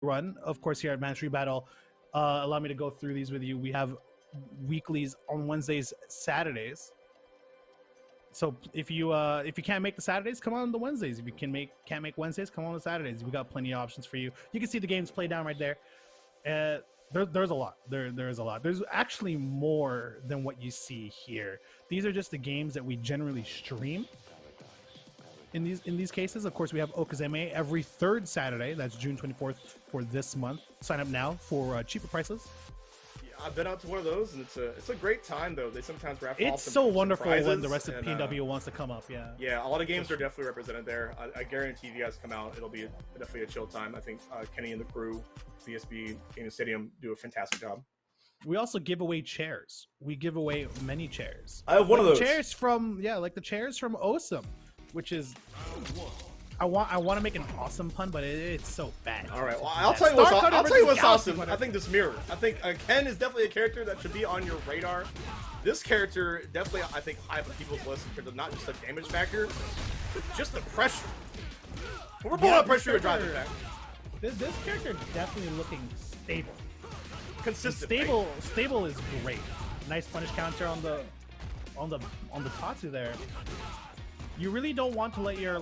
run, of course, here at VanStreetBattle. Allow me to go through these with you. We have weeklies on Wednesdays, Saturdays. So if you can't make the Saturdays, come on the Wednesdays. If you can't make Wednesdays, come on the Saturdays. We got plenty of options for you. You can see the games played down right there. There's a lot. There's a lot. There's actually more than what you see here. These are just the games that we generally stream. In these cases, of course, we have Okazeme every third Saturday. That's June 24th for this month. Sign up now for cheaper prices. Yeah, I've been out to one of those, and it's a great time though. They sometimes raffle off It's so wonderful when the rest of and, PNW wants to come up. Yeah. Yeah, a lot of games are definitely represented there. I guarantee if you guys come out, it'll be definitely a chill time. I think Kenny and the crew, VSB Gaming Stadium, do a fantastic job. We also give away chairs. We give away many chairs. I have one of those chairs from like the chairs from Osum. Which is, I want to make an awesome pun, but it's so bad. All right, well, I'll tell you what's awesome. I think this mirror. I think Ken is definitely a character that should be on your radar. This character definitely, I think, high up on people's list in terms of not just the damage factor, but just the pressure. When we're pulling up pressure, you're driving back. This character definitely looking stable. Consistent. Stable is great. Nice punish counter on the Tatsu there. You really don't want to let your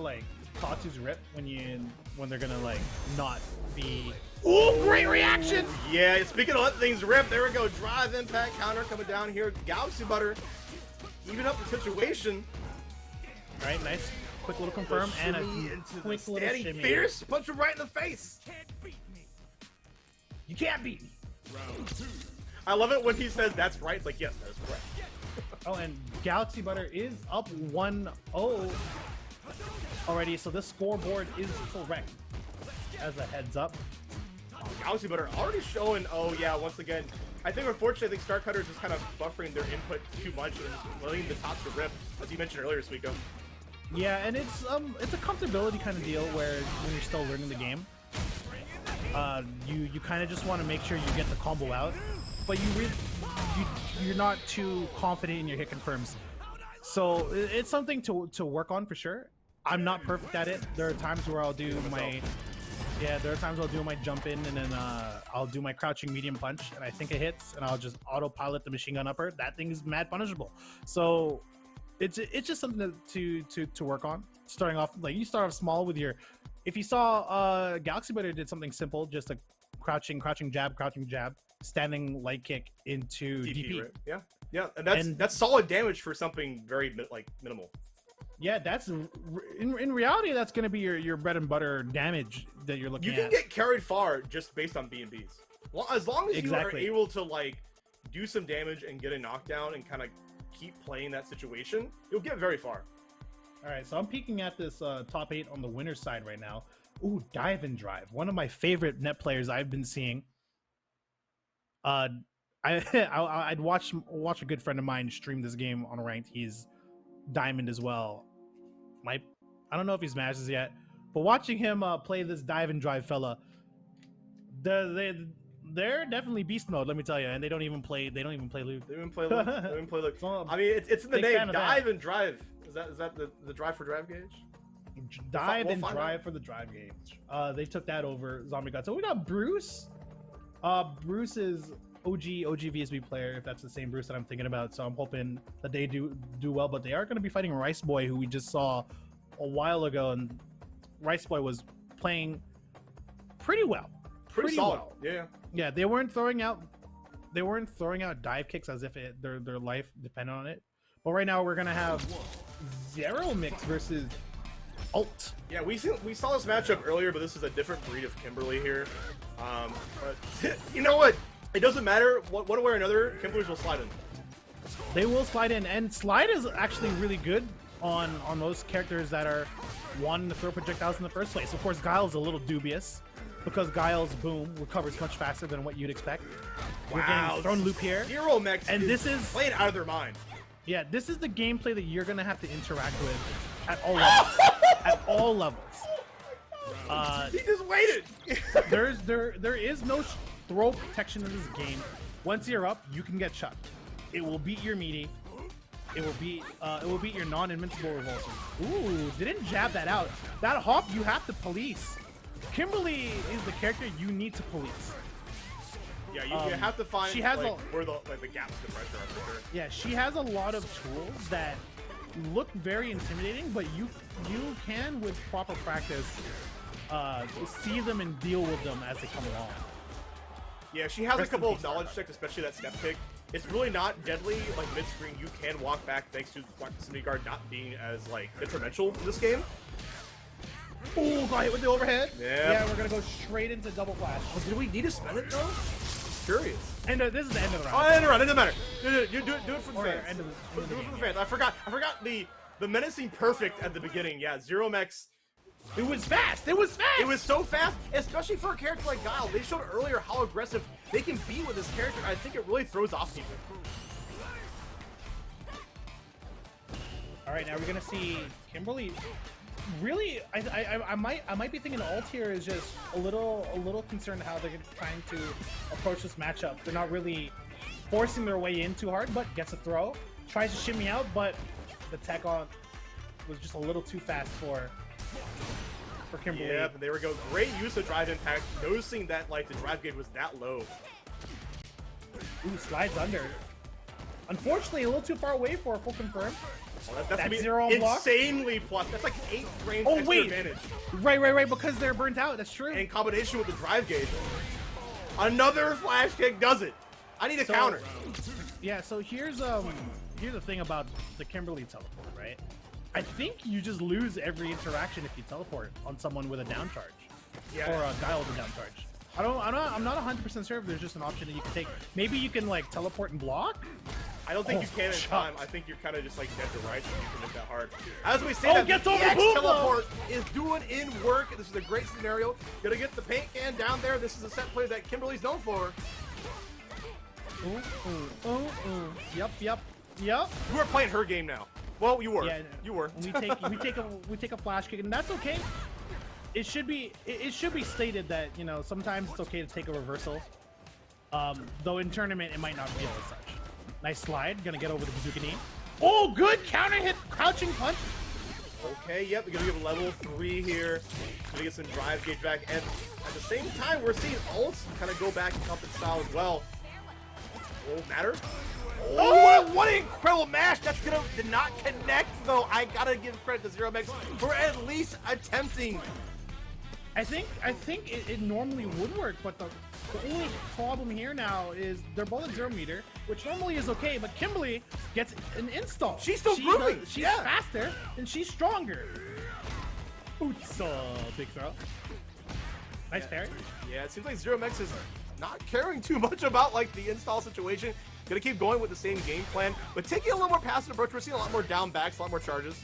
Tatsus rip when they're gonna not be. Ooh, great reaction! Yeah, speaking of letting things rip, there we go. Drive impact counter coming down here. Galaxybutter even up the situation. All right, nice, quick little confirm and a quick little shimmy. Fierce, punch him right in the face. You can't beat me. Round 2. I love it when he says that's right. It's like, yes, that is correct. Oh, and Galaxybutter is up 1-0 already, so this scoreboard is correct. As a heads up. Galaxybutter already showing, oh yeah, once again, I think unfortunately, I think starcutter is just kind of buffering their input too much and letting the tops to rip, as you mentioned earlier, Suiko. Yeah, and it's a comfortability kind of deal where when you're still learning the game, you kind of just want to make sure you get the combo out, but you're not too confident in your hit confirms. So it's something to work on for sure. I'm not perfect at it. There are times where I'll do my jump in and then I'll do my crouching medium punch and I think it hits and I'll just autopilot the machine gun upper. That thing is mad punishable. So it's just something to work on. Starting off, you start off small with your. If you saw Galaxybutter did something simple, just a crouching jab, standing light kick into DP. Right? Yeah, and that's solid damage for something very minimal. Yeah, that's in reality that's going to be your bread and butter damage that you're looking at. You can get carried far just based on B&Bs. Well, as long as you are able to do some damage and get a knockdown and kind of keep playing that situation, you'll get very far. All right, so I'm peeking at this top 8 on the winner's side right now. Ooh, DIVEnDRIVE, one of my favorite net players I've been seeing. I'd watch a good friend of mine stream this game on ranked. He's Diamond as well. I don't know if he's Masters yet, but watching him play this DIVEnDRIVE fella, they're definitely beast mode. Let me tell you, and they don't even play loot. They don't even play loot. I mean, it's in the name. DIVEnDRIVE. Is that the drive for drive gauge? DIVEnDRIVE for the drive gauge. They took that over Zombie God. So we got Bruce. Bruce is OG VSB player, if that's the same Bruce that I'm thinking about. So I'm hoping that they do well, but they are going to be fighting Rice Boy, who we just saw a while ago, and Rice Boy was playing pretty well. Pretty solid. Well. Yeah, they weren't throwing out dive kicks as if their life depended on it. But right now we're going to have Zero Mix versus Alt. Yeah, we saw this matchup earlier, but this is a different breed of Kimberly here. But you know what? It doesn't matter one way or another. Kimberly's will slide in. They will slide in, and slide is actually really good on those characters that are wanting to throw projectiles in the first place. Of course, Guile's a little dubious because Guile's boom recovers much faster than what you'd expect. Wow, we're getting thrown loop here. Zero Mix, and this is playing out of their mind. Yeah, this is the gameplay that you're gonna have to interact with at all levels. At all levels. He just waited. there is no throw protection in this game. Once you're up, you can get chucked. It will beat your meaty. It will beat your non-invincible revulsion. Ooh, didn't jab that out. That hop you have to police. Kimberly is the character you need to police. Yeah, you have to find she has where the gaps in the pressure are for sure. Yeah, she has a lot of tools that look very intimidating, but you can, with proper practice, see them and deal with them as they come along. Yeah, she has a couple of knowledge checks, especially that step kick. It's really not deadly. Like mid-screen, you can walk back thanks to proximity guard not being as detrimental in this game. Oh, got hit with the overhead. Yeah, we're gonna go straight into double flash. Oh, did we need to spend it though? Curious. And this is the end of the round. Oh, end of the round. It doesn't matter. Do it for the fans. End of Do it for the fans. I forgot the menacing perfect at the beginning. Yeah, Zero Mechs. It was fast. It was fast. It was so fast, especially for a character like Guile. They showed earlier how aggressive they can be with this character. I think it really throws off people. All right, now we're gonna see Kimberly. Really, I might be thinking ult here is just a little concerned how they're trying to approach this matchup. They're not really forcing their way in too hard, but gets a throw, tries to shimmy out, but the tech on was just a little too fast for Kimberly. Yep, and there we go. Great use of drive impact, noticing that the drive gauge was that low. Ooh, slides under. Unfortunately, a little too far away for a full confirm. Well, that's gonna be zero insanely plus. That's like 8 frames extra advantage. Right, because they're burnt out. That's true. In combination with the drive gauge. Another flash kick does it. I need a counter. Yeah, so here's the thing about the Kimberly teleport, right? I think you just lose every interaction if you teleport on someone with a down charge. Yeah. Or a Guile with a down charge. I'm not 100% sure if there's just an option that you can take. Maybe you can teleport and block. I don't think you can in time. I think you're kind of just dead to rights if you commit that hard. As we say, gets the over EX boom, teleport is doing in work. This is a great scenario. Gonna get the paint can down there. This is a set play that Kimberly's known for. Yep. You are playing her game now. Well, you were. Yeah, you were. we take a flash kick, and that's okay. It should be stated that sometimes it's okay to take a reversal. Though in tournament it might not feel as such. Nice slide, gonna get over the bazooka knee. Oh, good counter hit, crouching punch. Okay, yep, we're gonna give level 3 here. Gonna get some drive gauge back, and at the same time, we're seeing ults kind of go back in comfort style as well. Won't matter. Oh, what an incredible mash! That's gonna did not connect though. I gotta give credit to Zero Mechs for at least attempting. I think it normally would work, but the only problem here now is they're both at 0 meter, which normally is okay, but Kimberly gets an install. She's still groovy. She's faster, and she's stronger. Oops, big throw. Nice parry. Yeah, it seems like Zero Mechs is not caring too much about the install situation. Gonna keep going with the same game plan, but taking a little more passive approach. We're seeing a lot more down backs, a lot more charges.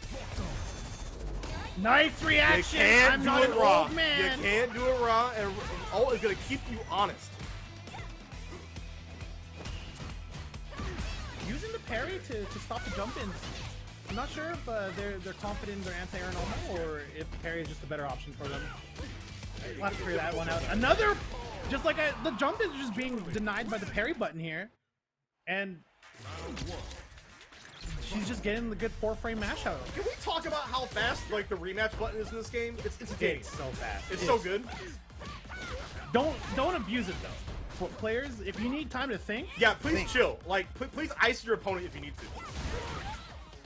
Nice reaction. You can't I'm do not it an raw. old man. You can't do it raw, and ult is gonna keep you honest. Using the parry to stop the jump ins. I'm not sure if they're confident in their anti-air normal or if the parry is just a better option for them. We'll have to figure that one out. Another, just like the jump is just being denied by the parry button here, and she's just getting the good 4-frame mash out. Can we talk about how fast the rematch button is in this game? It's a game. It's so fast. It's so good. Don't abuse it though. For players, if you need time to think, please chill. Please ice your opponent if you need to.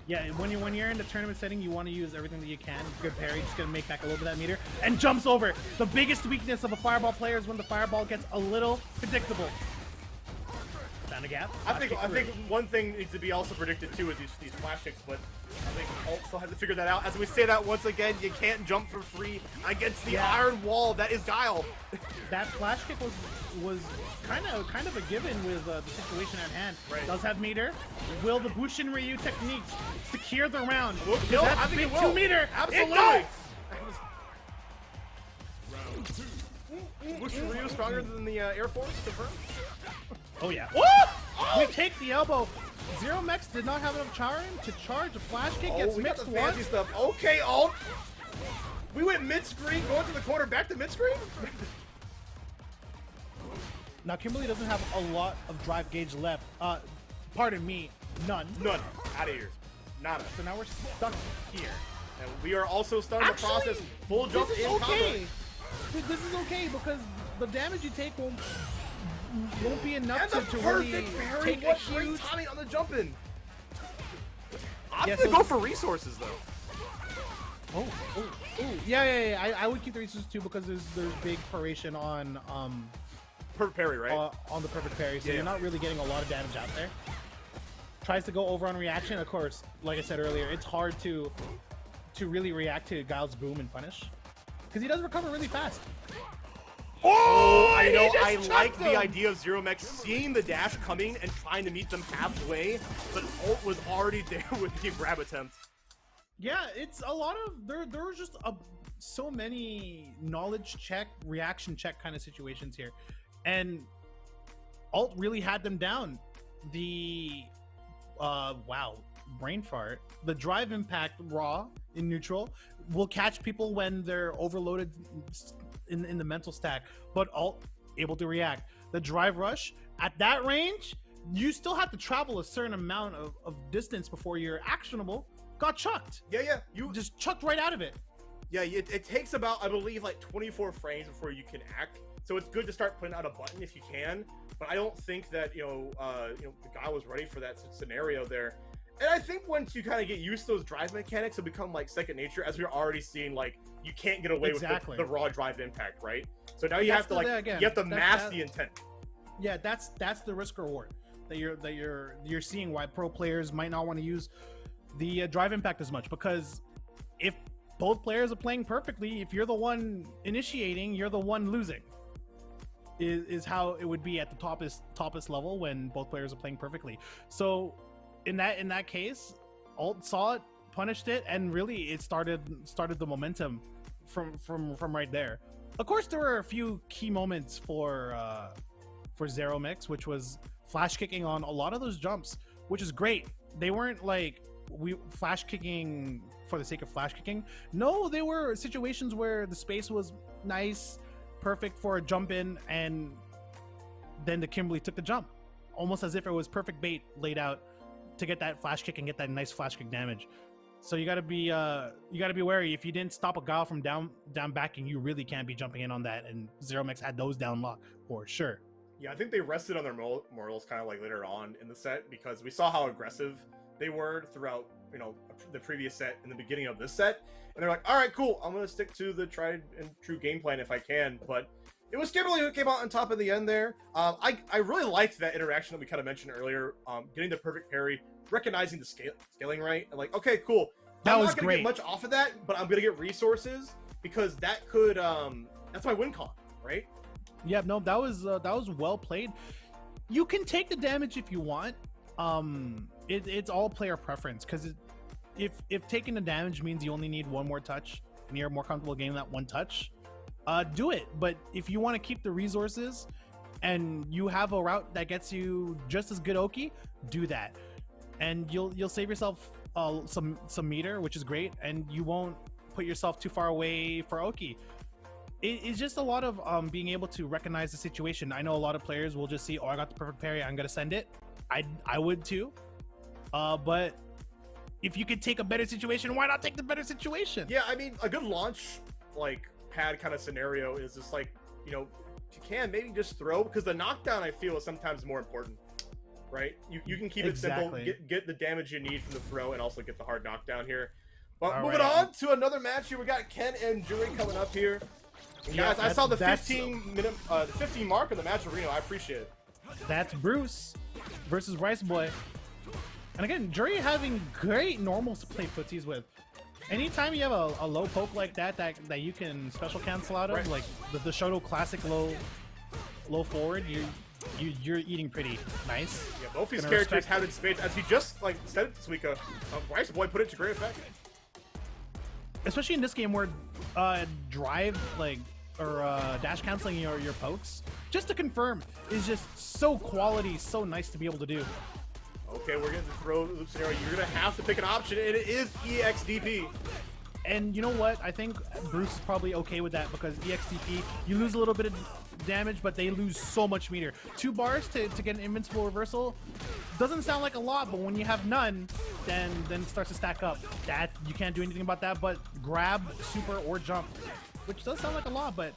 Yeah, when you're in the tournament setting, you want to use everything that you can. Good parry, just gonna make back a little bit of that meter, and jumps over. The biggest weakness of a fireball player is when the fireball gets a little predictable. Found a gap. I think one thing needs to be also predicted too is these flash kicks, but I think ult still has to figure that out. As we say that once again, you can't jump for free against the iron wall that is Guile. That flash kick was kind of a given with the situation at hand. Right. Does have meter. Will the Bushin Ryu techniques secure the round? No, that's I think big it will. 2 meter. Absolutely. It does. Bushin Ryu stronger than the Air Force, confirmed? Oh yeah. We take the elbow. Zero Mechs did not have enough charm to charge. A flash kick gets we mixed got the fancy stuff. Okay, ult. We went mid-screen, going to the corner, back to mid-screen? Now Kimberly doesn't have a lot of drive gauge left. Pardon me, none. None. Out of here. Nada. So now we're stuck here. And we are also starting the process. Full jump in combo. this is okay because the damage you take won't be enough and to really take a huge timing on the jump in. I'm Yeah, gonna so- go for resources though. Oh, yeah. I would keep the resources too because there's big paration on Perfect parry, right? on the perfect parry, so Yeah. you're not really getting a lot of damage out there. Tries to go over on reaction, of course. Like I said earlier, it's hard to really react to Guile's boom and punish because he does recover really fast. Oh, I know. just I chucked like them. the idea of Zero Mech seeing the dash coming and trying to meet them halfway, but ult was already there with the grab attempt. Yeah, it's a lot of there were just so many knowledge check, reaction check kind of situations here, and Alt really had them down. The wow, brain fart. The drive impact raw in neutral will catch people when they're overloaded in the mental stack, but Alt able to react. The drive rush at that range, you still have to travel a certain amount of distance before you're actionable. Got chucked. Yeah. You Just chucked right out of it. Yeah, it takes about, I believe, like 24 frames before you can act. So it's good to start putting out a button if you can. But I don't think that the guy was ready for that scenario there. And I think once you kind of get used to those drive mechanics, it'll become like second nature, as we're already seeing. Like you can't get away with the raw drive impact, right? So now you have to mask the intent. Yeah, that's the risk reward that you're seeing why pro players might not want to use the drive impact as much, because if both players are playing perfectly, if you're the one initiating, you're the one losing. Is how it would be at the toppest level when both players are playing perfectly. So in that case, Alt saw it, punished it, and really it started the momentum from right there. Of course, there were a few key moments for Zero Mix, which was flash kicking on a lot of those jumps, which is great. They weren't like flash kicking for the sake of flash kicking. No, they were situations where the space was nice, perfect for a jump in, and then the Kimberly took the jump, almost as if it was perfect bait laid out to get that flash kick and get that nice flash kick damage. So you gotta be wary. If you didn't stop a Guile from down backing, you really can't be jumping in on that. And Zero Mix had those down locked for sure. Yeah, I think they rested on their morals kind of like later on in the set, because we saw how aggressive they were throughout the previous set and the beginning of this set, and they're like, all right, cool, I'm gonna stick to the tried and true game plan if I can. But it was Kimberly who came out on top in the end there. I really liked that interaction that we kind of mentioned earlier, getting the perfect parry, recognizing the scaling right, and like, okay, cool, I'm not gonna get much off of that, but I'm gonna get resources because that could that's my win con, right? Yeah, no, that was well played. You can take the damage if you want. It's all player preference, because if taking the damage means you only need one more touch and you're more comfortable getting that one touch, do it. But if you want to keep the resources and you have a route that gets you just as good Oki, do that, and you'll save yourself some meter, which is great, and you won't put yourself too far away for Oki. It's just a lot of being able to recognize the situation. I know a lot of players will just see, oh, I got the perfect parry, I'm gonna send it. I would too, but if you could take a better situation, why not take the better situation? Yeah, I mean, a good launch like pad kind of scenario is just like, if you can, maybe just throw, because the knockdown, I feel, is sometimes more important, right? You can keep it simple, get the damage you need from the throw, and also get the hard knockdown here. But moving on to another match here, we got Ken and Jury coming up here. And guys, I saw the 15 mark of the match arena. I appreciate it. That's Bruce versus Rice Boy. And again, Jury having great normals to play footsies with. Anytime you have a low poke like that you can special cancel out of, like the Shoto classic low forward, you're eating pretty nice. Yeah, both these characters have it in spades. As he just said it this week, Rice Boy put it to great effect. Especially in this game where drive or dash canceling your pokes, just to confirm, is just so quality, so nice to be able to do. Okay, we're getting the throw loop scenario. You're gonna have to pick an option, and it is EXDP. And you know what? I think Bruce is probably okay with that, because EXDP, you lose a little bit of damage, but they lose so much meter. 2 bars to get an invincible reversal doesn't sound like a lot, but when you have none, then it starts to stack up. That you can't do anything about that, but grab, super, or jump. which does sound like a lot, but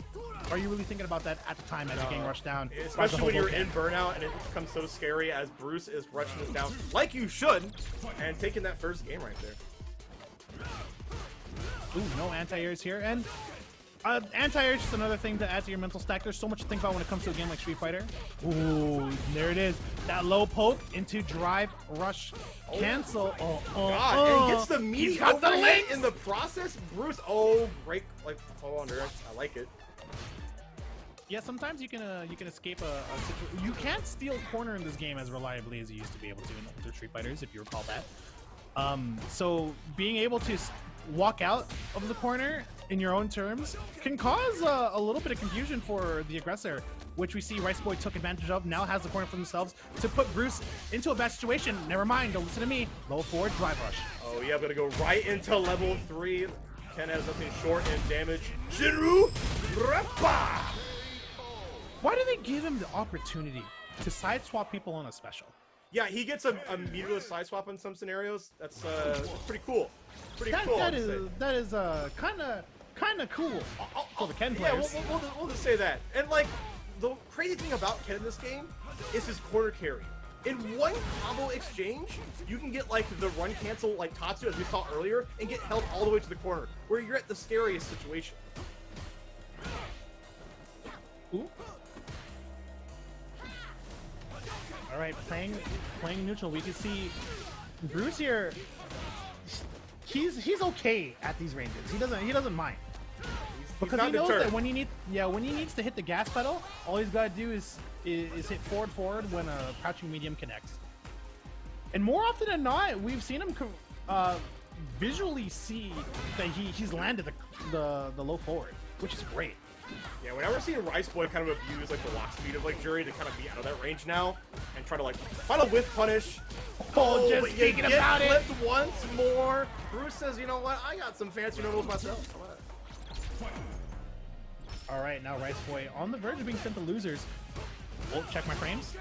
are you really thinking about that at the time as you're getting rushed down? Especially when you're in burnout and it becomes so scary as Bruce is rushing this down like you should and taking that first game right there. Ooh, no anti-airs here, and anti-air is just another thing to add to your mental stack. There's so much to think about when it comes to a game like Street Fighter. Ooh, there it is. That low poke into drive, rush, cancel. God, and he gets the meaty overhand the in the process. Bruce, break, like, hold on, direct. I like it. Yeah, sometimes you can escape a situation. You can't steal corner in this game as reliably as you used to be able to in older Street Fighters, if you recall that. So being able to walk out of the corner in your own terms can cause a little bit of confusion for the aggressor, which we see Riceboy took advantage of. Now has the corner for themselves to put Bruce into a bad situation. Never mind, don't listen to me. Low forward, drive rush. Oh yeah, I'm gonna go right into level 3. Ken has nothing short in damage. Shinru, Rappa! Why do they give him the opportunity to side swap people on a special? Yeah, he gets a meterless side swap in some scenarios. That's pretty cool. Pretty cool. That is kind of cool for the Ken players. Yeah, we'll just say that. And like the crazy thing about Ken in this game is his corner carry. In one combo exchange, you can get like the run cancel like Tatsu as we saw earlier and get held all the way to the corner where you're at the scariest situation. Ooh. All right, playing neutral. We can see Bruce here. He's okay at these ranges. He doesn't mind because he knows that when he needs to hit the gas pedal, all he's got to do is hit forward when a crouching medium connects. And more often than not, we've seen him visually see that he's landed the low forward, which is great. Yeah, whenever I've seen Riceboy kind of abuse like the lock speed of like Jury to kind of be out of that range now and try to like find a whiff punish. Just thinking about it once more. Bruce says, you know what? I got some fancy noodles myself. All right, now Riceboy on the verge of being sent to losers. Oh, check my frames.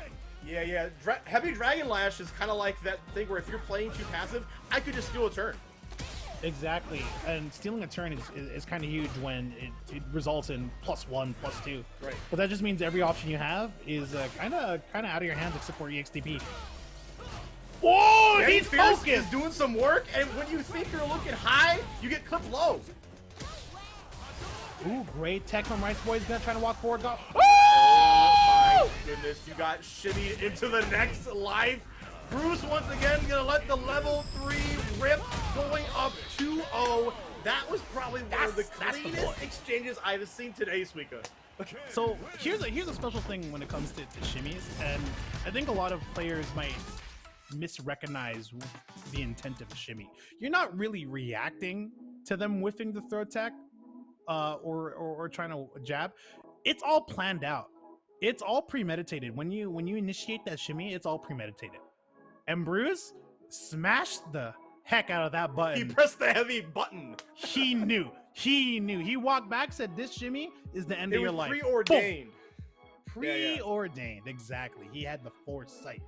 Yeah. Heavy Dragon Lash is kind of like that thing where if you're playing too passive, I could just steal a turn. Exactly, and stealing a turn is kind of huge when it results in +1, +2. Right. But that just means every option you have is kind of out of your hands except for EXTP. Oh, he's focused! Is doing some work, and when you think you're looking high, you get clipped low. Ooh, great tech from Riceboy. He's gonna try to walk forward. Go. Oh my goodness, you got shimmied into the next life. Bruce once again gonna let the level 3 rip, going up 2-0. That was probably one of the cleanest exchanges I've seen today, Suika. So here's a special thing when it comes to shimmies, and I think a lot of players might misrecognize the intent of a shimmy. You're not really reacting to them whiffing the throw attack or trying to jab. It's all planned out. It's all premeditated. When you initiate that shimmy, it's all premeditated. And Bruce smashed the heck out of that button. He pressed the heavy button. He knew. He walked back, said, "This shimmy is the end of your life." Preordained. Preordained, exactly. He had the foresight.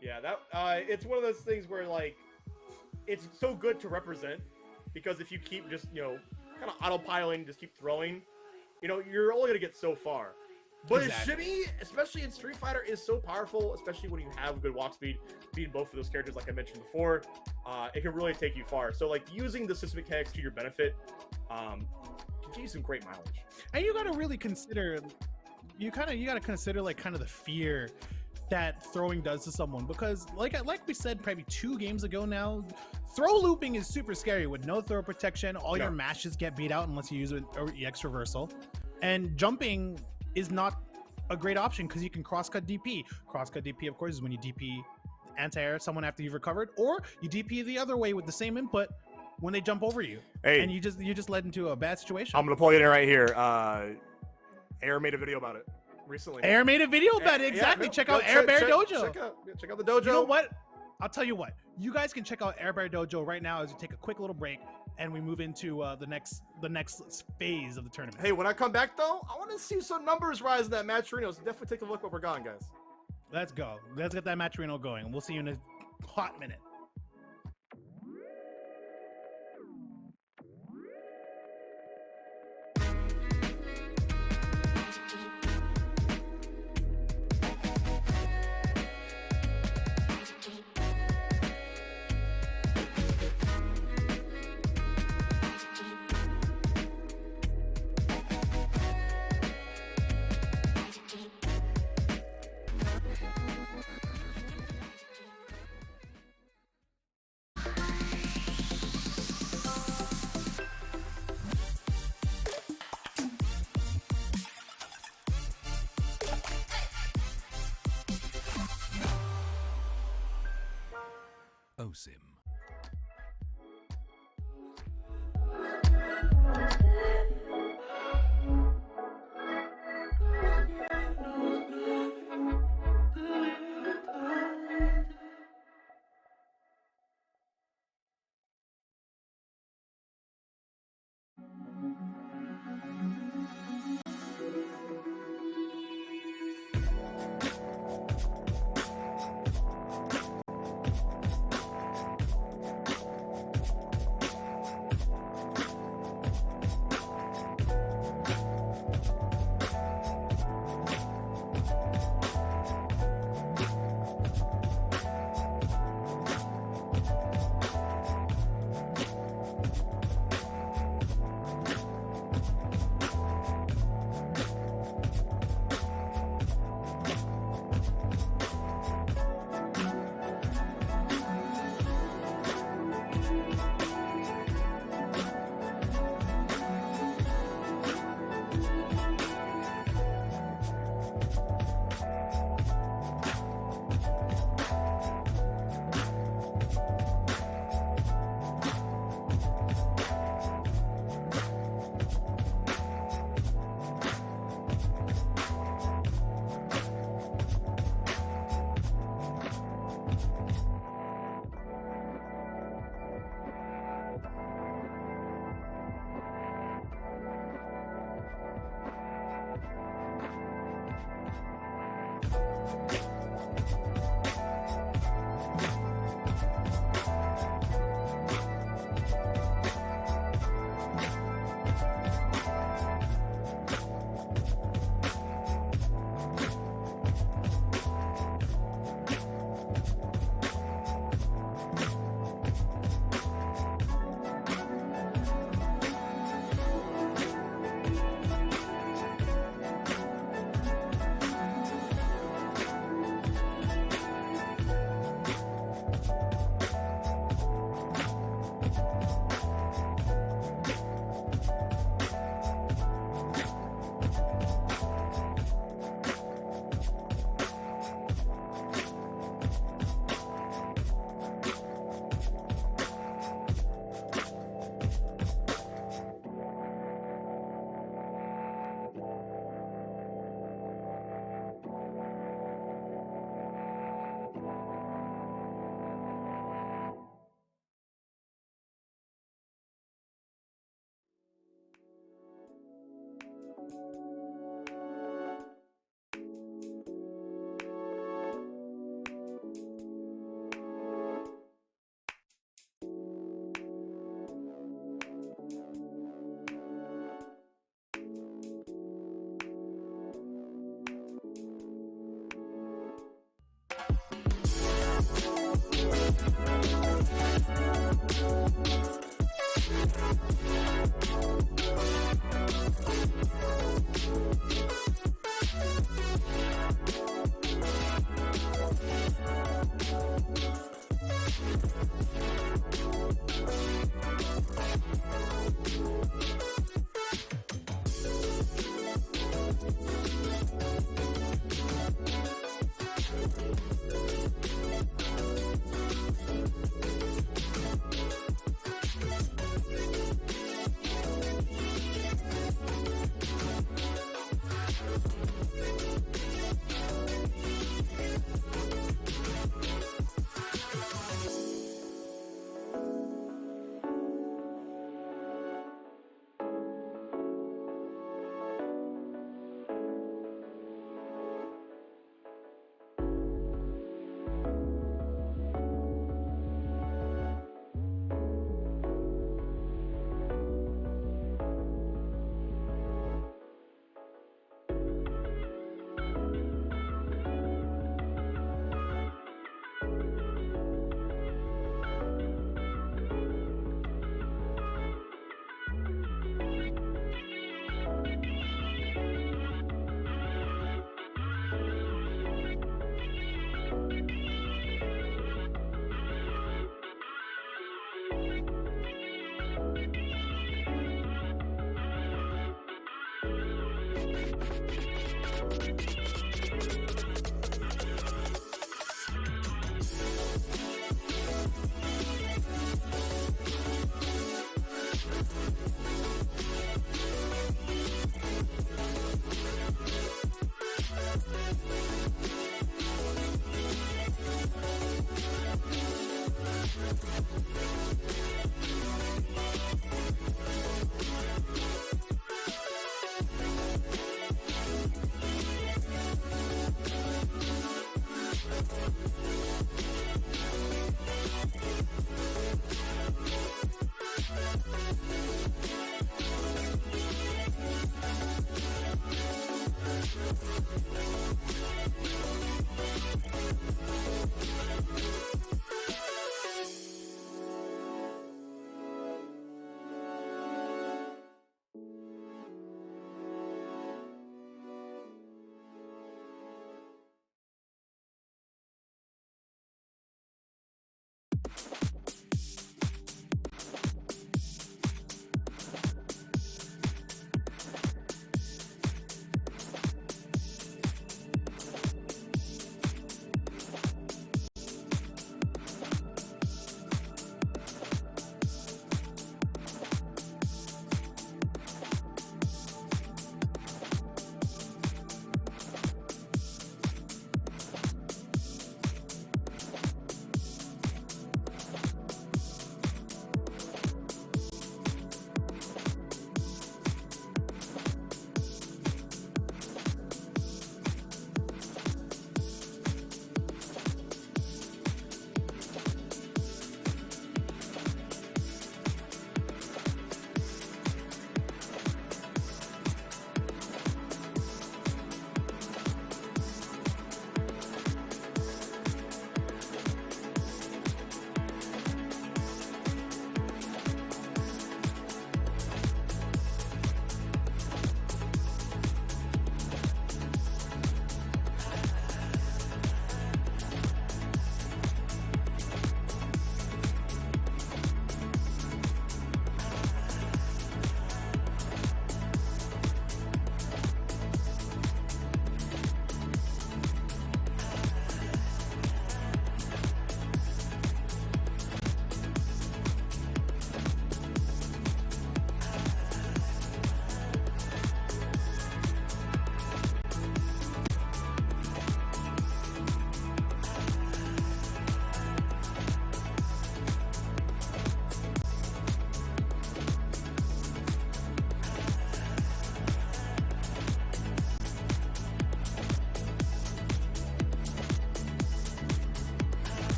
Yeah, that it's one of those things where like it's so good to represent because if you keep just kind of autopiloting, just keep throwing, you're only gonna get so far. But exactly. A shimmy, especially in Street Fighter, is so powerful, especially when you have good walk speed. Being both of those characters, like I mentioned before, it can really take you far. So, like, using the system mechanics to your benefit can give you some great mileage. And you gotta really consider, you gotta consider like kind of the fear that throwing does to someone, because like we said probably 2 games ago now, throw looping is super scary with no throw protection. All your mashes get beat out unless you use an EX reversal, and jumping is not a great option because you can crosscut DP. Crosscut DP, of course, is when you DP anti-air someone after you've recovered, or you DP the other way with the same input when they jump over you. Hey, and you just led into a bad situation. I'm gonna pull you in right here. Air made a video about it recently. Air made a video about it, exactly. Check out Air Bear Dojo. Check out the dojo. You know what? I'll tell you what. You guys can check out Air Bear Dojo right now as we take a quick little break and we move into the next phase of the tournament. Hey, when I come back though, I want to see some numbers rise in that match arena. So definitely take a look when we're gone, guys. Let's go. Let's get that match arena going. We'll see you in a hot minute. expose him.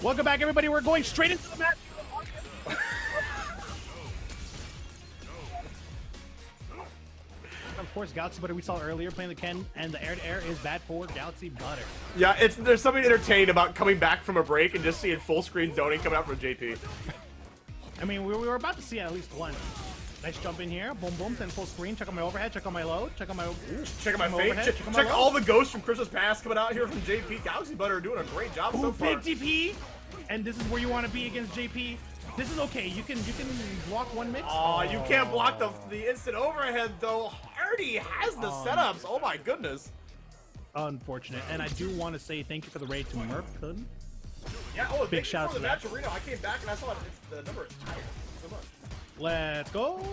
Welcome back, everybody. We're going straight into the match. Of course, Galaxybutter we saw earlier playing the Ken, and the air-to-air is bad for Galaxybutter. Yeah, there's something entertaining about coming back from a break and just seeing full screen zoning coming out from JP. I mean, we were about to see at least one. Nice jump in here. Boom, boom. Then full screen. Check out my overhead. Check out my load. Check out my... check out my fake. Check all the ghosts from Christmas past coming out here from JP. Galaxybutter are doing a great job so far. Big DP. And this is where you want to be against JP. This is okay. You can block one mix. Oh, you can't block the instant overhead though. Hardy has the setups. Oh my goodness. Unfortunate. And I do want to say thank you for the raid to Murph-kun. Yeah, big shout out for the match arena. I came back and I saw the number is higher. So much. Let's go.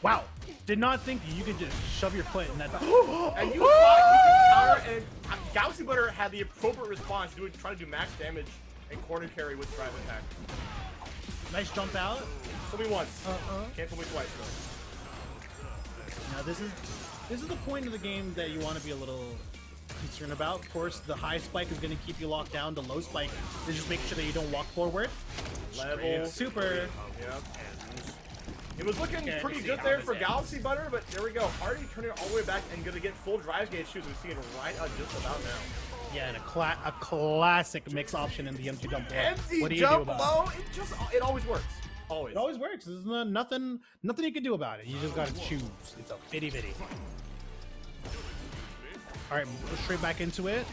Wow. Did not think you could just shove your foot in that. And you thought you could counter, and Galaxybutter had the appropriate response, trying to do max damage and corner carry with drive attack. Nice jump out. Fool me once. Can't fool me twice. Now this is the point of the game that you want to be a little concerned about. Of course, the high spike is going to keep you locked down. The low spike is just making sure that you don't walk forward. Level super. Yep. It was looking pretty good there for Galaxybutter, but there we go. Hardy turning it all the way back and going to get full drive gauge shoes. We see it right just about now. Yeah, and a classic mix option in the empty jump low. Empty jump low, it always works. Always. It always works. There's nothing you can do about it. You just gotta choose. It's a bitty. All right, straight back into it.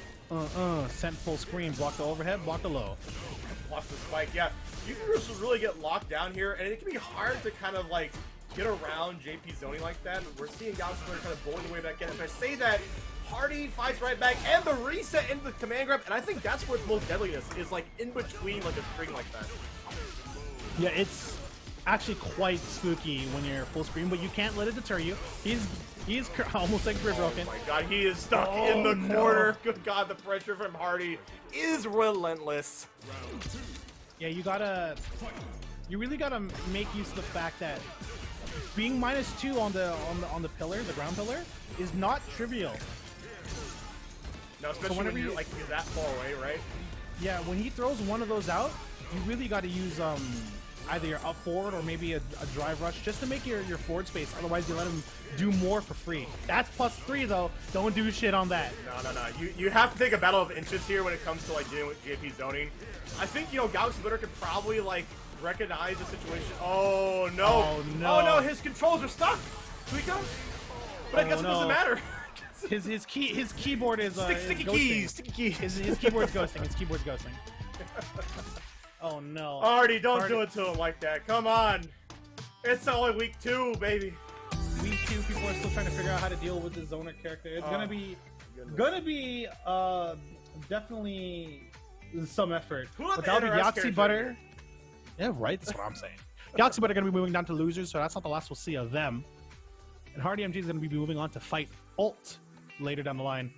Sent full screen. Block the overhead. Block the low. Block the spike. Yeah, you can just really get locked down here, and it can be hard to kind of like get around JP zoning like that. We're seeing Galaxybutter kind of bowling the way back in. If I say that, Hardy fights right back, and the reset into the command grab, and I think that's where its most deadliness is, like in between like a string like that. Yeah, it's actually quite spooky when you're full screen, but you can't let it deter you. He's almost like broken. Oh my god, he is stuck in the corner. Good god, the pressure from Hardy is relentless. Yeah, you really gotta make use of the fact that being -2 on the pillar, the ground pillar, is not trivial. No, especially when you're like that far away, right? Yeah, when he throws one of those out, you really got to use either your up forward or maybe a drive rush just to make your forward space. Otherwise, you let him do more for free. That's +3 though. Don't do shit on that. No. You have to take a battle of inches here when it comes to like dealing with JP zoning. I think Galaxybutter could probably like recognize the situation. Oh no! Oh no! His controls are stuck. Tweaker. But I guess it doesn't matter. His keyboard is sticky keys. His keyboard's ghosting. His keyboard's ghosting. Oh no. Hardy, don't do it to him like that. Come on. It's only week 2, baby. Week 2, people are still trying to figure out how to deal with the zoner character. It's gonna be definitely some effort. Without Galaxybutter. Yeah, right. That's what I'm saying. Galaxybutter gonna be moving down to losers, so that's not the last we'll see of them. And hardymj is gonna be moving on to fight Ult later down the line.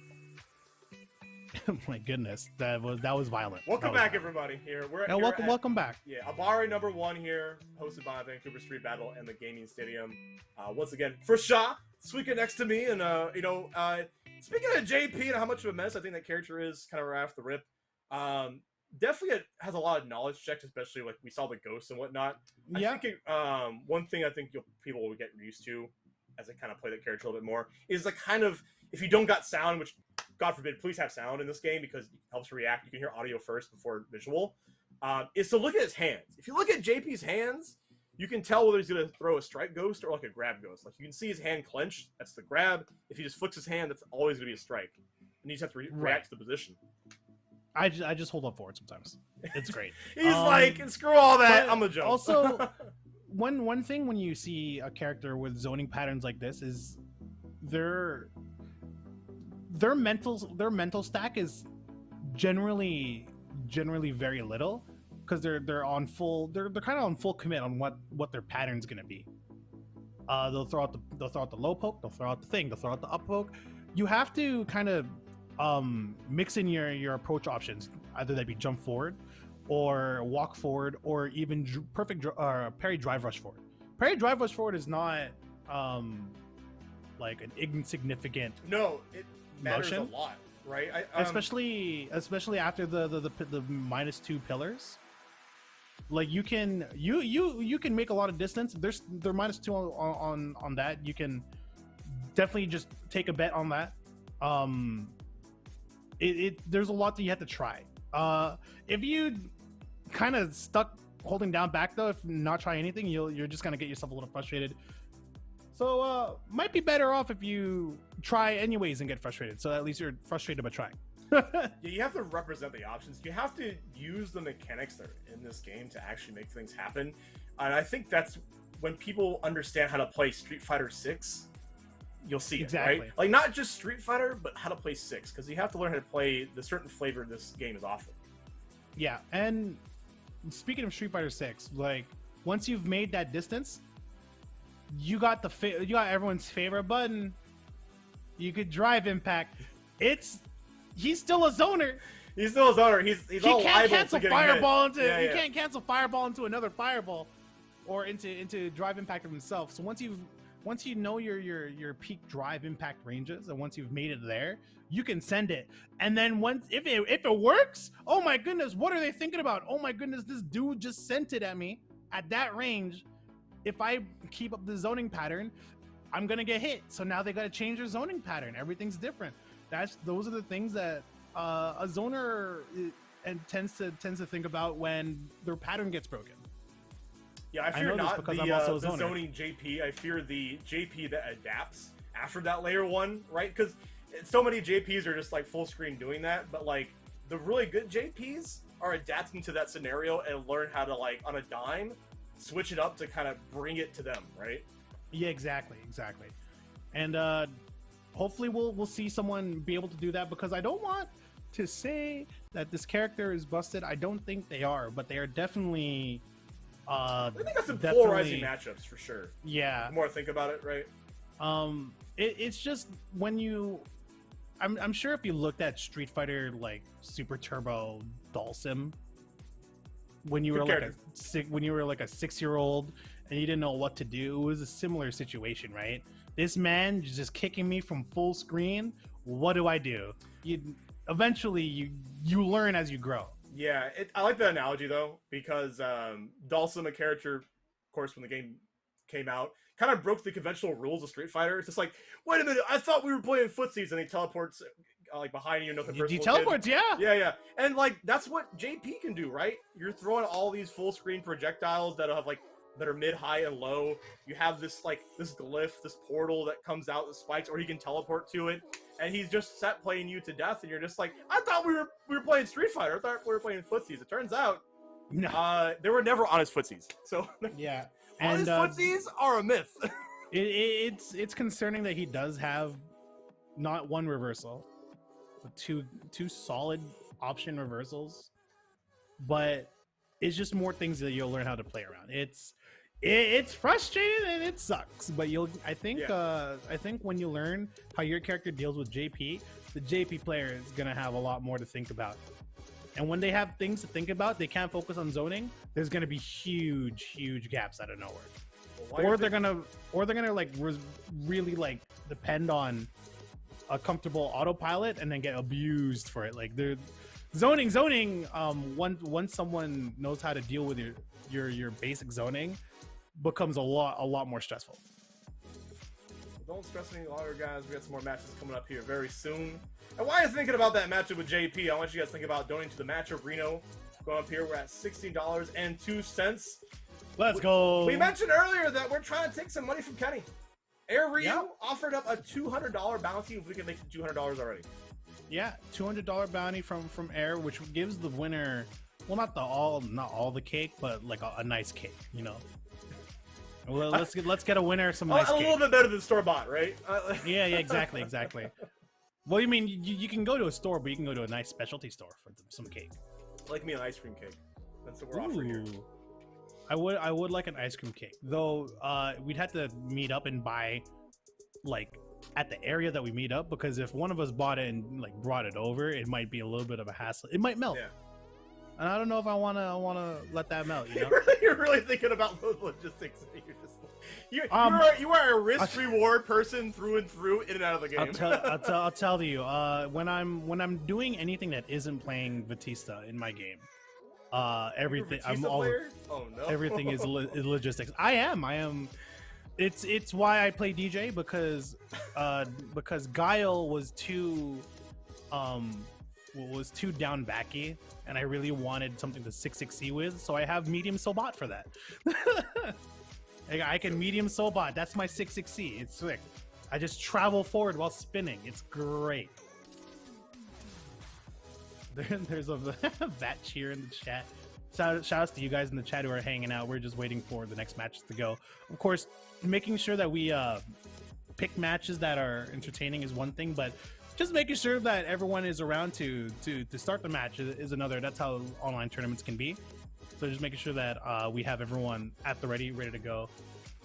My goodness, that was violent. Welcome back, everybody. Here we're welcome back. Yeah, Abare #1 here, hosted by VanStreetBattle and the Gaming Stadium. Once again, for Shah, speaking next to me, and speaking of JP and how much of a mess I think that character is, kind of right off the rip. Definitely has a lot of knowledge checks, especially like we saw the ghosts and whatnot. Yeah. I think one thing I think people will get used to as I kind of play the character a little bit more is like kind of if you don't got sound, which God forbid, please have sound in this game because it helps react. You can hear audio first before visual. Is to look at his hands. If you look at JP's hands, you can tell whether he's going to throw a strike ghost or like a grab ghost. Like you can see his hand clench. That's the grab. If he just flicks his hand, that's always going to be a strike. And you just have to react to the position. I just hold up forward sometimes. It's great. He's like, screw all that. I'm gonna jump. Also, one thing when you see a character with zoning patterns like this is their mental stack is generally very little because they're kind of on full commit on what their pattern's gonna be. They'll throw out the low poke, they'll throw out the thing, they'll throw out the up poke. You have to kind of mix in your approach options. Either that be jump forward or walk forward or even parry drive rush forward. Parry drive rush forward is not like an insignificant it matters motion. A lot, right? Especially after the -2 pillars. Like you can make a lot of distance. They're -2 on that. You can definitely just take a bet on that. There's a lot that you have to try. If you kind of stuck holding down back though, if not try anything, you're just gonna get yourself a little frustrated. So might be better off if you try anyways and get frustrated. So at least you're frustrated by trying. Yeah, you have to represent the options. You have to use the mechanics that are in this game to actually make things happen. And I think that's when people understand how to play Street Fighter 6, you'll see Exactly. it, right? Like not just Street Fighter, but how to play 6, because you have to learn how to play the certain flavor this game is offering. Yeah, and speaking of Street Fighter 6, like once you've made that distance, you got everyone's favorite button. You could drive impact. He's still a zoner. He's still a zoner. He can't cancel fireball hit. he can't cancel fireball into another fireball, or into drive impact of himself. So once you know your peak drive impact ranges, and once you've made it there, you can send it. And then if it works, oh my goodness, what are they thinking about? Oh my goodness, this dude just sent it at me at that range. If I keep up the zoning pattern, I'm gonna get hit. So now they gotta change their zoning pattern. Everything's different. Those are the things that a zoner tends to think about when their pattern gets broken. Yeah, I fear not the zoning JP. I fear the JP that adapts after that layer 1, right? Because so many JPs are just like full screen doing that, but like the really good JPs are adapting to that scenario and learn how to, like, on a dime, switch it up to kind of bring it to them, right? Yeah, exactly. And hopefully we'll see someone be able to do that, because I don't want to say that this character is busted. I don't think they are, but they are definitely I think that's some polarizing matchups for sure. Yeah. The more I think about it, right? It's just when I'm sure if you looked at Street Fighter like Super Turbo Dalsim when you were like a 6-year-old and you didn't know what to do, it was a similar situation, right? This man is just kicking me from full screen. What do? Eventually you learn as you grow. Yeah, I like that analogy though, because Dalsim, a character, of course, when the game came out, kind of broke the conventional rules of Street Fighter. It's just like, wait a minute, I thought we were playing footsies, and he teleports like behind you, nothing personal. He teleports, yeah. Yeah, and like that's what JP can do, right? You're throwing all these full screen projectiles that have that are mid, high, and low. You have this glyph, this portal that comes out with spikes, or he can teleport to it, and he's just set playing you to death, and you're just like, I thought we were playing Street Fighter. I thought we were playing footsies. It turns out, no. They were never honest footsies. So yeah, honest footsies are a myth. It's concerning that he does have not one reversal, but two solid option reversals, but it's just more things that you'll learn how to play around. It's frustrating and it sucks, but I think when you learn how your character deals with JP, the JP player is gonna have a lot more to think about. And when they have things to think about, they can't focus on zoning. There's gonna be huge gaps out of nowhere. Or they're gonna really like depend on a comfortable autopilot and then get abused for it. Like they're zoning. Once someone knows how to deal with your basic zoning, becomes a lot more stressful. Well, don't stress any longer, guys. We got some more matches coming up here very soon. And while you're thinking about that matchup with JP, I want you guys to think about donating to the matchup Reno. Going up here, we're at $16.02. Let's go. We mentioned earlier that we're trying to take some money from Kenny. Air Ryu offered up a $200 bounty if we can make it $200 already. Yeah, $200 bounty from Air, which gives the winner, well, not all the cake, but like a nice cake, you know. Well, let's get a winner some nice cake. A little bit better than store-bought, right? Yeah, exactly. Well, you mean you can go to a store, but you can go to a nice specialty store for some cake. Like me, an ice cream cake. That's what we're offering here. I would like an ice cream cake, though. We'd have to meet up and buy, like, at the area that we meet up, because if one of us bought it and like brought it over, it might be a little bit of a hassle. It might melt. Yeah. And I don't know if I wanna let that melt. You know? You're really thinking about those logistics. You are a risk reward person through and through, in and out of the game. I'll tell you. When I'm doing anything that isn't playing Batista in my game, everything everything is logistics. I am. It's why I play DJ, because Guile was too down backy, and I really wanted something to 6-6C with, so I have medium Sobot for that. I can medium Sobot. That's my 6-6C. It's sick. I just travel forward while spinning. It's great. There's a that cheer in the chat. Shout outs to you guys in the chat who are hanging out. We're just waiting for the next matches to go. Of course, making sure that we pick matches that are entertaining is one thing, but just making sure that everyone is around to start the match is another. That's how online tournaments can be. So just making sure that we have everyone at the ready to go.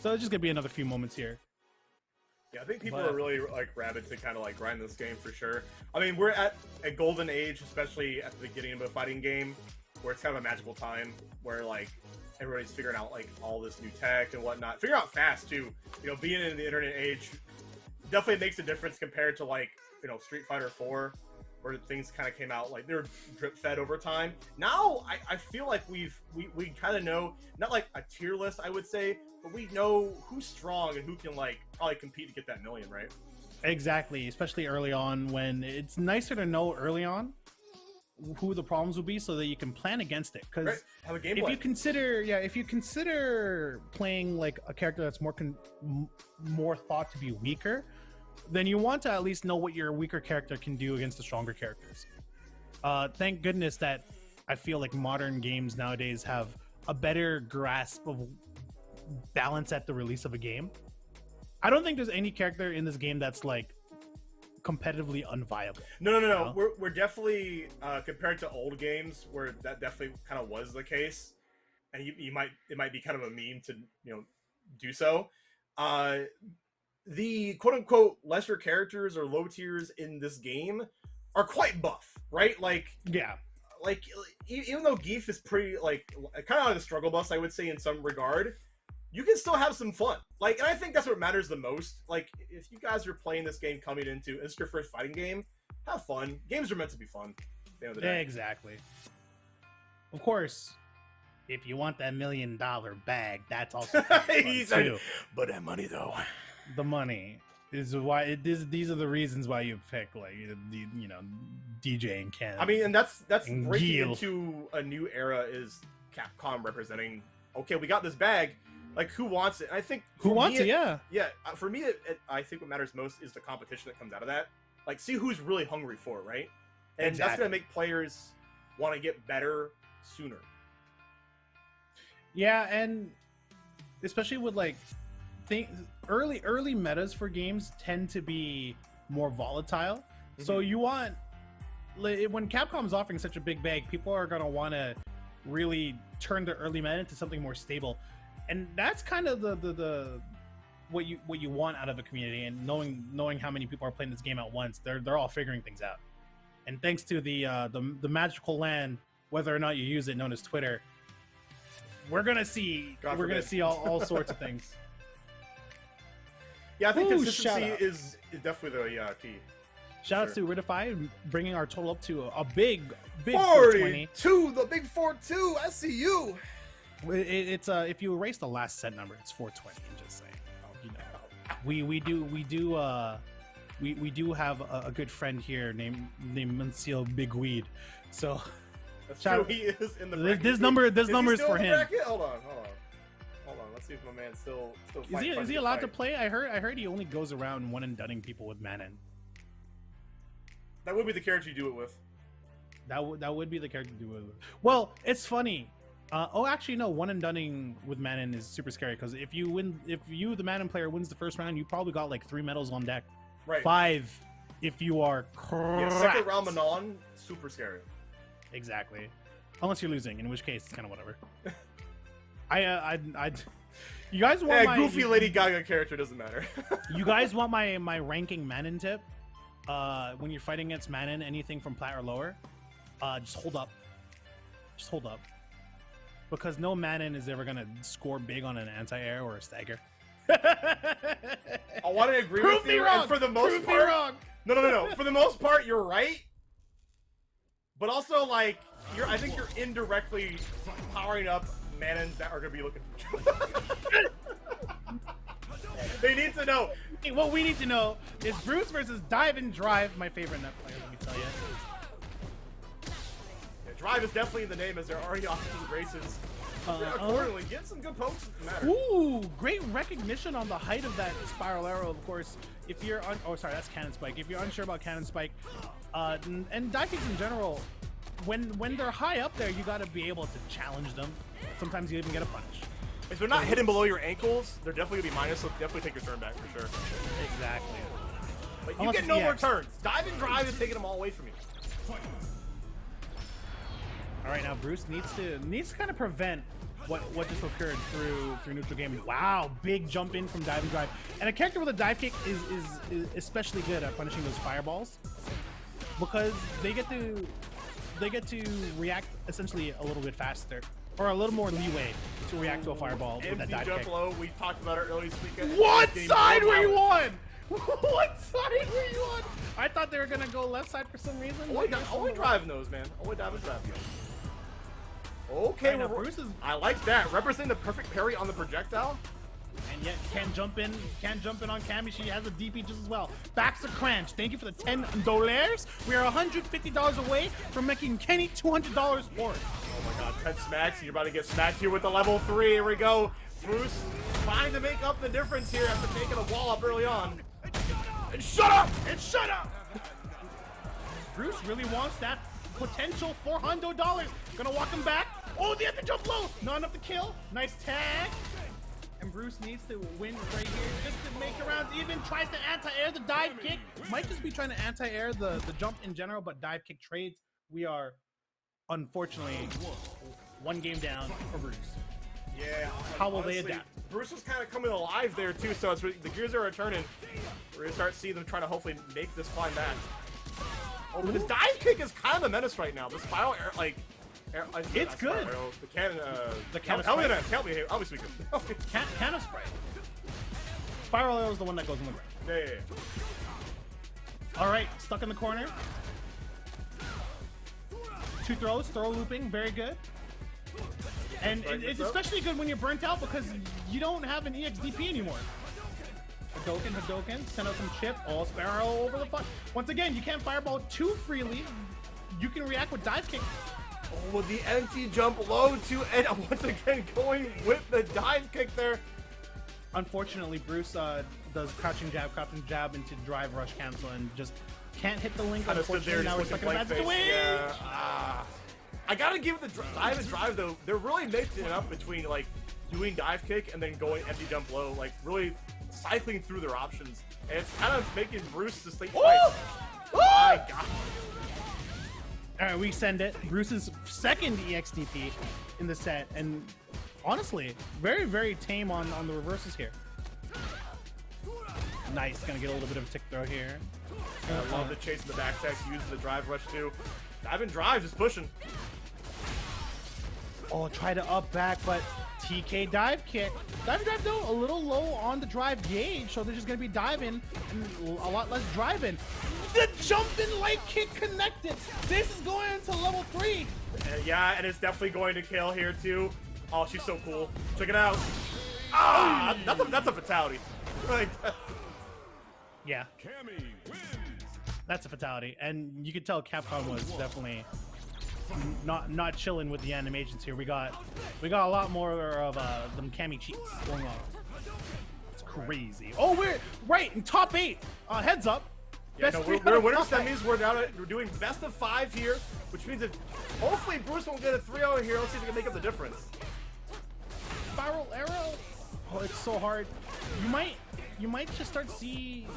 So it's just gonna be another few moments here. Yeah, I think people are really like rabid to kind of like grind this game for sure. I mean, we're at a golden age, especially at the beginning of a fighting game, where it's kind of a magical time where like everybody's figuring out like all this new tech and whatnot. Figure out fast too. You know, being in the internet age definitely makes a difference compared to like, you know, Street Fighter 4, where things kind of came out like they were drip fed over time. Now I feel like we kind of know, not like a tier list I would say, but we know who's strong and who can like probably compete to get that million, right? Exactly, especially early on, when it's nicer to know early on who the problems will be so that you can plan against it. Because if you consider playing like a character that's more thought to be weaker, then you want to at least know what your weaker character can do against the stronger characters. Thank goodness that I feel like modern games nowadays have a better grasp of balance at the release of a game. I don't think there's any character in this game that's like competitively unviable. No. We're definitely compared to old games where that definitely kind of was the case, and it might be kind of a meme to, you know, do so. The quote-unquote lesser characters or low tiers in this game are quite buff, right? Like, yeah, like even though Geef is pretty like kind of like a struggle bus, I would say in some regard, you can still have some fun. Like, and I think that's what matters the most. Like, if you guys are playing this game coming into, it's your first fighting game, have fun. Games are meant to be fun at the end of the day. Exactly. Of course, if you want that $1 million bag, that's also He's fun too. Like, but that money though. The money is why these are the reasons why you pick, like, you know, DJ and Ken. I mean, and that's and breaking Gil. into a new era is Capcom representing, okay, we got this bag, like, who wants it? And I think who wants it? Yeah, for me, I think what matters most is the competition that comes out of that. Like, see who's really hungry for it, right? And that's gonna make players want to get better sooner. Yeah, and especially with like early metas for games tend to be more volatile. Mm-hmm. So you want, when Capcom's offering such a big bag, people are gonna want to really turn their early meta into something more stable, and that's kind of the what you want out of a community. And knowing how many people are playing this game at once, they're all figuring things out. And thanks to the magical land, whether or not you use it, known as Twitter, we're gonna see all sorts of things. Yeah, I think consistency is definitely the key. Shout out to Ridify, bringing our total up to a big 42, the big 4-2. I see you. It's if you erase the last set number, it's 420. I'm just saying. You know, we do have a good friend here named Monsieur Big Weed. So that's true. He is in the bracket. This number is for him. Hold on. Let's see if my man's still is he allowed to play? I heard he only goes around one and dunning people with Manon. That would be the character you do it with. That would be the character to do it with. Well, it's funny. Actually no, one and dunning with Manon is super scary, because if you the Manon player wins the first round, you probably got like 3 medals on deck. Right. 5 if you are correct. Yeah, second round Manon, super scary. Exactly. Unless you're losing, in which case it's kind of whatever. You guys want my goofy Lady Gaga character doesn't matter. You guys want my ranking Manon tip? When you're fighting against Manon, anything from plat or lower, just hold up. Just hold up. Because no Manon is ever gonna score big on an anti-air or a stagger. I want to agree with you. Wrong. And for the most part, wrong. No. For the most part, you're right. But also, like, I think you're indirectly powering up Manons that are gonna be looking for. They need to know. What we need to know is Bruce versus DIVEnDRIVE, my favorite net player, let me tell you. Yeah, Drive is definitely in the name, as they're already off to the races. Accordingly, get some good pokes if it matters. Ooh, great recognition on the height of that spiral arrow, of course. If you're that's Cannon Spike. If you're unsure about Cannon Spike, and dive kicks in general, when they're high up there, you gotta be able to challenge them. Sometimes you even get a punish. If they're not hidden below your ankles, they're definitely gonna be minus, so definitely take your turn back for sure. Exactly. But you get no more turns. Dive and drive is taking them all away from you. All right, now Bruce needs to kind of prevent what just occurred through neutral game. Wow, big jump in from dive and drive. And a character with a dive kick is especially good at punishing those fireballs because they get to react essentially a little bit faster or a little more leeway to react to a fireball with that dive jump kick. low. We talked about it earlier this weekend. What side were you on? What side were you on? I thought they were gonna go left side for some reason. Only driving those, man. Only dive and drive those. Okay, right, Bruce is. I like that. Representing the perfect parry on the projectile. And yet can't jump in on Cammy. She has a DP just as well. Backs to Cranch. Thank you for the $10. We are $150 away from making Kenny $200 for it. Oh my god, 10 smacks. You're about to get smacked here with the level 3. Here we go. Bruce trying to make up the difference here after taking a wall up early on. And shut up! And shut up! Bruce really wants that potential $400. Gonna walk him back. Oh, they have to jump low. Not enough to kill. Nice tag. And Bruce needs to win right here just to make the rounds even. Tries to anti-air the dive kick. Might just be trying to anti-air the jump in general, but dive kick trades. We are, unfortunately, one game down for Bruce. Yeah. How will they adapt? Bruce is kind of coming alive there, too, so it's, the gears are returning. We're going to start seeing them trying to hopefully make this climb back. Oh, but this dive kick is kind of a menace right now. The spiral air, like... it's good. The cannon, help me, I'll be speaking. Cannon spray. Spiral arrow is the one that goes in the ground. Yeah. All right, stuck in the corner. 2 throws, throw looping, very good. And it's especially good when you're burnt out because you don't have an EXDP anymore. Hadoken, send out some chip. Oh, Sparrow over the front. Once again, you can't fireball too freely. You can react with dive kick. Oh, the empty jump low to and once again going with the dive kick there. Unfortunately, Bruce does crouching jab into drive rush cancel and just can't hit the link. Unfortunately, now we're stuck in a bad situation. Yeah. I gotta give it the dive and drive though. They're really mixing it up between like doing dive kick and then going empty jump low, like really cycling through their options, and it's kind of making Bruce just think twice. My God. All right, we send it. Bruce's second EXDP in the set, and honestly, very, very tame on the reverses here. Nice, gonna get a little bit of a tick throw here. I love the chase in the back tech, using the drive rush too. Dive and drive, just pushing. Oh, try to up back, but TK dive kick. Dive and drive though, a little low on the drive gauge, so they're just gonna be diving and a lot less driving. The jumping light kick connected. This is going into level 3. Yeah, and it's definitely going to kill here too. Oh, she's so cool. Check it out. Ah, that's a fatality. Like, yeah. That's a fatality, and you could tell Capcom was definitely not chilling with the animations here. We got a lot more of them Cammy cheats going on. It's crazy. Oh, we're right in top 8. Heads up. Yeah, no, we're winner semis. We're doing best of 5 here, which means that hopefully Bruce won't get a 3-0 here. Let's see if we can make up the difference. Spiral arrow. Oh, it's so hard. You might just start seeing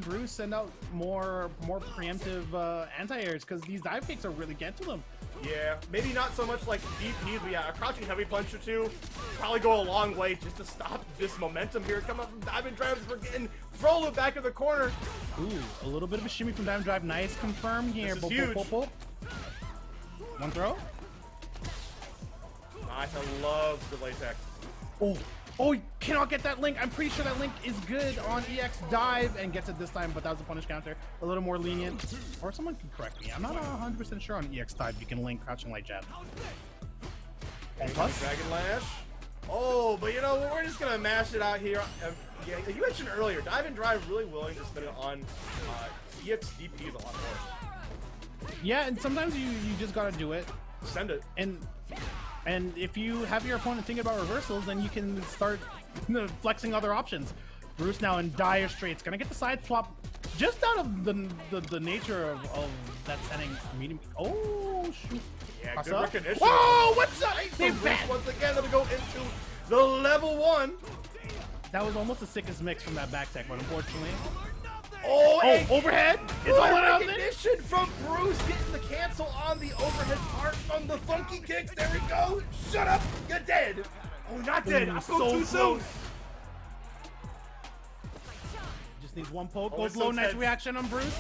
Bruce send out more preemptive anti-airs because these dive kicks are really getting to them. Yeah, maybe not so much like DP, but yeah, a crouching heavy punch or two probably go a long way just to stop this momentum here. Come up from dive and drive. We're getting throw loop back in the corner. Ooh, a little bit of a shimmy from dive and drive. Nice confirm here. This is huge. One throw. Nice. I love the latex. Oh, you cannot get that link. I'm pretty sure that link is good on EX dive and gets it this time, but that was a punish counter. A little more lenient. Or someone can correct me. I'm not 100% sure on EX dive you can link crouching light jab. Plus. Dragon Lash. Oh, but you know, we're just going to mash it out here. Yeah, you mentioned earlier, dive and drive really willing to spend it on EX DPs a lot more. Yeah, and sometimes you just got to do it. Send it. And if you have your opponent thinking about reversals, then you can start flexing other options. Bruce now in dire straits. Gonna get the side swap just out of the nature of That's sending medium. Oh shoot! Yeah, good recognition. Whoa! What's up? They once again to go into the level 1. That was almost the sickest mix from that back tech, but unfortunately. Oh, overhead! It's all around recognition from Bruce getting the cancel on the overhead part from the funky kicks. There we go. Shut up, you're dead. Oh, not dead. I spoke too soon. Just needs one poke. Goes low. Nice reaction on Bruce.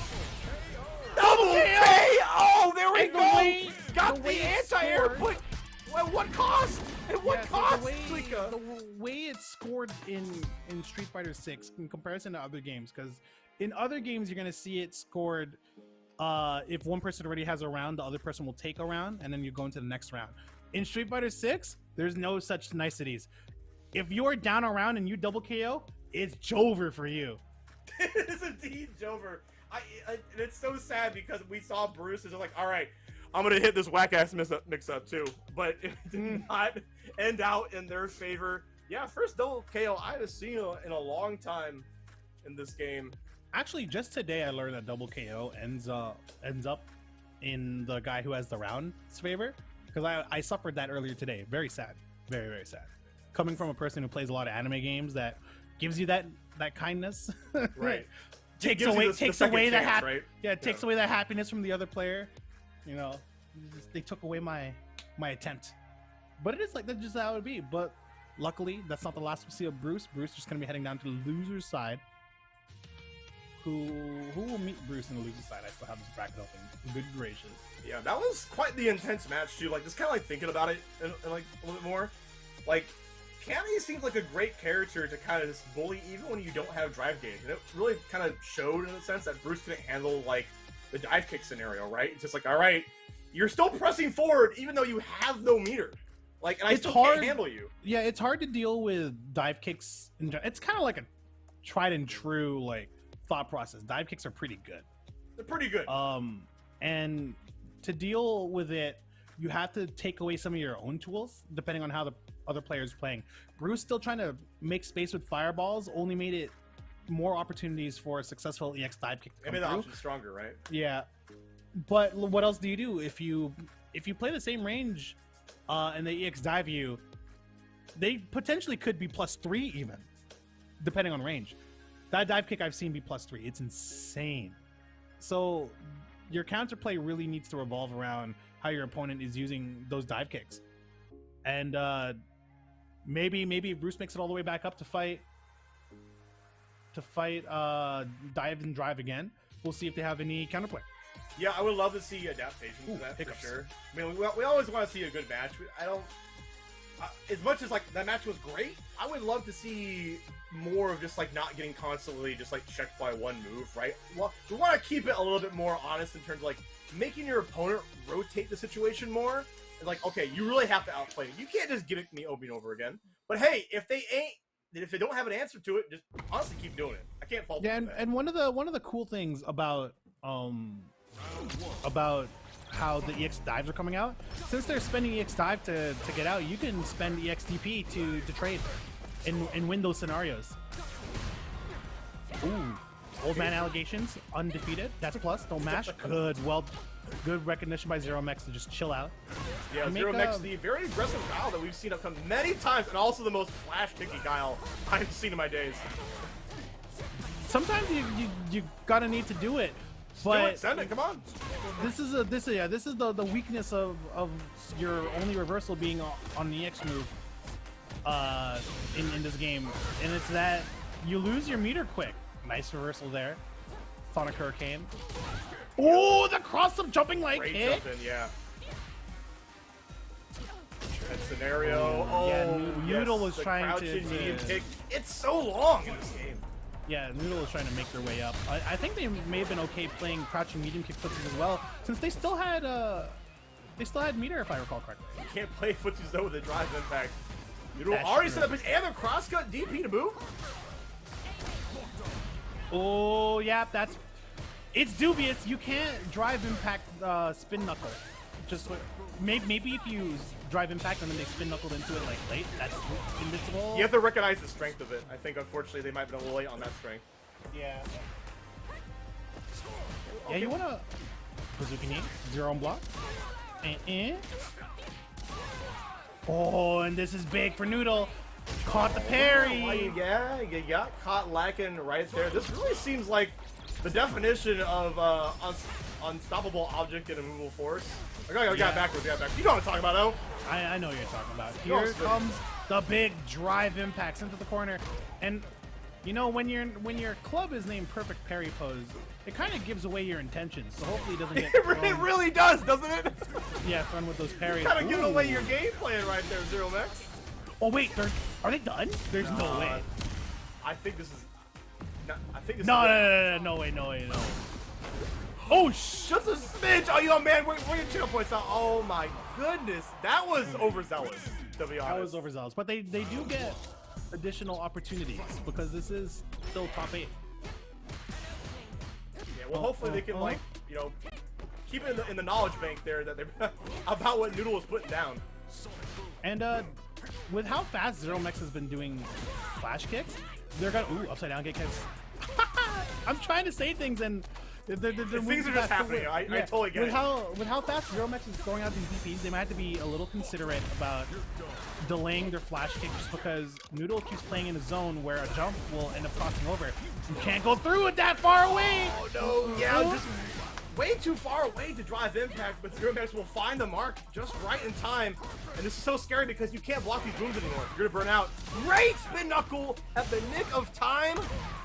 Double K! Oh, there we go. Got the anti-air put. At what cost? At what cost? The way it's scored in Street Fighter 6 in comparison to other games, because in other games you're gonna see it scored. If one person already has a round, the other person will take a round, and then you go into the next round. In Street Fighter 6, there's no such niceties. If you're down a round and you double KO, it's Jover for you. It is indeed Jover. And it's so sad because we saw Bruce is like, all right, I'm gonna hit this whack ass mix up too, but it did not end out in their favor. Yeah, first double KO I've seen in a long time in this game. Actually, just today I learned that double KO ends up in the guy who has the round's favor, because I suffered that earlier today. Very sad, very very sad. Coming from a person who plays a lot of anime games, that gives you that kindness, right? takes away that right? Yeah, it takes away that happiness from the other player. You know, they took away my attempt, but it is like that's just how it would be. But luckily, that's not the last we see of Bruce. Bruce is just gonna be heading down to the loser's side. Who will meet Bruce in the loser's side? I still have this bracket open. Good gracious! Yeah, that was quite the intense match too. Like, just kind of like thinking about it and like a little bit more. Like, Cammy seems like a great character to kind of just bully even when you don't have drive gauge, and it really kind of showed in the sense that Bruce couldn't handle like the dive kick scenario, right? It's just like, all right, you're still pressing forward even though you have no meter. Like, and I still can't handle you. Yeah, it's hard to deal with dive kicks. It's kind of like a tried and true like thought process. Dive kicks are pretty good. They're pretty good. And to deal with it, you have to take away some of your own tools depending on how the other players playing. Bruce still trying to make space with fireballs only made it more opportunities for a successful EX dive kick. Maybe the option's stronger, right? Yeah, but what else do you do if you play the same range and they EX dive you? They potentially could be +3 even, depending on range. That dive kick I've seen be +3. It's insane. So your counterplay really needs to revolve around how your opponent is using those dive kicks, and maybe if Bruce makes it all the way back up to fight dive and drive again, we'll see if they have any counterplay. Yeah, I would love to see adaptation to that hiccups. For sure. I mean, we always want to see a good match. I don't. As much as like that match was great, I would love to see more of just like not getting constantly just like checked by one move, right? Well, we want to keep it a little bit more honest in terms of like making your opponent rotate the situation more. And like, okay, you really have to outplay me. You can't just gimmick me over and over again. But hey, if they don't have an answer to it, just honestly keep doing it. I can't fault them. And one of the cool things about how the EX dives are coming out, since they're spending EX dive to get out, you can spend EX DP to trade and win those scenarios. Ooh, old man allegations, undefeated. That's plus. Don't mash. Good recognition by Zero Mex to just chill out. Yeah, Zero Mex, the very aggressive Guile that we've seen come many times, and also the most flash kicky Guile I've seen in my days. Sometimes you gotta need to do it. But send it, come on. This is the weakness of your only reversal being on the EX move in this game, and it's that you lose your meter quick. Nice reversal there. Sonic Hurricane. Oh, the cross-up jumping like great hit. Jumping, yeah. That scenario. Oh, yeah, Noodle was trying to kick. It's so long in this game. Yeah, Noodle was trying to make their way up. I think they may have been okay playing crouching medium kick footsies as well, since they still had meter, if I recall correctly. You can't play footsies though with a drive impact. Noodle already set up his and the crosscut DP to move. Oh yeah, it's dubious. You can't drive impact spin knuckle. Just maybe if you drive impact and then they spin knuckled into it like late, that's invincible. You have to recognize the strength of it. I think unfortunately they might have been a little late on that strength. Yeah. Okay. Yeah, you wanna. Bazooka knee, 0 on block. Oh, and this is big for Noodle. Caught the parry. Yeah, you got caught lacking right there. This really seems like the definition of unstoppable object and immovable force. Okay, got backwards, got backwards. You know what I'm talking about, though. I know what you're talking about. Here comes the big drive impacts into the corner, and you know when your club is named Perfect Parry Pose, it kind of gives away your intentions. So hopefully it doesn't get thrown. It really does, doesn't it? Yeah, fun with those parries. Kind of giving away your game plan right there, Zero Max. Oh wait, are they done? There's no way. I think this is. No way. Oh, just a smidge. Oh, yo, man, where your channel points out? Oh my goodness, that was overzealous. To be honest, that was overzealous. But they do get additional opportunities because this is still top 8. Yeah, well, hopefully they can keep it in the knowledge bank there that they're about what Noodle was putting down. And with how fast Zero Mex has been doing flash kicks, they're gonna upside down kick kicks. I'm trying to say things and things are just happening. I totally get it. With how fast Zero Mex is throwing out these DPs, they might have to be a little considerate about delaying their flash kick just because Noodle keeps playing in a zone where a jump will end up crossing over. You can't go through it that far away. Oh no! Yeah, just way too far away to drive impact, but Zero Mex will find the mark just right in time. And this is so scary because you can't block these booms anymore. You're gonna burn out. Great spin knuckle at the nick of time.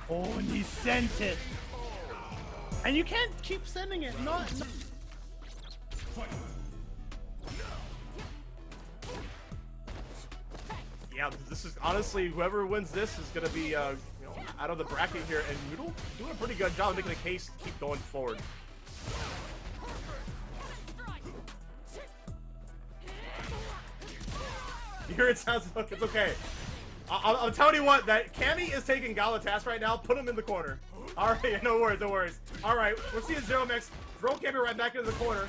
Oh, and he sent it. And you can't keep sending it. No. Yeah, this is honestly whoever wins this is gonna be out of the bracket here, and Noodle doing a pretty good job of making the case to keep going forward. You hear it sounds like it's okay. I'm telling you what, that Cammy is taking Galatas right now. Put him in the corner. All right, no worries. All right, we're seeing Zero Mex throw Cammy right back into the corner.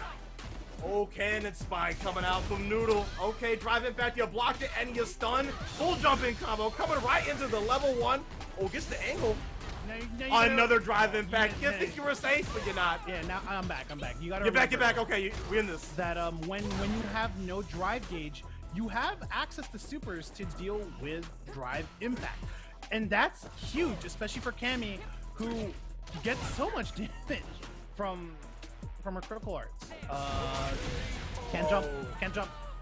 Oh, cannon spine coming out from Noodle. Okay, drive impact. You blocked it and you stun. Full jumping combo coming right into the level 1. Oh, gets the angle. Another drive impact. You think you were safe, but you're not. Yeah, now I'm back. You gotta get back. Okay, we in this. That when you have no drive gauge, you have access to supers to deal with drive impact, and that's huge, especially for Cammy, who gets so much damage from her critical arts. Can't jump.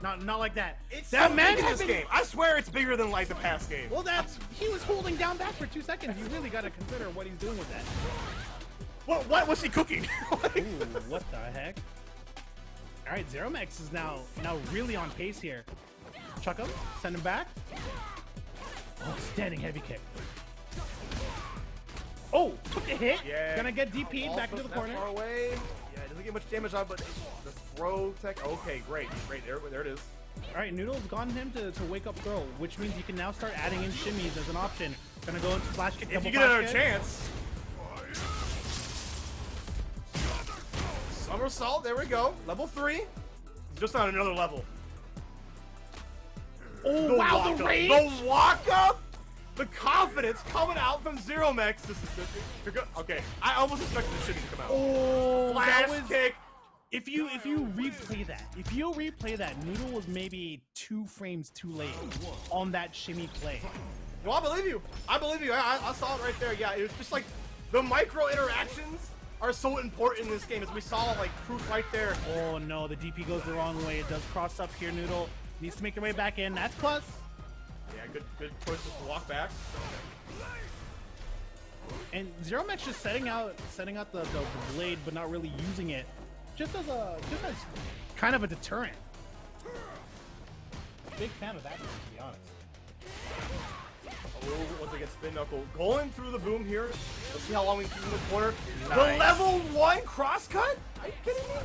Not like that. It's that so man big in this game. I swear it's bigger than like the past game. Well, he was holding down back for 2 seconds. You really got to consider what he's doing with that. What was he cooking? Ooh, what the heck? All right, Zero Mex is now really on pace here. Chuck him, send him back. Oh, standing heavy kick. Oh, took a hit. Yeah. Gonna get DP'd back into the corner. Far away. Yeah, it doesn't get much damage on, but the throw tech. Okay, great. There it is. All right, Noodle's gotten him to wake up throw, which means you can now start adding in shimmies as an option. Gonna go into flash kick. If you get another chance. Somersault. There we go. Level 3. Just on another level. Oh, wow, the rage! The walk-up! The confidence coming out from Zero Mex. This is good. Okay, I almost expected the shimmy to come out. Oh, flash kick. If you replay that, Noodle was maybe 2 frames too late on that shimmy play. No, I believe you. I saw it right there. Yeah, it was just like the micro interactions are so important in this game, as we saw like proof right there. Oh no, the DP goes the wrong way. It does cross up here. Noodle needs to make their way back in. That's plus. Yeah, good choices to walk back. And Zero Mex just setting out the blade, but not really using it, just as kind of a deterrent. Big fan of that, to be honest. Oh, once again, spin knuckle going through the boom here. Let's see how long we can keep in the corner. Nice. The level 1 cross cut? Are you kidding me?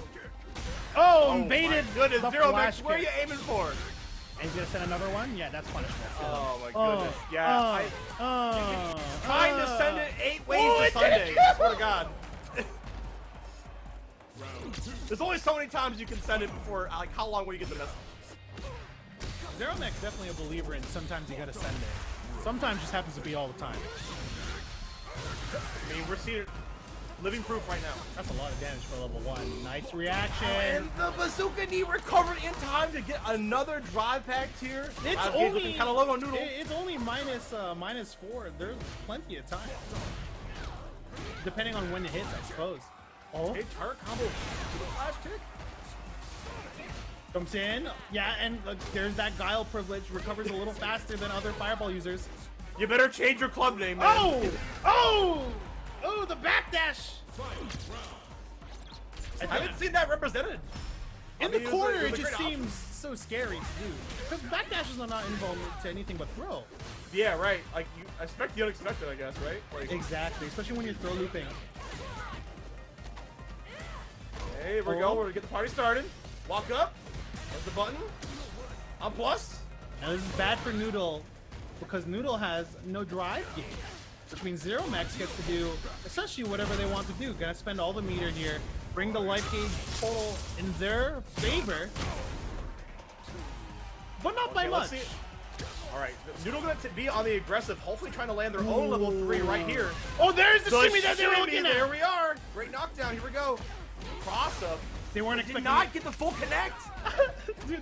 Oh, baited. Goodness, Zero Mex, where are you aiming for? And he's gonna send another one? Yeah, that's punishment. Oh my goodness. Yeah. Trying to send it 8 ways to Sunday. I swear to God. There's only so many times you can send it before, like, how long will you get the message? Zero Mex definitely a believer in sometimes you gotta send it. Sometimes just happens to be all the time. I mean, we're seeing it. living proof right now. That's a lot of damage for level 1. Nice reaction. And the bazooka knee recovered in time to get another drive pack tier. It's only kind of low on Noodle. It's only -4. There's plenty of time, depending on when it hits, I suppose. Oh, hey, turret combo to the flash kick. Comes in, yeah, and there's that guile privilege. Recovers a little faster than other fireball users. You better change your club name, man. Oh, the backdash. I haven't seen that represented. In the corner, it just seems so scary to do. Because backdashes are not involved to anything but throw. Yeah, right. Like, you expect the unexpected, I guess, right? Like, exactly, especially when you're throw looping. Hey, here we go. We're gonna get the party started. Walk up. There's the button. On plus. Now this is bad for Noodle because Noodle has no drive gauge, which means Zero Max gets to do essentially whatever they want to do. Gonna spend all the meter here, bring the life gauge total in their favor, but not by much. All right, Noodle gonna be on the aggressive, hopefully trying to land their own level 3 right here. Oh, there's the shimmy that they were looking at. There we are. Great knockdown. Here we go. Cross up. They weren't expecting. Did not get the full connect. Dude,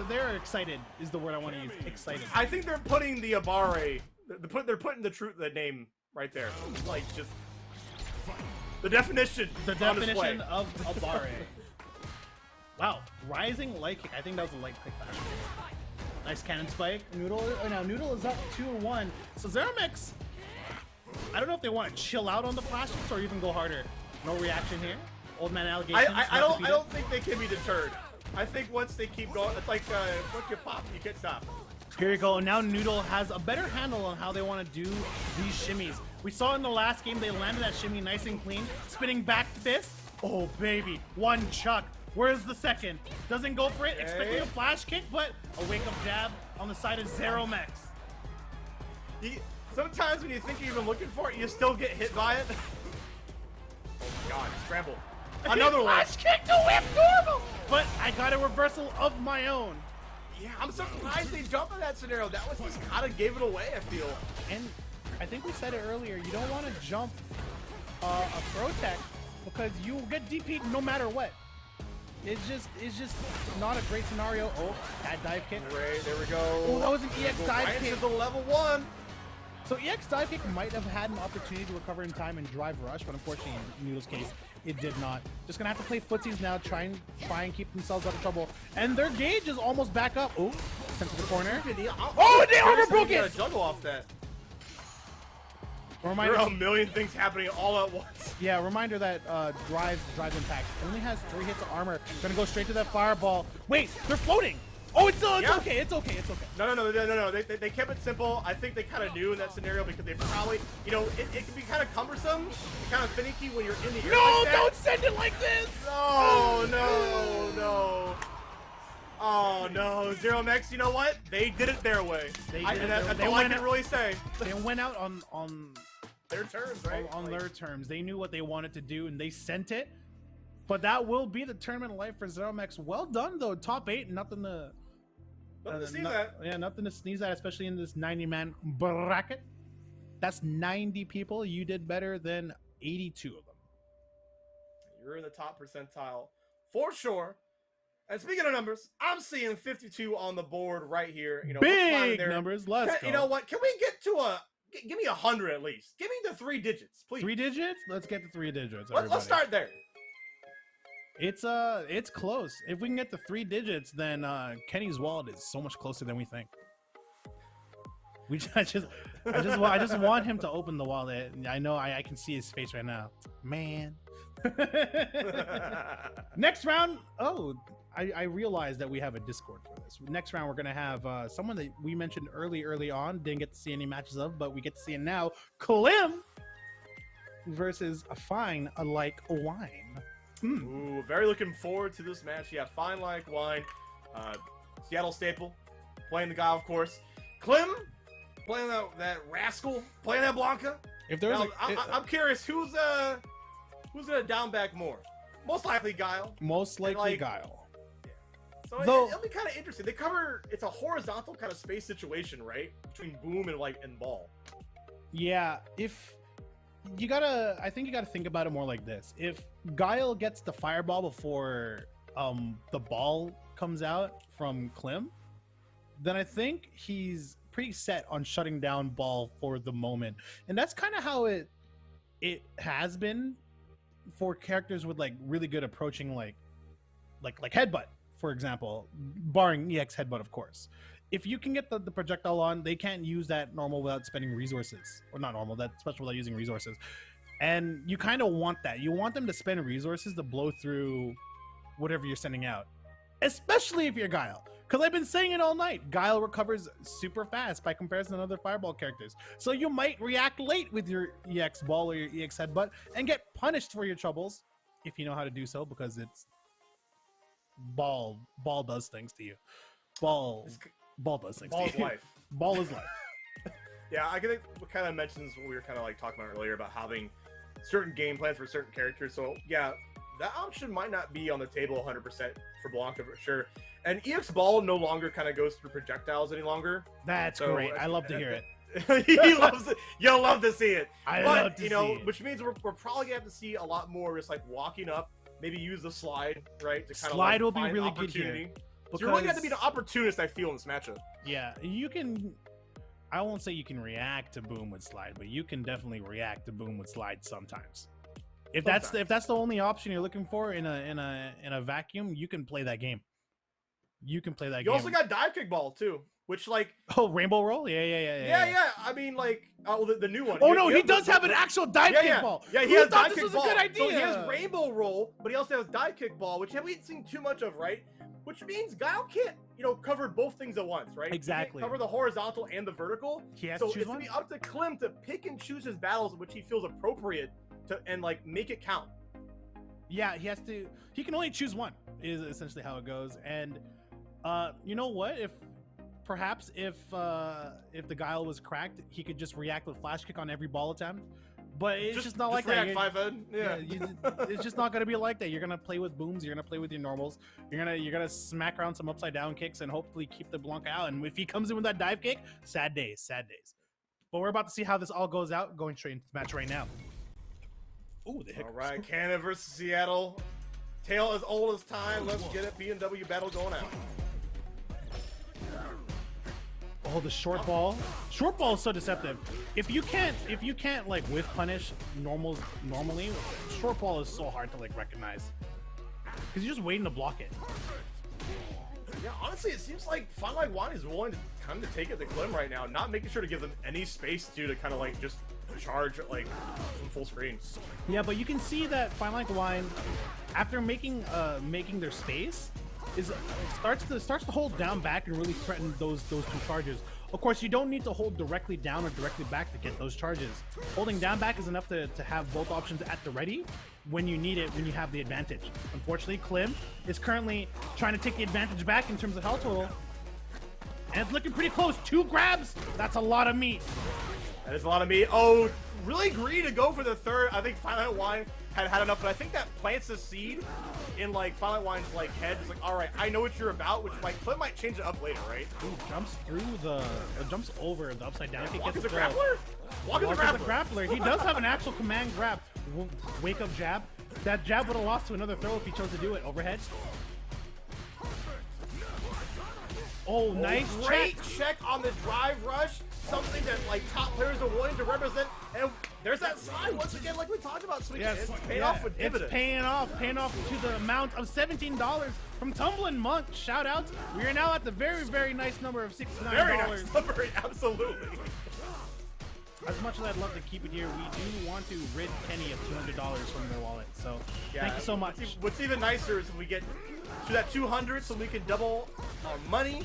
they're excited is the word I want to use. Excited. I think they're putting the Abare. They're putting the name right there. Like just the definition. The definition of Abare. Wow, rising light kick. I think that was a light kick fashion. Nice cannon spike. Noodle. Oh, now Noodle is up 2-1. So Zeramex, I don't know if they want to chill out on the flash kicks or even go harder. No reaction here. Old man allegations. I don't think they can be deterred. I think once they keep going, it's like once you pop, you can't stop. Here you go. Now Noodle has a better handle on how they want to do these shimmies. We saw in the last game they landed that shimmy nice and clean. Spinning back fist. Oh baby, one chuck. Where's the second? Doesn't go for it. Expecting a flash kick, but a wake up jab on the side of Zeromex. Sometimes when you think you're even looking for it, you still get hit by it. Oh my god, scramble. Another one. Flash kick to whip normal. But I got a reversal of my own. Yeah, I'm surprised they jumped in that scenario. That was just kind of gave it away, I feel. And I think we said it earlier, you don't want to jump a throw tech because you will get DP'd no matter what. It's just not a great scenario. Oh, that dive kick. Right, there we go. Oh, that was an EX dive kick. To the level 1. So EX dive kick might have had an opportunity to recover in time and drive rush, but unfortunately in Noodle's case, it did not. Just gonna have to play footsies now, try and keep themselves out of trouble. And their gauge is almost back up. Oh, sent to the corner. Oh, they overbroke it! Juggle off that. Reminder, there are a million things happening all at once. Yeah, reminder that drive impact only has 3 hits of armor. Gonna go straight to that fireball. Wait, they're floating. Oh, it's okay. It's okay. No. They kept it simple. I think they kind of knew in that scenario because they probably, you know, it can be kind of cumbersome, and kind of finicky when you're in the air. No, like that. Don't send it like this. No. Oh no, Zero Max. You know what? They did it their way. That's all I can really say. They went out on their terms, right? On their terms. They knew what they wanted to do, and they sent it. But that will be the tournament of life for Zero Max. Well done, though. Top 8, nothing to sneeze at. Yeah, nothing to sneeze at, especially in this 90-man bracket. That's 90 people. You did better than 82 of them. You're in the top percentile for sure. And speaking of numbers, I'm seeing 52 on the board right here. You know, big numbers. Let's go. You know what? Can we get to give me 100 at least? Give me the 3 digits, please. 3 digits? Let's get the 3 digits. Let's start there. It's close. If we can get the 3 digits, then Kenny's wallet is so much closer than we think. I just want him to open the wallet. I know I can see his face right now. Man. Next round. Oh, I realized that we have a Discord for this. Next round, we're gonna have someone that we mentioned early on. Didn't get to see any matches of, but we get to see it now. Clim versus Finelikewine. Ooh, very looking forward to this match. Yeah, Finelikewine, Seattle staple, playing the guy, of course. Clim, playing that rascal, playing that Blanca. If there was, I'm curious who's gonna down back more. Most likely Guile. Most likely Guile. So it'll be kind of interesting. It's a horizontal kind of space situation, right? Between boom and ball. Yeah, if I think you gotta think about it more like this. If Guile gets the fireball before the ball comes out from Clim, then I think he's pretty set on shutting down ball for the moment. And that's kind of how it has been for characters with like really good approaching like headbutt, for example, barring EX headbutt, of course. If you can get the projectile on, they can't use that normal without spending resources. Or not normal, that special without using resources. And you kind of want that. You want them to spend resources to blow through whatever you're sending out. Especially if you're Guile. Because I've been saying it all night. Guile recovers super fast by comparison to other fireball characters. So you might react late with your EX ball or your EX headbutt and get punished for your troubles. If you know how to do so, because it's... Ball does things to you. Ball does things to you. Ball's life. Ball is life. Yeah, I think what kind of mentions what we were kind of like talking about earlier about having certain game plans for certain characters. So yeah, that option might not be on the table 100% for Blanca for sure. And EX Ball no longer kind of goes through projectiles any longer. That's great. I love to hear it. He loves it. You'll love to see it. I love to see it. Which means we're probably gonna have to see a lot more just like walking up, maybe use the slide, right? To kind Slide of like will be really good here. So you're really have to be an opportunist, I feel, in this matchup. Yeah, you can. I won't say you can react to boom with slide, but you can definitely react to boom with slide sometimes. If that's the only option you're looking for in a vacuum, you can play that game. You can play that game. You also got dive kick ball too, which like rainbow roll. Yeah. I mean like the new one. Oh no, he does have an actual dive kick ball. Yeah, he has dive this kick was ball. a good idea. So he has rainbow roll, but he also has dive kick ball, which we ain't seen too much of, right? Which means Guile can't, cover both things at once, right? Exactly. He can't cover the horizontal and the vertical. He has to choose it's one. Gonna be up to Clim to pick and choose his battles in which he feels appropriate to and like make it count. Yeah, he has to. He can only choose one. Is essentially how it goes. And you know what? If the Guile was cracked, he could just react with flash kick on every ball attempt. But it's just not like that. It's just not gonna be like that. You're gonna play with booms. You're gonna play with your normals. You're gonna smack around some upside down kicks and hopefully keep the Blanca out. And if he comes in with that dive kick, sad days. But we're about to see how this all goes out. Going straight into the match right now. Ooh, the hiccups. All right, Canada versus Seattle. Tale as old as time. Let's get it. VSB battle going out. Oh, the short ball. Short ball is so deceptive. If you can't like whiff punish normally, short ball is so hard to like recognize. Because you're just waiting to block it. Yeah, honestly, it seems like Finelikewine is willing to kind of take it to Clim right now, not making sure to give them any space to kind of like just charge like from full screen. Yeah, but you can see that Finelikewine, after making their space, starts to hold down back and really threaten those two charges. Of course, you don't need to hold directly down or directly back to get those charges. Holding down back is enough to have both options at the ready when you need it, when you have the advantage. Unfortunately, Clim is currently trying to take the advantage back in terms of health total. And it's looking pretty close. 2 grabs, that's a lot of meat. That is a lot of meat. Oh, really greedy to go for the third. I think Finelikewine had enough, but I think that plants the seed in like Finelinewine's like head. It's like, all right, I know what you're about, which like Clim might change it up later, right? Ooh, jumps over the upside down. Walk is a grappler? Walk is a grappler. He does have an actual command grab. Wake up jab. That jab would have lost to another throw if he chose to do it. Overhead. Oh, nice great check on the drive rush. Something that like top players are willing to represent, and there's that slide once again, like we talked about. It's paying off with dividends. It's paying off to the amount of $17 from Tumbling Monk. Shout out! We are now at the very, very nice number of $69. Very nice number, absolutely. As much as I'd love to keep it here, we do want to rid Kenny of $200 from their wallet. So thank you so much. What's even nicer is if we get to that 200, so we can double our money.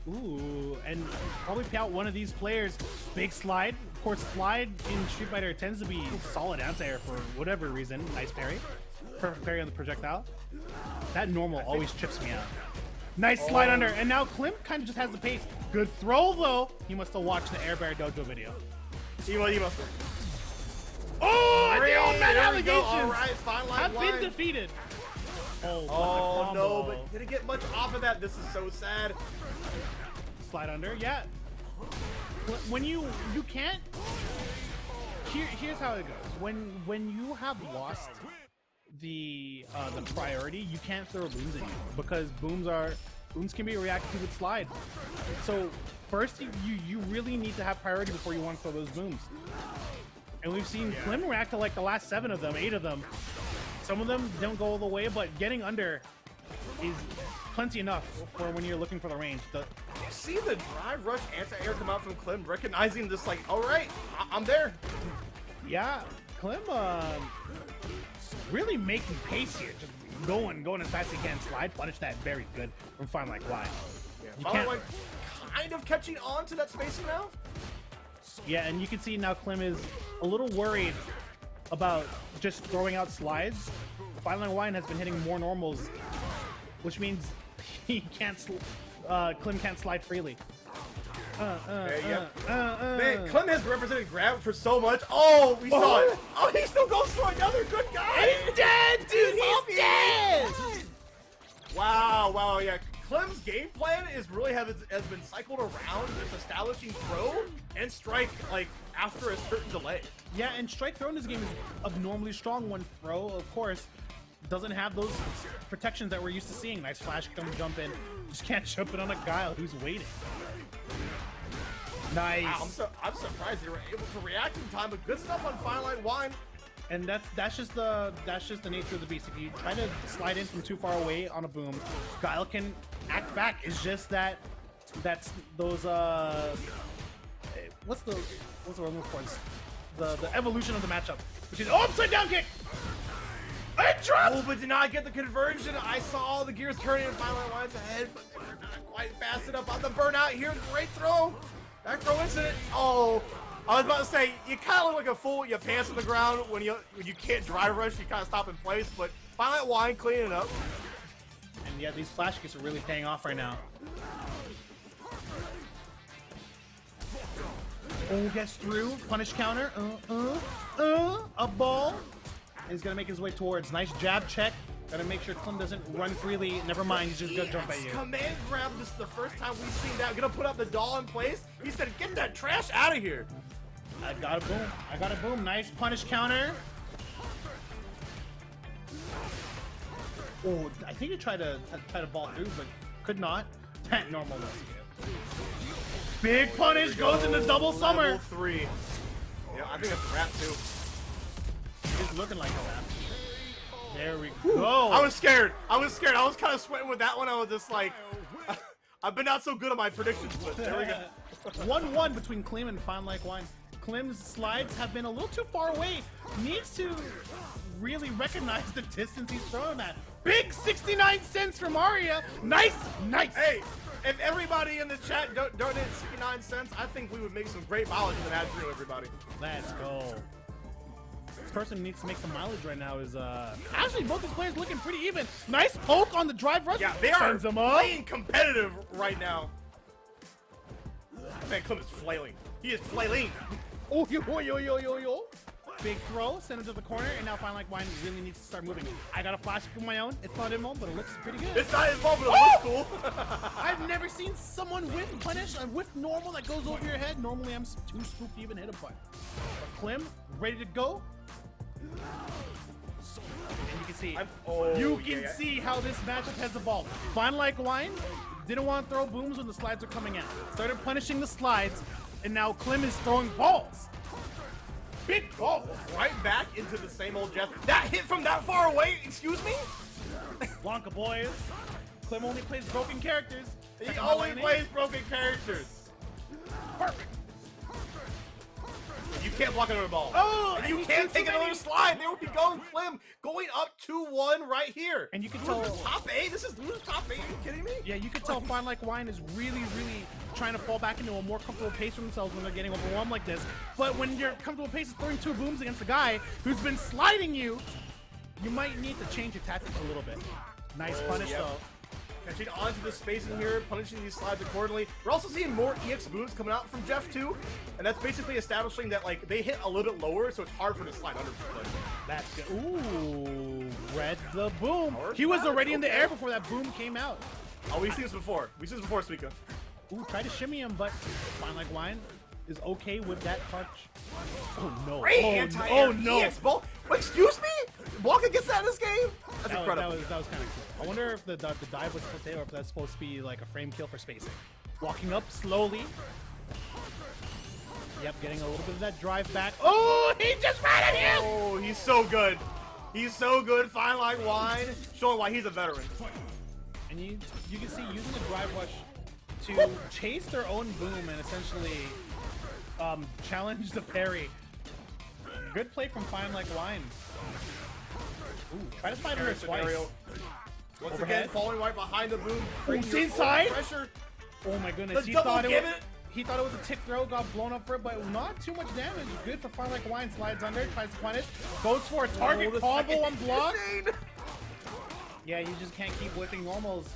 Ooh, and probably pay out one of these players. Big slide. Of course, slide in Street Fighter tends to be solid anti-air for whatever reason. Nice parry. Perfect parry on the projectile. That normal always trips me out. Nice slide under, and now Clim kind of just has the pace. Good throw, though. He must have watched the Air Bear Dojo video. He must have. Oh, the old man allegations all right, have been defeated. Oh no, but didn't get much off of that. This is so sad. Slide under, yeah. When you can't here's how it goes. When you have lost the priority, you can't throw booms anymore because booms can be reacted to with slide. So first you really need to have priority before you want to throw those booms. And we've seen Clim react to like the last 7 of them, 8 of them. Some of them don't go all the way, but getting under is plenty enough for when you're looking for the range. You see the drive rush anti-air come out from Clim, recognizing this like, all right, I'm there. Yeah, Clim really making pace here, just going as fast as he can. Slide punish that very good from Finelikewine. Yeah, Finelikewine kind of catching on to that spacing now. Yeah, and you can see now Clim is a little worried about just throwing out slides. Finelikewine has been hitting more normals, which means he can't. Clim can't slide freely. Man, Clim has represented grab for so much. Oh, we saw it. Oh, he still goes for another good guy. He's dead, dude. He's dead. Wow, yeah. Clim's game plan is really has been cycled around just establishing throw and strike like after a certain delay. Yeah, and strike throw in this game is abnormally strong when throw, of course, doesn't have those protections that we're used to seeing. Nice flash come jump in. Just can't jump in on a Guile who's waiting. Nice. Wow, I'm surprised they were able to react in time, but good stuff on Finelikewine. And that's just the nature of the beast. If you try to slide in from too far away on a boom, Guile can act back. It's just that's those what's the word for it? The evolution of the matchup, which is upside down kick. I dropped! Oh, but did not get the conversion. I saw all the gears turning and Finelinewine's ahead, but they're not quite fast enough on the burnout here. Great throw. Back throw incident. Oh, I was about to say, you kind of look like a fool with your pants on the ground when you can't drive rush. You kind of stop in place, but Finelikewine cleaning it up. And yeah, these flash kicks are really paying off right now. Oh, gets through. Punish counter. A ball. And he's gonna make his way towards. Nice jab check. Gotta make sure Clim doesn't run freely. Never mind, he's just gonna jump at you. Command grab. This is the first time we've seen that. Gonna put up the doll in place. He said, "Get that trash out of here." I got a boom. I got a boom. Nice punish counter. Oh, I think he tried to ball through, but could not. Normal. Big punish goes into double summer. Level 3. Yeah, I think that's a wrap too. It's looking like a wrap. There we go. I was scared. I was kind of sweating with that one. I was just like, I've been not so good at my predictions, but there we go. 1-1 between Clim and Finelikewine. Clim's slides have been a little too far away. Needs to really recognize the distance he's throwing at. Big 69 cents from Aria. Nice. Hey, if everybody in the chat donated 69 cents, I think we would make some great mileage in the match for everybody. Let's go. This person who needs to make some mileage right now is actually both these players looking pretty even. Nice poke on the drive rush. Yeah, they are playing competitive right now. Man, Clim is flailing. He is flailing. Oh, yo. Big throw, send him to the corner, and now Finelikewine really needs to start moving. I got a flash of my own. It's not involved, but it looks pretty good. It's not involved, but it looks cool. I've never seen someone whiff punish, whiff normal that goes over your head. Normally, I'm too spooked to even hit a button. But Clim, ready to go. And you can see, see how this matchup has evolved. Finelikewine didn't want to throw booms when the slides are coming out. Started punishing the slides, and now Clim is throwing balls. Big ball. Right back into the same old Jeff. That hit from that far away, excuse me? Blanca boys. Clim only plays broken characters. He only plays broken characters. Perfect. You can't block another ball. Oh, and you can't take another slide. There we go, Clim going up 2-1 right here. And you can tell top 8. This is lose top 8. Are you kidding me? Yeah, you can tell Finelikewine is really trying to fall back into a more comfortable pace for themselves when they're getting overwhelmed like this. But when your comfortable pace is throwing 2 booms against a guy who's been sliding you, you might need to change your tactics a little bit. Nice punish though. Catching onto the space in here, punishing these slides accordingly. We're also seeing more EX booms coming out from Jeff too, and that's basically establishing that like they hit a little bit lower, so it's hard for the slide under. That's good. Ooh, read the boom. He was already in the air before that boom came out. Oh, we've seen this before. We've seen this before, Suika. Ooh, try to shimmy him, but Finelikewine is okay with that touch. Oh no! Great Oh, anti-air oh no! EX ball. Excuse me? Blanca gets that in this game? That's incredible. That was kind of cool. I wonder if the dive was supposed to, or if that's supposed to be like a frame kill for spacing. Walking up slowly. Yep, getting a little bit of that drive back. Oh, he just ran at him! Oh, he's so good. He's so good. Finelikewine, showing why he's a veteran. And you can see using the drive rush to chase their own boom and essentially challenge the parry. Good play from Finelikewine. Ooh, try to slide her twice. Once again, falling right behind the boom. Ooh, inside? Pressure. Oh my goodness, he thought it was a tick throw, got blown up for it, but not too much damage. Good for Finelikewine, slides under, tries to punish, goes for a target combo on block. Yeah, you just can't keep whipping normals.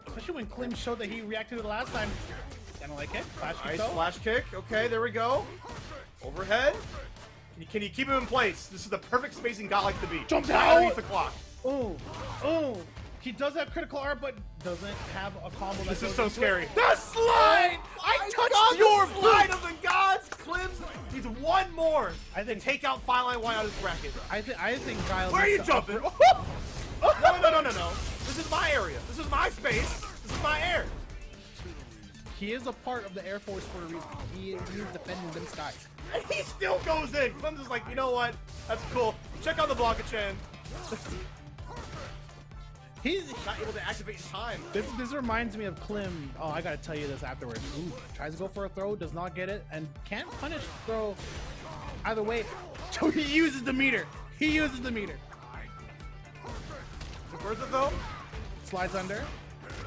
Especially when Clim showed that he reacted to it last time. Kinda like it. Flash kick. Nice flash kick. Okay, there we go. Overhead. Can you keep him in place? This is the perfect spacing God likes to be. Jump out! Underneath the clock. Oh, oh. He does have critical art, but doesn't have a combo. This is so scary. The slide! I touched your slide of the gods! Clims needs one more. I think take out Finelikewine out of his bracket. I think Giles. Where are you jumping? No. This is my area. This is my space. This is my air. He is a part of the Air Force for a reason. He is defending them skies. And he still goes in. Clem's just like, you know what? That's cool. Check out the Blanca-chan. He's not able to activate in time. This reminds me of Clim. Oh, I gotta tell you this afterwards. Ooh, tries to go for a throw, does not get it, and can't punish throw either way. So he uses the meter. He uses the meter. Where's it though? Slides under.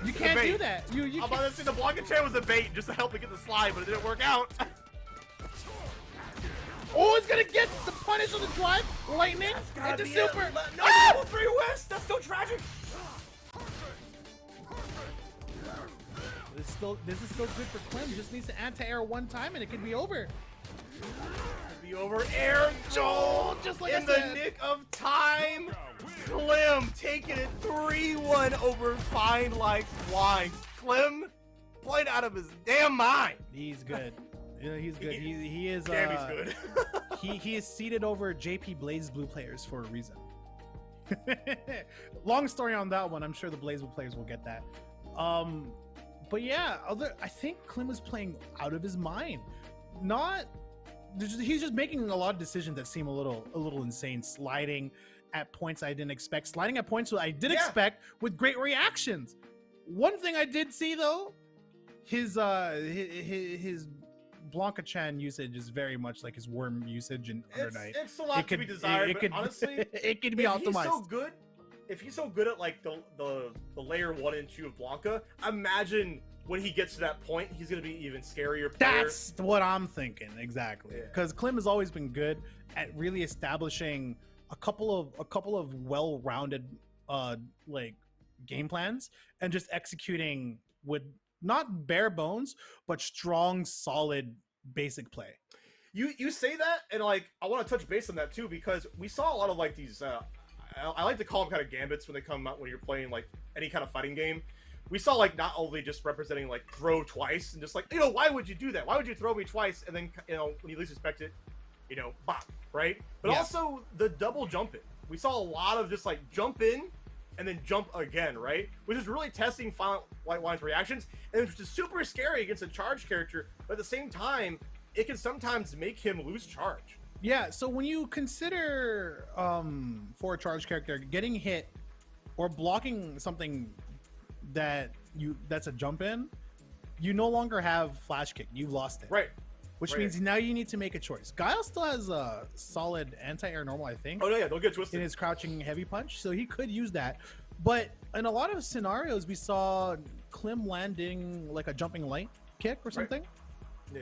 You can't do that. You I'm about to say the Blanca-chan was a bait just to help me get the slide, but it didn't work out. Oh, it's gonna get the punish on the drive. Lightning into super. No, level 3 West. That's so tragic. This is still good for Clim. Just needs to anti-air one time and it could be over. Be over. Air Joel, just like in the nick of time. Clim taking it 3-1 over Finelikewine. Clim played out of his damn mind. He's good. Yeah, he's good. He is. Damn, he's good. he is seated over JP Blaze Blue players for a reason. Long story on that one. I'm sure the Blaze Blue players will get that. But yeah, I think Clim is playing out of his mind. He's just making a lot of decisions that seem a little insane. Sliding at points I didn't expect. Sliding at points I did expect with great reactions. One thing I did see though, his Blanca-chan usage is very much like his worm usage in Undernight. It's a lot to be desired, but honestly, it could be optimized. If he's so good at like the layer 1 and 2 of Blanca, imagine when he gets to that point, he's gonna be even scarier player. That's what I'm thinking exactly. Because Clim has always been good at really establishing a couple of well-rounded like game plans and just executing with not bare bones but strong, solid basic play. You say that, and like I want to touch base on that too, because we saw a lot of like these. I like to call them kind of gambits when they come out when you're playing like any kind of fighting game. We saw like not only just representing like throw twice and just like, why would you do that? Why would you throw me twice and then when you least expect it, bop, right? But also the double jump in. We saw a lot of just like jump in and then jump again, right? Which is really testing Finelinewine's reactions, and which is super scary against a charge character, but at the same time, it can sometimes make him lose charge. Yeah, so when you consider for a charge character getting hit or blocking something that's a jump in, you no longer have flash kick. You've lost it. Right. Which means now you need to make a choice. Guile still has a solid anti-air normal, I think. Oh no, yeah, don't get twisted. In his crouching heavy punch, so he could use that. But in a lot of scenarios, we saw Clim landing like a jumping light kick or something,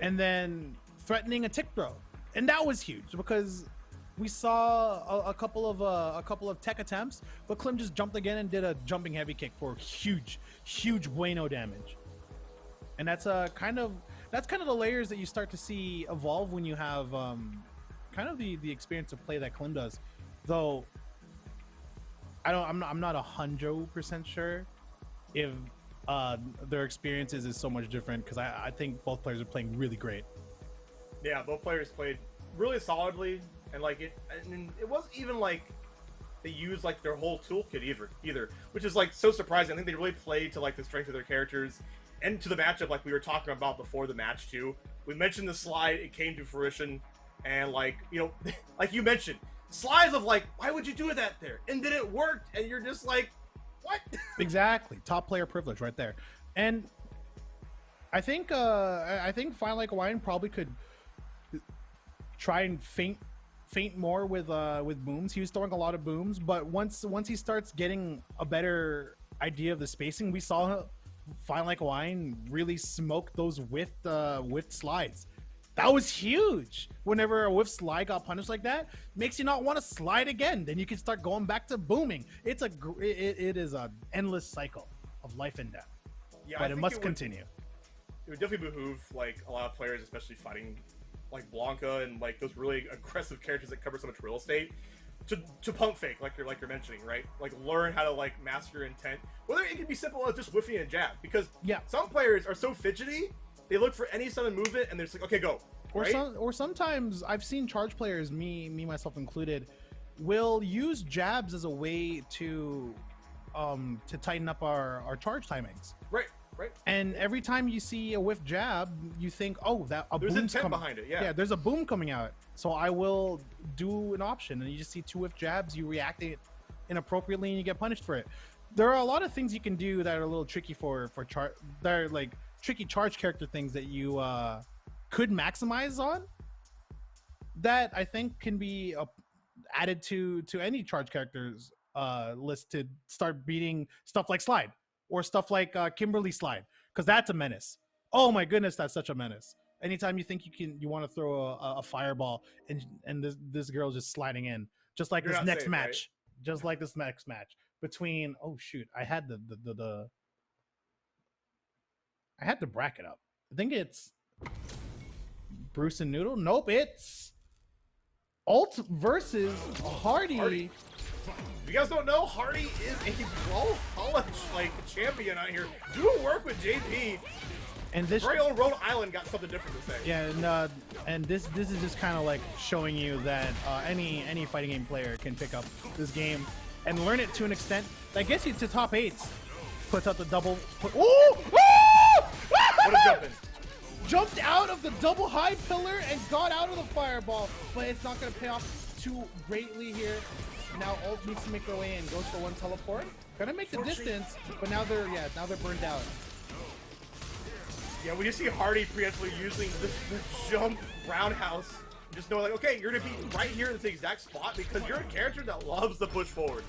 and then threatening a tick throw, and that was huge because we saw a couple of tech attempts, but Clim just jumped again and did a jumping heavy kick for huge bueno damage. And that's kind of the layers that you start to see evolve when you have kind of the experience of play that Clim does. Though I'm not 100% sure if their experiences is so much different because I think both players are playing really great. Yeah, both players played really solidly, and like it wasn't even like they used like their whole toolkit either, which is like so surprising. I think they really played to like the strength of their characters and to the matchup like we were talking about before the match too. We mentioned the slide, it came to fruition, and like, you know, like you mentioned, slides of like, why would you do that there? And then it worked, and you're just like, what? Exactly, top player privilege right there. And I think Finelikewine probably could try and feint more with booms. He was throwing a lot of booms, but once he starts getting a better idea of the spacing, we saw Finelikewine really smoke those whiffed slides. That was huge. Whenever a whiff slide got punished like that, makes you not want to slide again. Then you can start going back to booming. It is an endless cycle of life and death. Yeah, but it must continue. It would definitely behoove like a lot of players, especially fighting like Blanca and like those really aggressive characters that cover so much real estate, to pump fake like you're mentioning, right? Like learn how to like master your intent. Whether it can be simple as just whiffing a jab, because some players are so fidgety. They look for any sudden movement and they're just like, okay, go. Right? Or sometimes I've seen charge players, me myself included, will use jabs as a way to tighten up our charge timings. Right. And every time you see a whiff jab, you think, oh, there's boom's intent behind it. Yeah, there's a boom coming out, so I will do an option. And you just see 2 whiff jabs, you react it inappropriately, and you get punished for it. There are a lot of things you can do that are a little tricky for charge. That are like tricky charge character things that you could maximize on, that I think can be added to any charge characters list to start beating stuff like slide or stuff like Kimberly slide, because that's a menace. Oh my goodness, that's such a menace. Anytime you think you want to throw a fireball and this girl's just sliding in, just like this next match, right? Just like this next match between, oh shoot, I had I had the bracket up. I think it's Bruce and Noodle. Nope, it's Alt versus Hardy. If you guys don't know, Hardy is a Brawl College like champion out here. Doing work with JP. And this very old Rhode Island got something different to say. Yeah, and this is just kind of like showing you that any fighting game player can pick up this game and learn it to an extent that gets you to top 8s. Puts out the double. What is jumping? Jumped out of the double high pillar and got out of the fireball, but it's not going to pay off too greatly here. Now Ult needs to make their way in. Goes for 1 teleport. Gonna make the distance, but now they're burned out. Yeah, when you see Hardy preemptively using the jump roundhouse, just know like, okay, you're gonna be right here in this exact spot because you're a character that loves to push forward.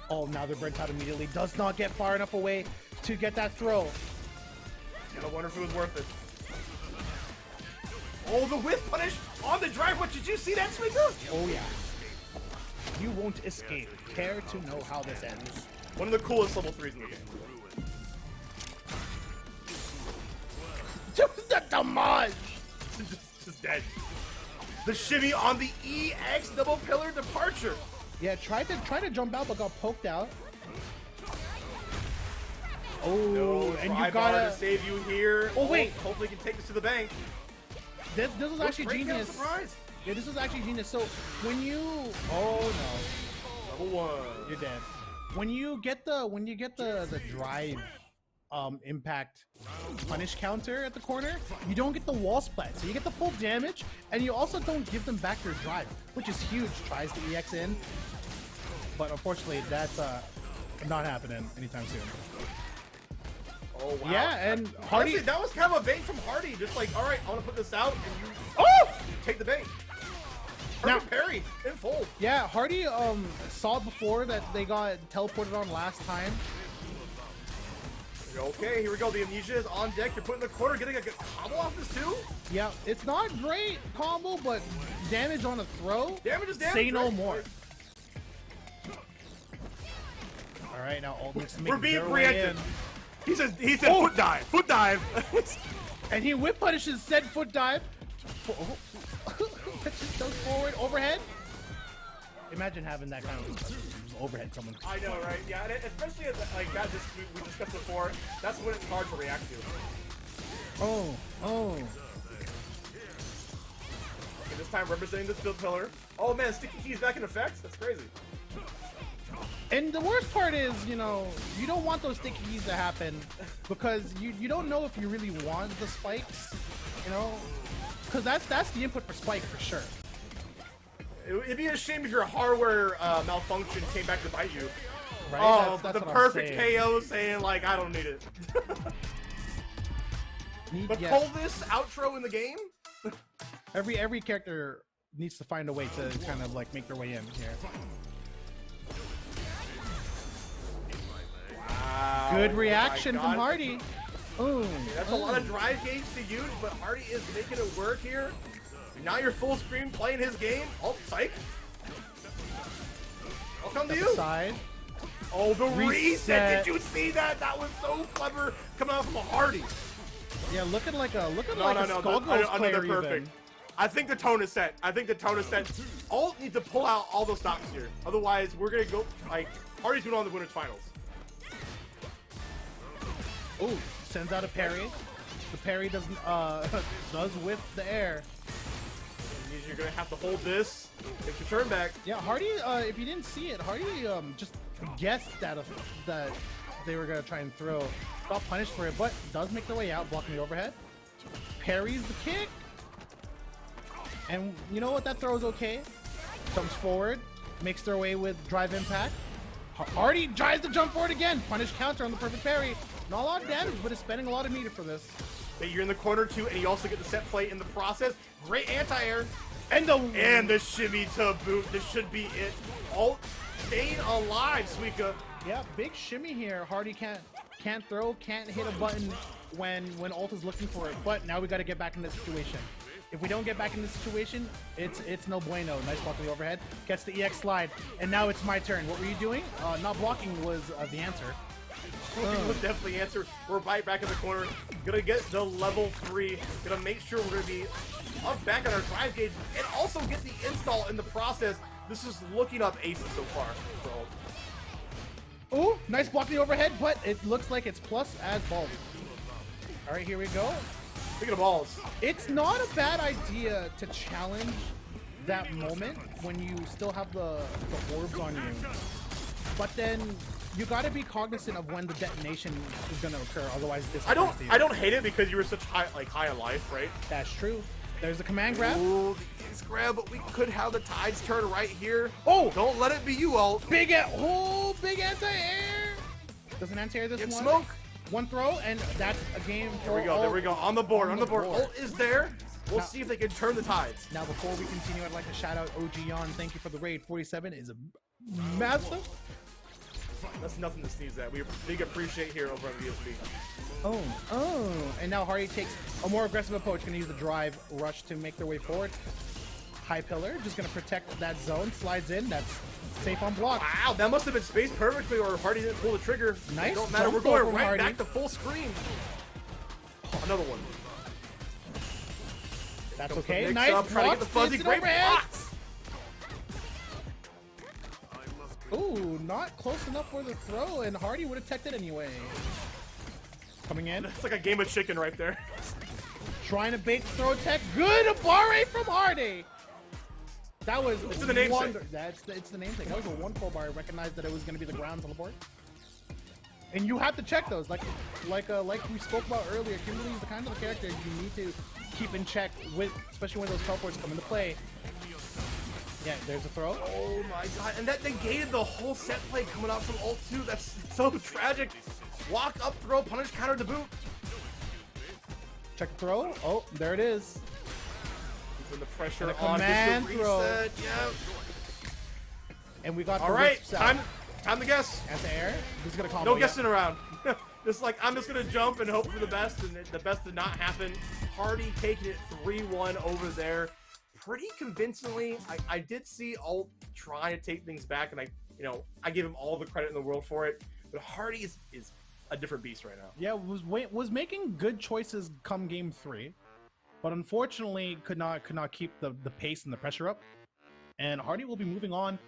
Oh, now they're burnt out immediately. Does not get far enough away to get that throw. I wonder if it was worth it. Oh, the whiff punish on the drive. What, did you see that, Sweeper? Oh, yeah. You won't escape. Care to know how this ends. One of the coolest level 3s in the game. The damage! Just dead. The shimmy on the EX double pillar departure. Yeah, tried to jump out, but got poked out. Oh, no, and you gotta to save you here. Oh wait, hopefully you can take this to the bank. This was actually genius. Yeah, this was actually genius. So when you level 1, you're dead. When you get the drive impact punish counter at the corner, you don't get the wall splat, so you get the full damage, and you also don't give them back their drive, which is huge. Tries to EX in, but unfortunately that's not happening anytime soon. Oh wow! Yeah, and Hardy. Honestly, that was kind of a bait from Hardy. Just like, all right, I want to put this out, and you take the bait. Perfect parry in full. Yeah, Hardy saw before that they got teleported on last time. Okay, here we go. The amnesia is on deck. You're putting the corner, getting a good combo off this too. Yeah, it's not great combo, but damage on a throw. Damage is damage. Say no more. All right, now Ult needs to make. We're being preempted. He said foot dive, and he whip punishes said foot dive. pitches, goes forward, overhead. Imagine having that kind of overhead someone. I know, right? Yeah, and especially like that. We discussed before. That's when it's hard to react to. Oh. Okay, this time representing this build pillar. Oh man, sticky keys back in effect. That's crazy. And the worst part is, you know, you don't want those sticky keys to happen because you don't know if you really want the spikes, you know, because that's the input for spike for sure. It'd be a shame if your hardware malfunction came back to bite you. Right? Oh, that's the what I'm perfect saying. KO saying like, I don't need it. But Yeah. pull this outro in the game? Every character needs to find a way to kind of like make their way in here. Wow. Good Oh reaction my from God. Hardy. Ooh. That's a lot of drive gauge to use, but Hardy is making it work here. Now you're full screen playing his game. Oh, psych. I'll come to you. Side. Oh, the Reset. reset. Did you see that? That was so clever coming out from a Hardy. Yeah, looking like a No. Skullgirls player Another perfect. even. I think the tone is set. Alt needs to pull out all those stops here. Otherwise, we're going to go, like, Hardy's going on the winners finals. Ooh, sends out a parry. The parry doesn't does whip the air. You're going to have to hold this. Take your turn back. Yeah, Hardy. If you didn't see it, Hardy just guessed that they were gonna try and throw. Got punished for it, but does make their way out, blocking the overhead. Parries the kick, and you know what? That throw is okay. Comes forward, makes their way with drive impact. Hardy tries to jump forward again. Punish counter on the perfect parry. Not a lot of damage, but is spending a lot of meter for this. But you're in the corner too, and you also get the set play in the process. Great anti-air. And the shimmy to boot. This should be it. Alt staying alive, Suika. Yeah, big shimmy here. Hardy can't throw, can't hit a button when ult is looking for it. But now we got to get back in this situation. If we don't get back in this situation, it's no bueno. Nice block on the overhead. Gets the EX slide, and now it's my turn. What were you doing? Not blocking was the answer. Was definitely the answer. We're right back in the corner. Gonna get the level 3. Gonna make sure we're gonna be up back on our drive gauge and also get the install in the process. This is looking up aces so far. So. Ooh, nice block the overhead, but it looks like it's plus as balls. All right, here we go. Speaking of balls, it's not a bad idea to challenge that moment when you still have the orbs on you. But then you got to be cognizant of when the detonation is going to occur. Otherwise, this. I don't hate it because you were such high in life, right? That's true. There's the command grab. Ooh, the Ace grab, but we could have the tides turn right here. Oh, don't let it be you, Alt. Big anti-air. Doesn't anti-air this Get one. Smoke. One throw, and that's a game. There we go. There we go. On the board. Alt is there. We'll see if they can turn the tides. Now, before we continue, I'd like to shout out OG Yon. Thank you for the raid. 47 is a massive. That's nothing to sneeze at. We big appreciate here over on VSB. Oh, and now Hardy takes a more aggressive approach. Going to use the drive rush to make their way forward. High pillar, just going to protect that zone. Slides in. That's safe on block. Wow, that must have been spaced perfectly, or Hardy didn't pull the trigger. Nice. It don't matter. We're going right Hardy. back to full screen. Oh, another one. That's okay. Nice up, trying to get the fuzzy. Great blocks. Ooh, not close enough for the throw, and Hardy would have teched it anyway. Coming in. It's like a game of chicken right there. Trying to bait throw tech. Good Abare from Hardy. That was it's the namesake. It's the namesake. That was a 1-4 bar. I recognized that it was going to be the grounds on the board. And you have to check those. Like we spoke about earlier, Kimberly is the kind of character you need to keep in check with, especially when those teleports come into play. Yeah, there's a throw. Oh my god, and that negated the whole set play coming out from ult 2. That's so tragic. Walk up, throw, punish, counter to boot. Check the throw. Oh, there it is. Keeping the pressure and on. Command throw. Yeah. And we got all right. Time to guess. Anti-air. Who's gonna combo? No guessing around. Just like I'm just gonna jump and hope for the best, and the best did not happen. Hardy taking it 3-1 over there. Pretty convincingly. I did see Alt trying to take things back, and I give him all the credit in the world for it. But Hardy is a different beast right now. Yeah, was making good choices come game 3. but unfortunately could not keep the pace and the pressure up. And Hardy will be moving on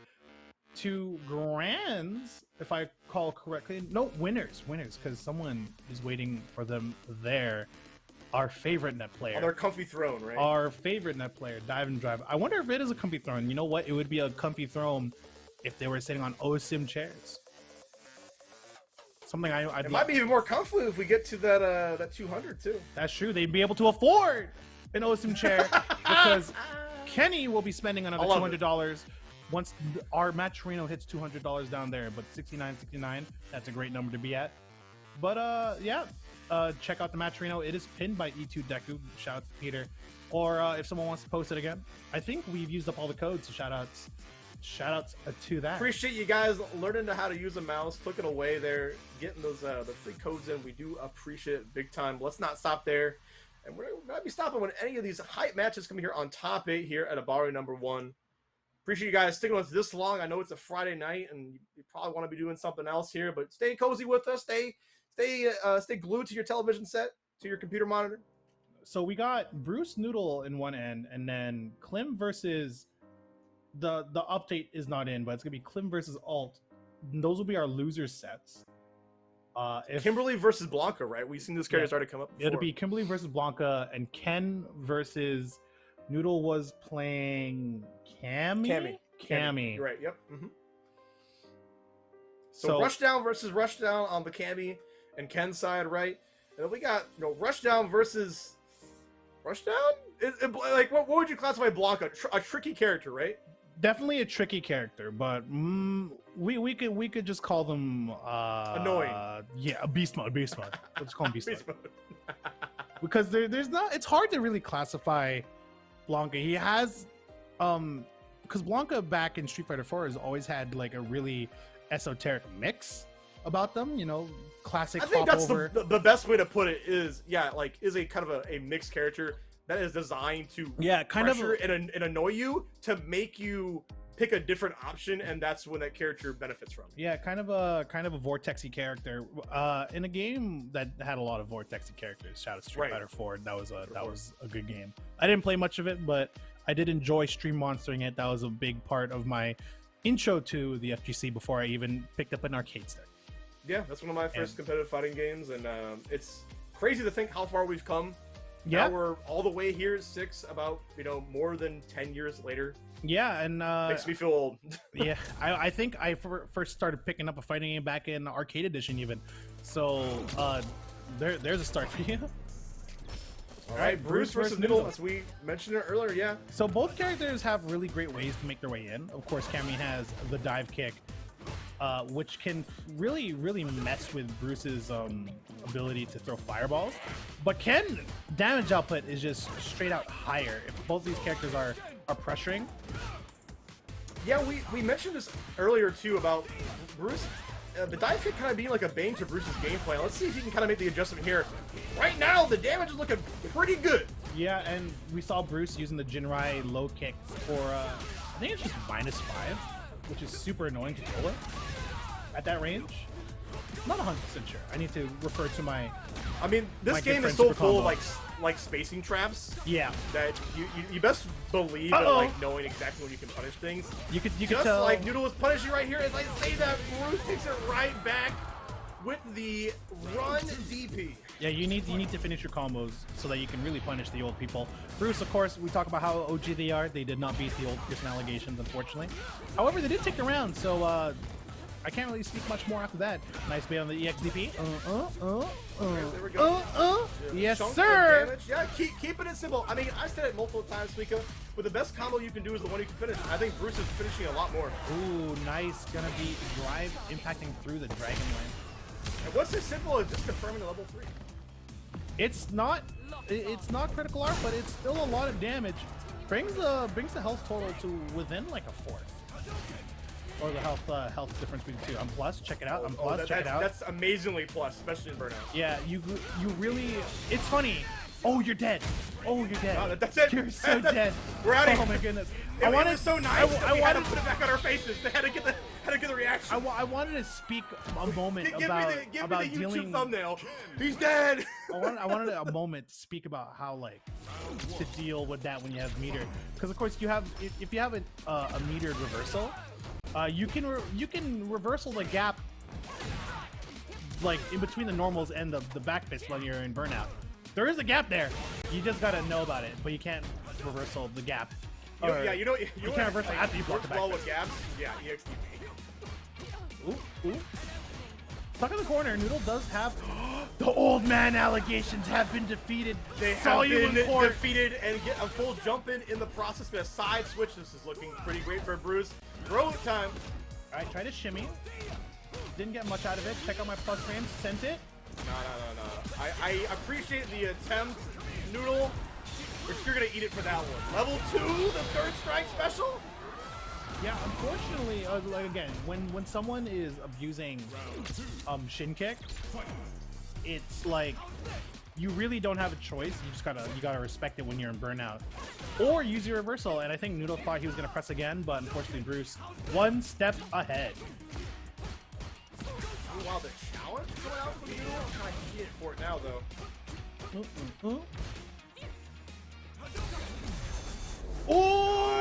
to grands, if I call correctly. No, winners, because someone is waiting for them there. Our favorite net player. On their comfy throne, right? Our favorite net player, DIVEnDRIVE. I wonder if it is a comfy throne. You know what? It would be a comfy throne if they were sitting on OSIM chairs. Something I'd it might be even more comfy if we get to that 200 too. That's true. They'd be able to afford an OSIM chair because Kenny will be spending another $200 once our match Reno hits $200 down there. But 69.69, that's a great number to be at. But yeah. Check out the match Reno. It is pinned by E2 Deku. Shout out to Peter. Or if someone wants to post it again, I think we've used up all the codes. So shout outs to that. Appreciate you guys learning how to use a mouse, clicking away there, getting those the free codes in. We do appreciate it big time. Let's not stop there, and we're not be stopping when any of these hype matches come here on top 8 here at Abare #1. Appreciate you guys sticking with us this long. I know it's a Friday night, and you probably want to be doing something else here, but stay cozy with us. Stay glued to your television set, to your computer monitor. So we got Bruce Noodle in one end, and then Clim versus the update is not in, but it's gonna be Clim versus Alt. Those will be our losers sets. Kimberly versus Blanca, right? We've seen this character already come up before. It'll be Kimberly versus Blanca, and Ken versus Noodle was playing Cammy. You're right. Yep. So Rushdown versus Rushdown on the Cammy and Ken side, right? And then we got Rushdown versus Rushdown. Like what would you classify Blanca? A tricky character, right? Definitely a tricky character, but we could just call them annoying. Yeah, beast mode. Let's call them beast mode. Because there's not. It's hard to really classify Blanca. He has because Blanca back in Street Fighter 4 has always had like a really esoteric mix about them, classic. I think that's the best way to put it is a kind of a mixed character that is designed to pressure and annoy you to make you pick a different option, and that's when that character benefits from. Yeah, kind of a vortexy character in a game that had a lot of vortexy characters. Shout out to Street Fighter 4. That was a good game. I didn't play much of it, but I did enjoy stream monstering it. That was a big part of my intro to the FGC before I even picked up an arcade stick. Yeah, that's one of my first competitive fighting games, and it's crazy to think how far we've come. Yeah, now we're all the way here, about more than 10 years later. Yeah, and makes me feel old. Yeah, I think I first started picking up a fighting game back in the arcade edition, even. So there's a start for you. All right, Bruce versus Noodle, as we mentioned it earlier. Yeah. So both characters have really great ways to make their way in. Of course, Cammy has the dive kick, which can really mess with Bruce's ability to throw fireballs. But Ken damage output is just straight out higher if both these characters are pressuring. Yeah, we mentioned this earlier too about Bruce. The dive kick kind of being like a bane to Bruce's gameplay. Let's see if he can kind of make the adjustment here. Right now, the damage is looking pretty good. Yeah, and we saw Bruce using the Jinrai low kick for, I think it's just -5, which is super annoying to kill it at that range. Not 100% sure. I need to refer to my. I mean, this game is so full of like spacing traps. Yeah. That you best believe in like knowing exactly when you can punish things. You could just tell, like Noodle was punishing right here. As I say that, Bruce takes it right back with the run DP. Yeah, you need to finish your combos so that you can really punish the old people. Bruce, of course, we talk about how OG they are. They did not beat the old Pearson allegations, unfortunately. However, they did take a round, so I can't really speak much more after that. Nice bait on the EXDP. There we go. Yes, sir. Yeah, keeping it simple. I mean, I said it multiple times, Mika, but the best combo you can do is the one you can finish. I think Bruce is finishing a lot more. Ooh, nice. Gonna be drive impacting through the dragon line. And what's as simple as just confirming the level 3? It's not critical art, but it's still a lot of damage. Brings the health total to within like a fourth. Or the health difference between the two. I'm plus. Check it out. I'm plus. Check it out. That's amazingly plus, especially in Burnout. Yeah, you really. It's funny. Oh, you're dead. Oh, you're dead. No, that's it. You're so dead. We're out of here. Oh my goodness. It was so nice. I wanted to put it back on our faces. They had to had a good reaction. I wanted to speak a moment give about me the YouTube dealing. thumbnail. He's dead. I wanted a moment to speak about how like to deal with that when you have meter, because of course you have if you have a metered reversal, you can reversal the gap like in between the normals and the back fist when you're in burnout. There is a gap there. You just gotta know about it, but you can't reversal the gap. You can't reversal after you block the back well fist. with gaps. Yeah, EXT. Ooh. Stuck in the corner. Noodle does have the old man allegations have been defeated. They Saw have you been in court. defeated and get a full jump in the process. Gonna side switch. This is looking pretty great for Bruce. Throw it time. All right, try to shimmy. Didn't get much out of it. Check out my plus frames. Sent it. No. I appreciate the attempt, Noodle, but you're gonna eat it for that one. Level 2, the third strike special. Yeah, unfortunately, like again, when someone is abusing shin kick, it's like you really don't have a choice. You gotta respect it when you're in burnout, or use your reversal. And I think Noodle thought he was gonna press again, but unfortunately, Bruce one step ahead. Wow, the challenge going out from Noodle. I'm kind of it for it now, though. Oh!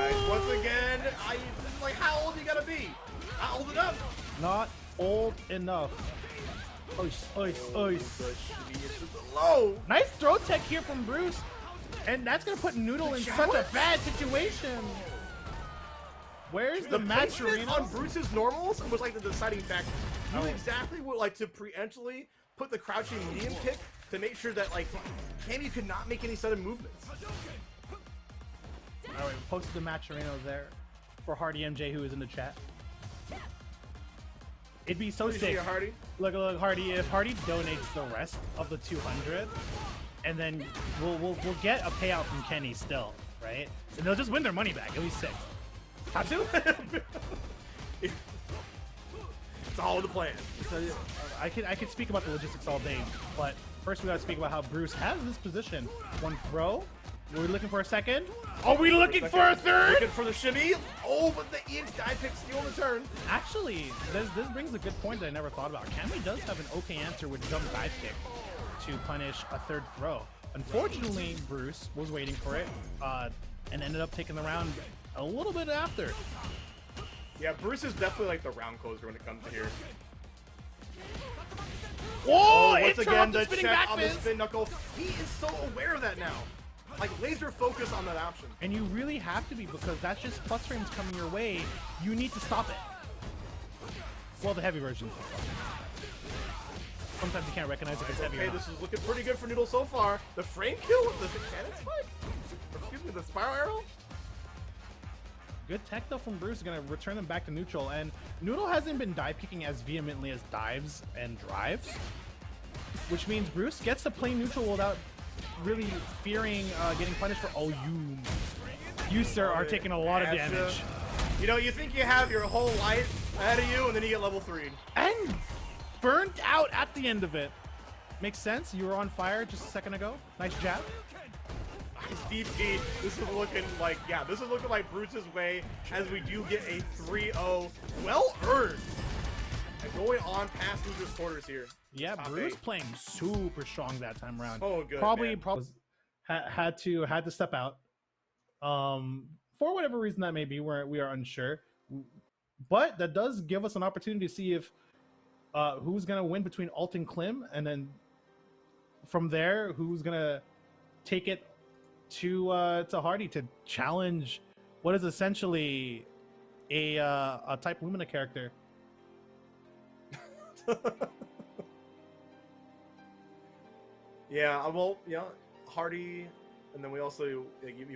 Nice. Once again, like, how old you gotta be? Not old enough. Not old enough. Ois. Low. Nice throw tech here from Bruce, and that's gonna put Noodle in such a bad situation. Where's the match placement on Bruce's normals was like the deciding factor. You knew exactly what, like, to preemptively put the crouching medium kick to make sure that, like, Cammy could not make any sudden movements. All right, we posted the matcherino there for hardymj, who is in the chat. It'd be so sick. Hardy? Look, Hardy. If Hardy donates the rest of the 200, and then we'll get a payout from Kenny still, right? And they'll just win their money back. It'll be sick. Tatsu? It's all the plan. So, I could speak about the logistics all day, but first we gotta speak about how Bruce has this position. One throw. Are we looking for a second? Are we looking for a third? Looking for the shimmy. Oh, but the EX dive pick steal the turn. Actually, this brings a good point that I never thought about. Cammy does have an okay answer with jump dive kick to punish a third throw. Unfortunately, Bruce was waiting for it and ended up taking the round a little bit after. Yeah, Bruce is definitely like the round closer when it comes to here. Whoa! Once again, the spinning check back on the fist. spin knuckle. He is so aware of that now. Like, laser focus on that option. And you really have to be, because that's just plus frames coming your way. You need to stop it. Well, the heavy version. Sometimes you can't recognize if it's heavy or Okay, not. this is looking pretty good for Noodle so far. The frame kill with the cannon spike? Or, excuse me, the spiral arrow? Good tech though from Bruce is gonna return them back to neutral, and Noodle hasn't been dive kicking as vehemently as dives and drives, which means Bruce gets to play neutral without really fearing getting punished for. Oh, you sir are taking a lot of damage. You know, you think you have your whole life ahead of you, and then you get level 3. And burnt out at the end of it. Makes sense. You were on fire just a second ago. Nice jab. Nice DP. This is looking like, yeah, this is looking like Bruce's way as we do get a 3-0. Well earned. And going on past losers quarters here. Yeah, Top Bruce 8. Playing super strong that time around. Oh, good. Probably man. had to step out. For whatever reason that may be, we are unsure. But that does give us an opportunity to see if who's gonna win between Alt and Clim, and then from there, who's gonna take it to Hardy to challenge what is essentially a Type Lumina character. Yeah, well, yeah, Hardy, and then we also, you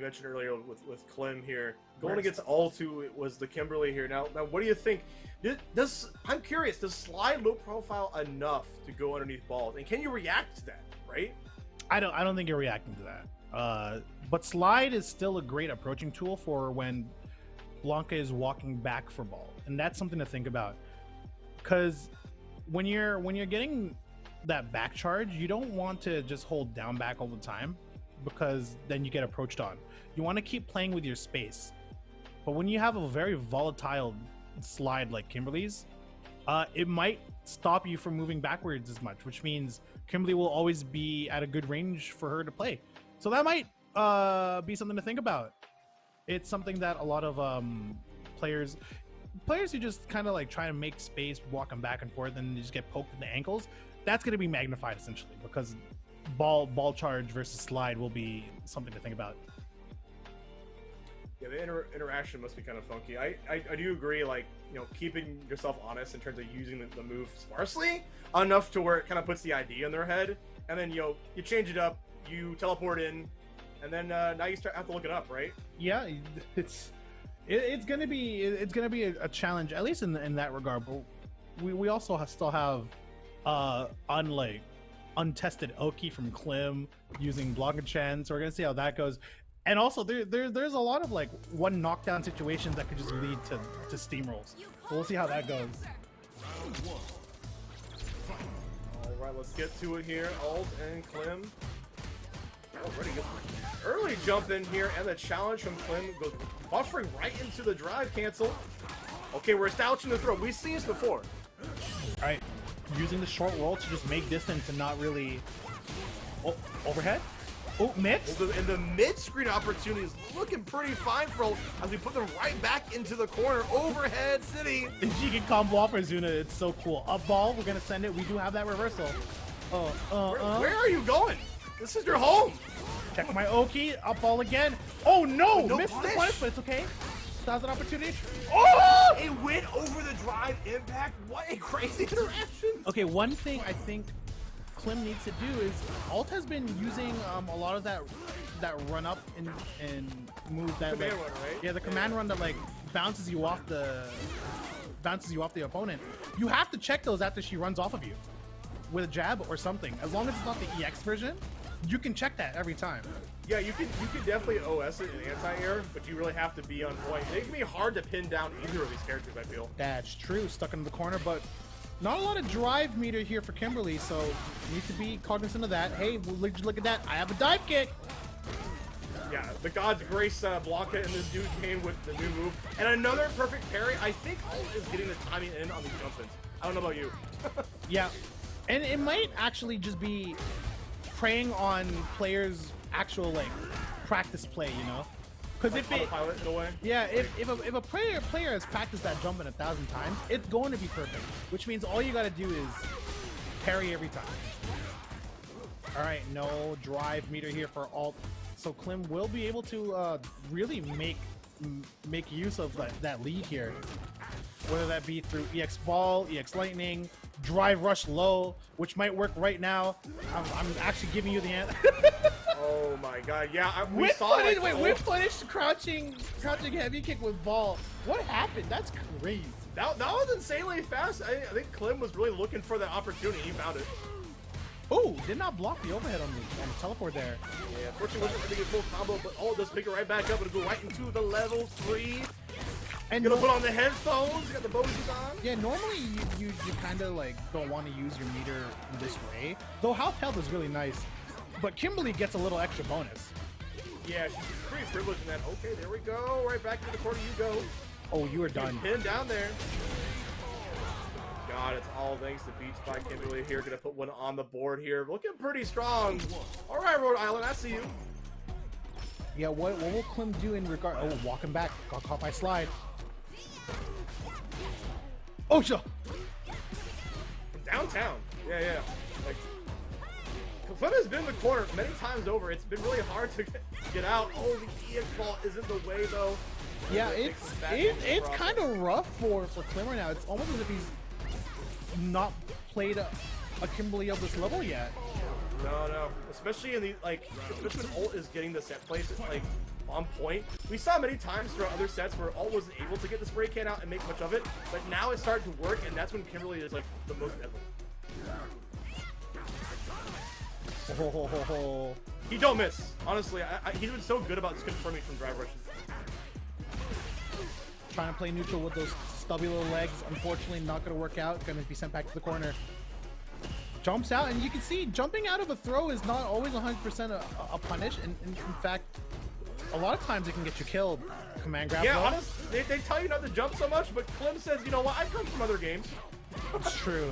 mentioned earlier with Clim here, going against Alt, who was the Kimberly here. Now, what do you think? I'm curious, does Slide low profile enough to go underneath balls, and can you react to that? Right? I don't think you're reacting to that. But Slide is still a great approaching tool for when Blanca is walking back for ball, and that's something to think about. Because when you're getting that back charge, you don't want to just hold down back all the time, because then you get approached on. You want to keep playing with your space. But when you have a very volatile slide like Kimberly's, it might stop you from moving backwards as much, which means Kimberly will always be at a good range for her to play. So that might be something to think about. It's something that a lot of players who just kind of like try to make space walking back and forth and just get poked in the ankles, that's going to be magnified essentially, because ball charge versus slide will be something to think about. Yeah, the interaction must be kind of funky. I do agree, like, you know, keeping yourself honest in terms of using the move sparsely enough to where it kind of puts the idea in their head, and then, you know, you change it up, you teleport in, and then now you have to look it up, right? Yeah, it's gonna be a challenge, at least in that regard. But we also still have untested Oki from Clim using block and chance, so we're gonna see how that goes. And also there's a lot of like one knockdown situations that could just lead to steamrolls. So we'll see how that goes. Alright, let's get to it here. Ald and Clim. Already good. Early jump in here, and the challenge from Clim goes buffering right into the drive cancel. Okay, we're establishing the throw. We've seen this before. Alright, using the short roll to just make distance and not really... Oh, overhead? Oh, mixed? And the mid-screen opportunity is looking pretty fine for Ald as we put them right back into the corner. Overhead city. She can combo off Zuna. It's so cool. Up ball, we're gonna send it. We do have that reversal. Where are you going? This is your home. Check my Oki. Up ball again. Oh no! No Missed the punish, but it's okay. That was an opportunity. Oh! It went over the drive impact. What a crazy interaction. Okay, one thing I think Clim needs to do is Alt has been using a lot of that run up and move that command run, right? Yeah, the command run that like bounces you off the opponent. You have to check those after she runs off of you with a jab or something. As long as it's not the EX version, you can check that every time. Yeah, you could definitely OS it in anti-air, but you really have to be on point. It can be hard to pin down either of these characters, I feel. That's true. Stuck in the corner, but not a lot of drive meter here for Kimberly, so you need to be cognizant of that. Hey, look at that. I have a dive kick. Yeah, the God's Grace Blanca in this dude came with the new move. And another perfect parry. I think Alt is getting the timing in on these jump-ins. I don't know about you. Yeah, and it might actually just be preying on players' actual like practice play, you know? Because like if it, in a way. yeah, if a player has practiced that jump in 1,000 times, it's going to be perfect. Which means all you got to do is parry every time. All right, no drive meter here for Alt, so Clim will be able to really make use of that lead here, whether that be through EX ball, EX lightning, drive rush low, which might work right now. I'm actually giving you the answer. Oh my god, yeah, we Whip saw punish, like, wait, whip punish, crouching heavy kick with ball. What happened? That's crazy. That was insanely fast. I think Clim was really looking for that opportunity. He found it. Oh, did not block the overhead on the teleport there. Yeah, unfortunately wasn't really a full combo, but does pick it right back up and go right into the level 3. And gonna put on the headphones, you got the Boses on. Yeah, normally you kind of like don't want to use your meter in this way. Though health is really nice, but Kimberly gets a little extra bonus. Yeah, she's pretty privileged in that. Okay, there we go. Right back into the corner you go. Oh, you are done. Pinned down there. God, it's all thanks to Beats by Kimberly here. Gonna put one on the board here. Looking pretty strong. All right, Rhode Island, I see you. Yeah, what will Clim do in regard? Oh, walking back. Got caught by slide. Oh, sure. From downtown. Yeah. Like, Clim has been in the corner many times over. It's been really hard to get out. Oh, the EX ball isn't the way, though. Yeah, it's kind of rough for Clim right now. It's almost as if he's not played a Kimberly of this level yet. No. Especially in the especially when Ult is getting the set plays like on point. We saw many times throughout other sets where Ult wasn't able to get the spray can out and make much of it, but now it's starting to work, and that's when Kimberly is like the most deadly. He don't miss. Honestly, he's been so good about confirming from drive rushes. Trying to play neutral with those stubby little legs. Unfortunately, not going to work out. Going to be sent back to the corner. Jumps out, and you can see jumping out of a throw is not always 100% a punish. And in fact, a lot of times it can get you killed. Command grab. Yeah, honestly, they tell you not to jump so much, but Clim says, you know what? I come from other games. It's true.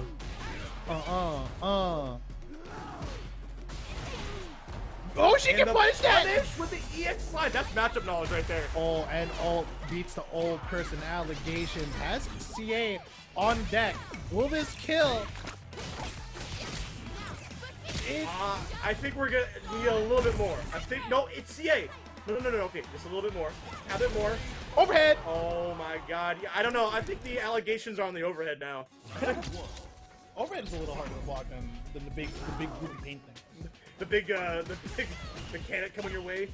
Oh, she can punish that! With the EX slide. That's matchup knowledge right there. Oh, and Alt beats the old person allegations. Has CA on deck. Will this kill? I think we're gonna need a little bit more. I think, no, it's CA. No, okay, just a little bit more. A bit more. Overhead! Oh my god. Yeah, I don't know. I think the allegations are on the overhead now. Overhead is a little harder to block than the big groupie paint thing. The big mechanic coming your way.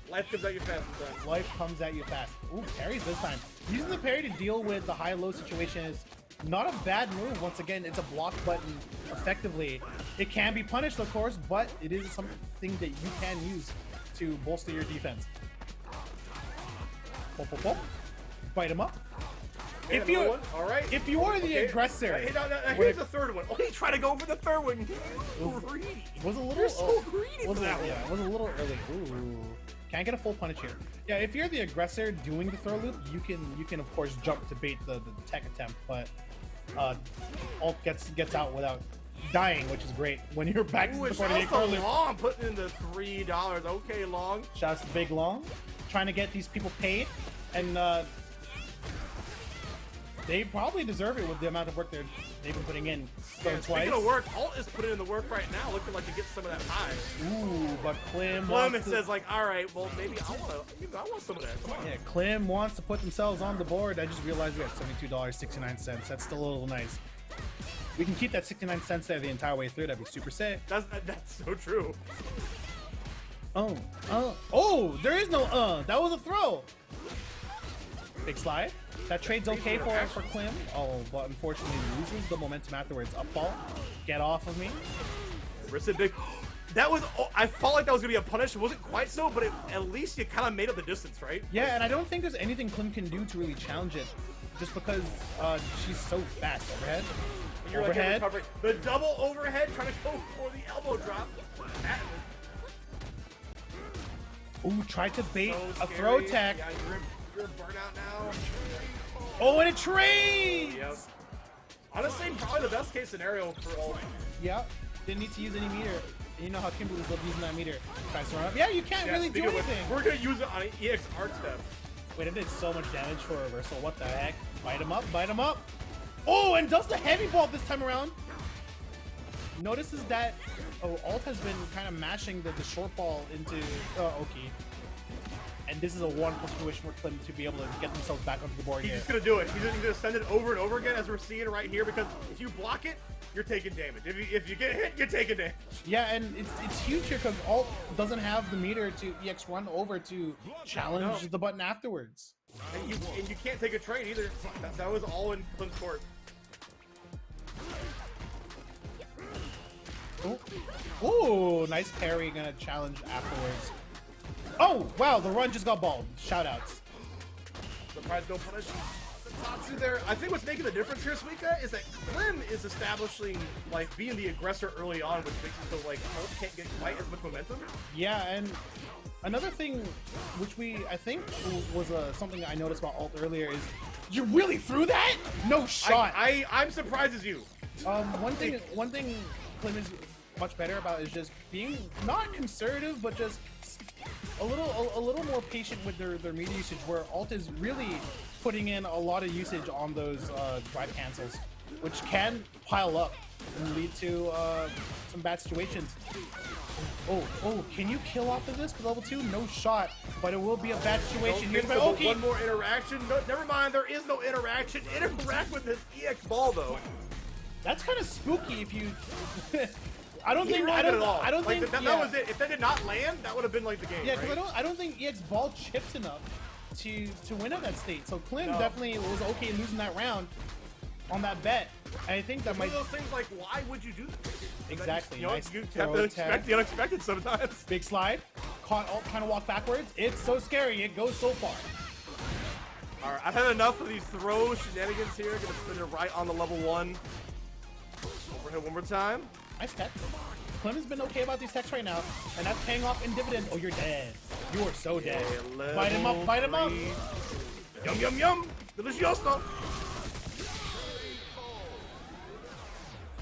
Life comes at you fast sometimes. Life comes at you fast. Ooh, parries this time. Using the parry to deal with the high-low situation is not a bad move. Once again, it's a block button effectively. It can be punished, of course, but it is something that you can use to bolster your defense. Pop, pop, pop. Bite him up. Okay, if you all right. If you are the aggressor, hey, here's the third one. Oh, he tried to go for the third one. Greedy. Was a little. You're so greedy for that one. Yeah, was a little early. Ooh, can't get a full punish here. Yeah, if you're the aggressor doing the throw loop, you can of course jump to bait the tech attempt, but Alt gets out without dying, which is great when you're back to the party. Long putting in the $3. Okay, Long. Shouts to Big Long, trying to get these people paid, and they probably deserve it with the amount of work they've been putting in. Yeah, speaking of work, Alt is putting in the work right now, looking like to get some of that pie. Ooh, but Clim says like, all right, well maybe I want some of that. Yeah, Clim wants to put themselves on the board. I just realized we have $72.69. That's still a little nice. We can keep that 69 cents there the entire way through. That'd be super sick. That's so true. Oh, there is no that was a throw. Big slide. That trade's okay for Clim. Oh, but unfortunately loses the momentum afterwards. Up ball. Get off of me. Wristed big. That was. I felt like that was gonna be a punish. It wasn't quite so, but at least you kind of made up the distance, right? Yeah, and I don't think there's anything Clim can do to really challenge it, just because she's so fast. Overhead. You're overhead. Like the double overhead, trying to go for the elbow drop. Ooh, tried to bait a throw tech. Yeah, you're burnout now. Oh, and it trades! Yep. Honestly, probably the best case scenario for all. Yep. Didn't need to use any meter. And you know how Kimberly's love using that meter. Tries to run up. Yeah, you can't really do anything. We're gonna use it on an EX art step. Wait, it did so much damage for a reversal. What the heck? Bite him up, bite him up. Oh, and does the heavy ball this time around. Notices that Alt has been kind of mashing the short ball into okay. And this is a wonderful situation for Clim to be able to get themselves back onto the board here. He's just gonna do it. He's gonna send it over and over again, as we're seeing right here, because if you block it, you're taking damage. If you get hit, you're taking damage. Yeah, and it's huge here because Alt doesn't have the meter to EX run over to challenge the button afterwards. And you can't take a trade either. That was all in Clim's court. Oh, nice parry, gonna challenge afterwards. Oh, wow, the run just got balled. Shoutouts. Surprise, no punish. Tatsu there. I think what's making the difference here, Suika, is that Clim is establishing, like, being the aggressor early on, which makes it so, like, Alt can't get quite as much momentum. Yeah, and another thing, which I think was something I noticed about Alt earlier is, you really threw that? No shot. I'm surprised as you. One thing Clim is much better about is just being not conservative, but just a little more patient with their meter usage, where Alt is really putting in a lot of usage on those drive cancels, which can pile up and lead to some bad situations. Oh, can you kill off of this with level 2? No shot, but it will be a bad situation here. But okay. One more interaction. No, never mind, there is no interaction. Interact with this EX ball, though. That's kind of spooky if you... I don't think that was it. If that did not land, that would have been like the game. Yeah, because I don't think EX ball chips enough to win at that state. So Clim definitely was okay losing that round on that bet. And I think that might... One of those things like, why would you do that? Exactly. You have to expect the unexpected sometimes. Big slide. Caught Alt trying to walk backwards. It's so scary. It goes so far. All right, I've had enough of these throw shenanigans here. Gonna spin it right on the level 1. Overhead one more time. Nice tech. Clim has been okay about these techs right now, and that's paying off in dividend. Oh, you're dead. You are so dead. Bite him up, bite him up. Yum, yum, yum. Delicioso.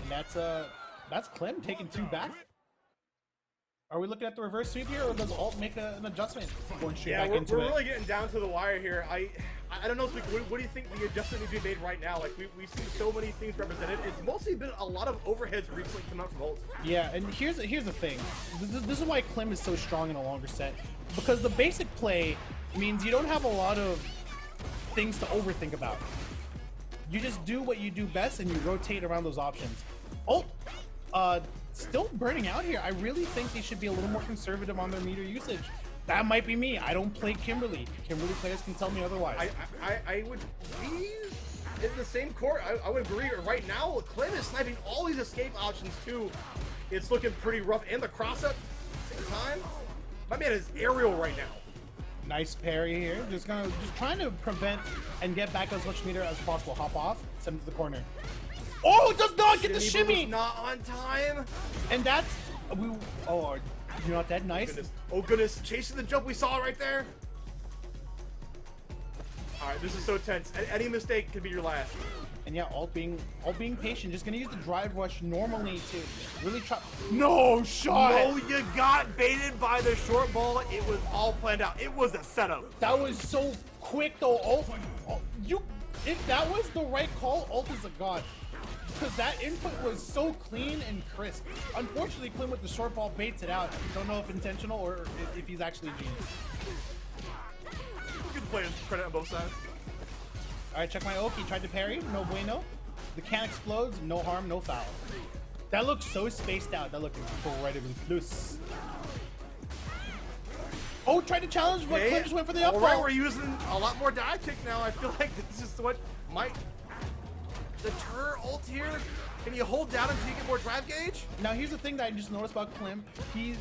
And that's Clim taking 2 back. Are we looking at the reverse sweep here, or does Alt make an adjustment going straight back into it? We're really getting down to the wire here. I don't know, what do you think the adjustment needs to be made right now? Like, we've seen so many things represented. It's mostly been a lot of overheads recently coming out from Alt. Yeah, and here's the thing. This is why Clim is so strong in a longer set. Because the basic play means you don't have a lot of things to overthink about. You just do what you do best, and you rotate around those options. Alt, still burning out here. I really think they should be a little more conservative on their meter usage. That might be me. I don't play Kimberly. Kimberly players can tell me otherwise. I would be in the same court. I would agree. Right now, Clim is sniping all these escape options too. It's looking pretty rough. And the cross up at the same time. My man is aerial right now. Nice parry here. Just trying to prevent and get back as much meter as possible. Hop off. Send him to the corner. Oh, it does not get the shimmy! Not on time. And that's oh, you're not dead. Nice. Oh goodness, chasing the jump we saw right there. All right, this is so tense. Any mistake could be your last. And yeah, Alt being patient, just gonna use the drive rush normally to really try. No shot. No, you got baited by the short ball. It was all planned out. It was a setup. That was so quick though. Alt, if that was the right call, Alt is a god. Because that input was so clean and crisp. Unfortunately, Clim with the short ball baits it out. Don't know if intentional or if he's actually a genius. Good play, credit on both sides. All right, check my oak. He tried to parry. No bueno. The can explodes. No harm, no foul. That looked so spaced out. That looked incredibly close. Oh, tried to challenge, but Clim just went for the up. All right, we're using a lot more dive kick now. I feel like this is what might deter Alt here. Can you hold down until you get more drive gauge? Now here's the thing that I just noticed about Clim. He's